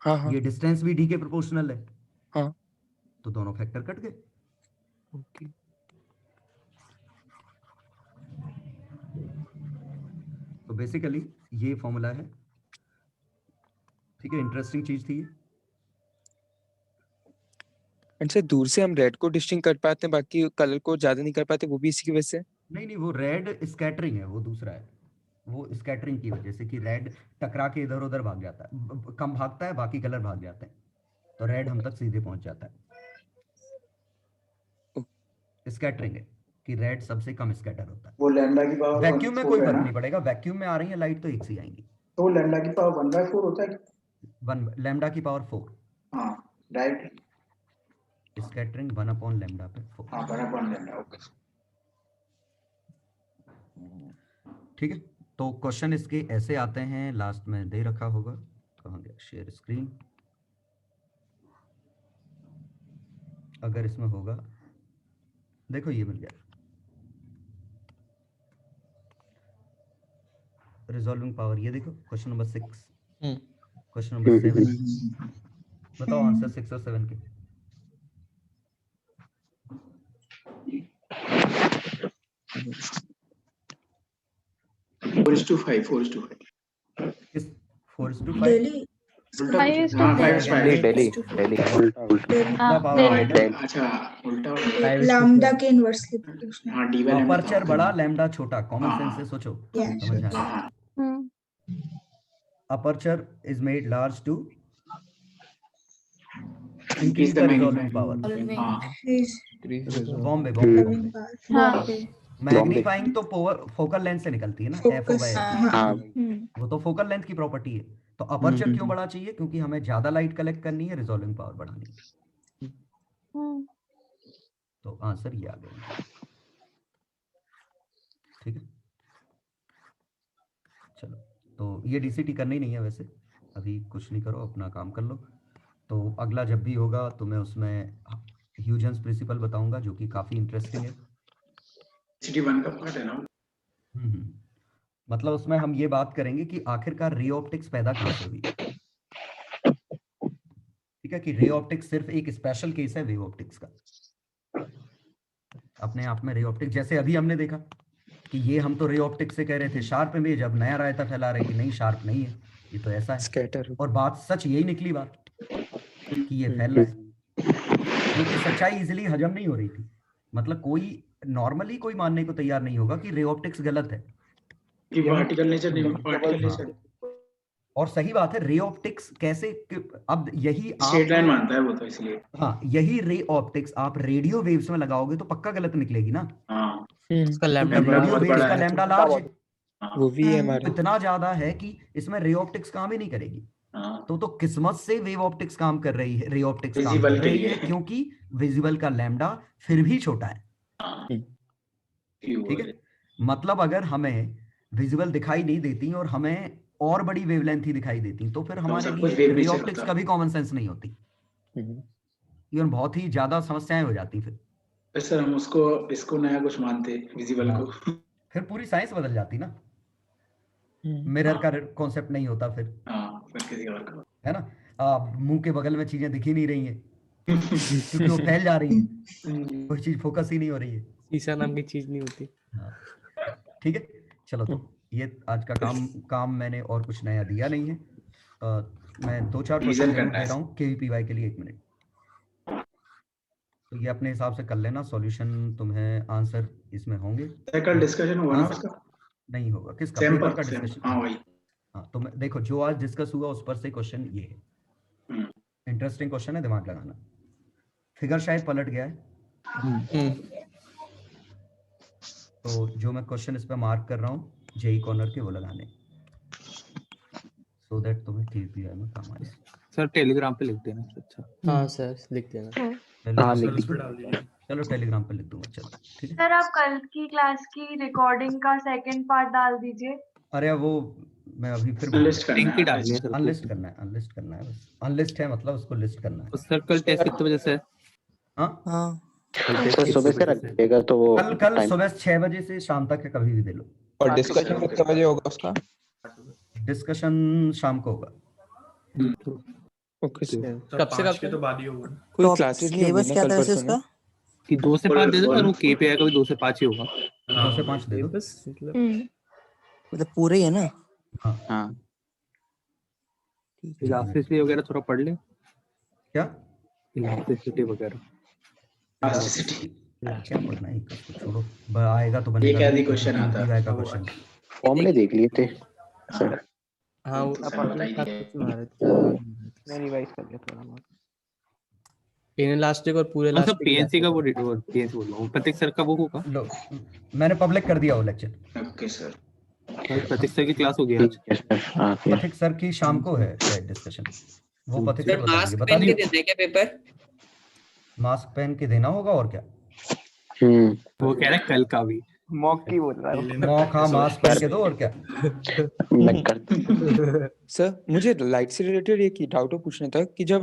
हाँ। ये डिस्टेंस भी डी के प्रोपोर्शनल है। हाँ, तो दोनों फैक्टर कट गए। ओके। तो बेसिकली ये फॉर्मूला है। ठीक है, इंटरेस्टिंग चीज थी। अच्छा, दूर से हम रेड को डिस्टिंग कर पाते हैं, बाकी कलर को ज्यादा नहीं कर पाते, वो भी इसी की वजह से? नहीं, वो रेड स्कैटरिंग है, वो दूसरा है। वो स्कैटरिंग की वजह से कि रेड टकरा के इधर उधर भाग जाता है, कम भागता है, बाकी कलर भाग जाते हैं, तो रेड हम तक सीधे पहुंच जाता है। स्कैटरिंग है कि रेड सबसे कम स्कैटर होता है। वो लैम्डा की पावर वैक्यूम में कोई फर्क नहीं पड़ेगा, वैक्यूम में आ रही है लाइट तो एक से आएंगी। तो लैम्डा की पावर 1/4 होता है। 1 लैम्डा की पावर 4। हाँ राइट, स्कैटरिंग 1 लैम्डा पे 4। हाँ 1 लैम्डा, ओके। ठीक है, तो क्वेश्चन इसके ऐसे आते हैं, लास्ट में दे रखा होगा, कहाँ गया शेयर स्क्रीन, अगर इसमें होगा, देखो ये मिल गया। रिजॉल्विंग पावर ये देखो, क्वेश्चन नंबर 6, क्वेश्चन नंबर 7। बताओ आंसर 6 और 7 के। Four is to five. 4:5 डेली अच्छा उल्टा लैम्डा के इनवर्सली प्रोपोर्शनल। हाँ डी वाले अपर्चर बड़ा लैम्डा छोटा, कॉमन सेंस से सोचो, समझ आ रहा है। Aperture is made large to increase the resolving power. बॉम्बे मैग्नीफाइंग तो फोकल लेंथ से निकलती है ना, FO/S। वो तो फोकल लेंथ की प्रॉपर्टी है। तो अपर्चर क्यों बड़ा चाहिए? क्योंकि हमें ज्यादा लाइट कलेक्ट करनी है, रिजॉल्विंग पावर बढ़ानी है। तो आंसर ये आ गया। ठीक है, ये डीसीटी करनी नहीं है वैसे, अभी कुछ नहीं करो, अपना काम कर लो। तो अगला जब भी होगा तो मैं उसमें ह्यूजेंस प्रिंसिपल बताऊंगा, जो कि काफी इंटरेस्टिंग है। डीसीटी 1 का पार्ट है ना। मतलब उसमें हम ये बात करेंगे कि आखिरकार रे ऑप्टिक्स पैदा कहाँ से हुई। ठीक है, कि रे ऑप्टिक्स सिर्फ एक स्पेशल केस है वेव ऑप्टिक्स का। अपने आप में रे ऑप्टिक्स, जैसे अभी हमने देखा कि ये हम तो रे ऑप्टिक्स से कह रहे थे शार्प इमेज, अब नया रायता फैला रहे कि नहीं शार्प नहीं है, ये तो ऐसा है स्कैटर, और बात सच यही निकली बात कि ये फैल रहा है, क्योंकि सच्चाई इजीली हजम नहीं हो रही थी। मतलब कोई नॉर्मली कोई मानने को तैयार नहीं होगा कि रे ऑप्टिक्स गलत है, कि पार्टिकल नेचर नहीं, पार्टिकल नेचर। और सही बात है, रे ऑप्टिक्स कैसे, अब यही स्ट्रेट लाइन मानता है वो तो, इसलिए हाँ, यही रे ऑप्टिक्स आप रेडियो वेव्स में लगाओगे तो पक्का गलत निकलेगी ना। हाँ, इसका लैम्डा रेडियो वेव्स का लैम्डा लार्ज है, वो भी है हमारा इतना ज्यादा है कि इसमें रे ऑप्टिक्स काम ही नहीं करेगी। तो किस्मत से वेव ऑप्टिक्स काम कर रही है, रे ऑप्टिक्स काम कर रही है, क्योंकि विजिबल का लैम्डा फिर भी छोटा है। ठीक है, मतलब अगर हमें विजिबल दिखाई नहीं देती और हमें और बड़ी वेवलेंथ ही दिखाई देती तो फिर हमारे लिए रे ऑप्टिक्स का भी कॉमन सेंस नहीं होती, इवन बहुत ही ज्यादा समस्याएं हो जाती फिर। सर हम इसको नया कुछ मानते विजिबल को, फिर पूरी साइंस बदल जाती ना, मिरर का कॉन्सेप्ट नहीं होता फिर, है ना। मुंह के बगल में चीजें दिख ही नहीं रही हैं क्योंकि वो फैल जा रही है, कोई चीज फोकस ही नहीं हो रही है, शीशा नाम की चीज नहीं होती। ठीक है, चलो तो ये आज का काम मैंने और कुछ नया दिया नहीं है। मैं 2-4 क्वेश्चन दे रहा हूँ केवीपीवाई के लिए, 1 मिनट। तो ये अपने हिसाब से कर लेना, सॉल्यूशन तुम्हें आंसर इसमें होंगे। कल डिस्कशन हुआ ना उसका? नहीं होगा, किसका? पेपर का डिस्कशन। हाँ वही। हाँ तो देखो जो आज डिस्कस हुआ उस पर से क्वेश्चन ये है, इंटरेस्टिंग क्वेश्चन है, दिमाग लगाना। फिगर शायद पलट गया है, तो जो मैं क्वेश्चन इस पे मार्क कर रहा हूँ जेई कॉर्नर के वो लगाने, सो दैट तुम्हें केवीपीआई में काम आए। सर टेलीग्राम पे लिख देना। अच्छा हाँ सर लिख देना। चलो टेलीग्राम पे लिख दूंगा। चलो ठीक है सर, आप कल की क्लास की रिकॉर्डिंग का सेकंड पार्ट डाल दीजिए। अरे वो मैं अभी फिर अनलिस्ट करना है बस, अनलिस्ट है मतलब उसको लिस्ट करना है। सर कल टेस्ट कितने बजे से है? हाँ सर सुबह से रखिएगा, तो वो कल सुबह 6 बजे से शाम तक है, कभी भी दे लो। और डिस्कशन कितने बजे होगा उसका? डिस्कशन शाम को होगा। ओके सर, कब से कब तो बाद ही होगा। कोई क्लासेस नहीं सिलेबस क्या था इसका कि 2 से 5 दे दो, पर वो केपीआई का भी 2 से 5 ही होगा। 2 से 5 दे दो बस, मतलब पूरे ही है ना? हाँ इलास्टिसिटी वगैरह थोड़ा पढ़ ले। क्या इलास्टिसिटी वगैरह? क्या पढ़ना है, छोड़ो, आएगा तो बनेगा। ये क्या क्वेश्चन आता है? का क्वेश्चन फॉर्मूले देख लिए थे सर? हाँ मैं रिवाइज कर लिया थोड़ा बहुत। इनइलास्टिक और पूरे मतलब पीएनसी का वो पीएनसी बोल रहा हूँ, प्रतीक सर का वो होगा। लो मैंने पब्लिक कर दिया वो लेक्चर। ओके सर, प्रतीक सर की क्लास हो गई आज। प्रतीक सर की शाम को है शायद डिस्कशन, वो प्रतीक सर बताएंगे। बता दीजिए क्या पेपर मास्क पहन के देना होगा और क्या। वो कह रहा है कल का भी मॉक की बोल रहा है। मॉक, हाँ मास्क पहन के दो और क्या। मैं करता सर मुझे लाइट से रिलेटेड एक डाउट पूछना था कि जब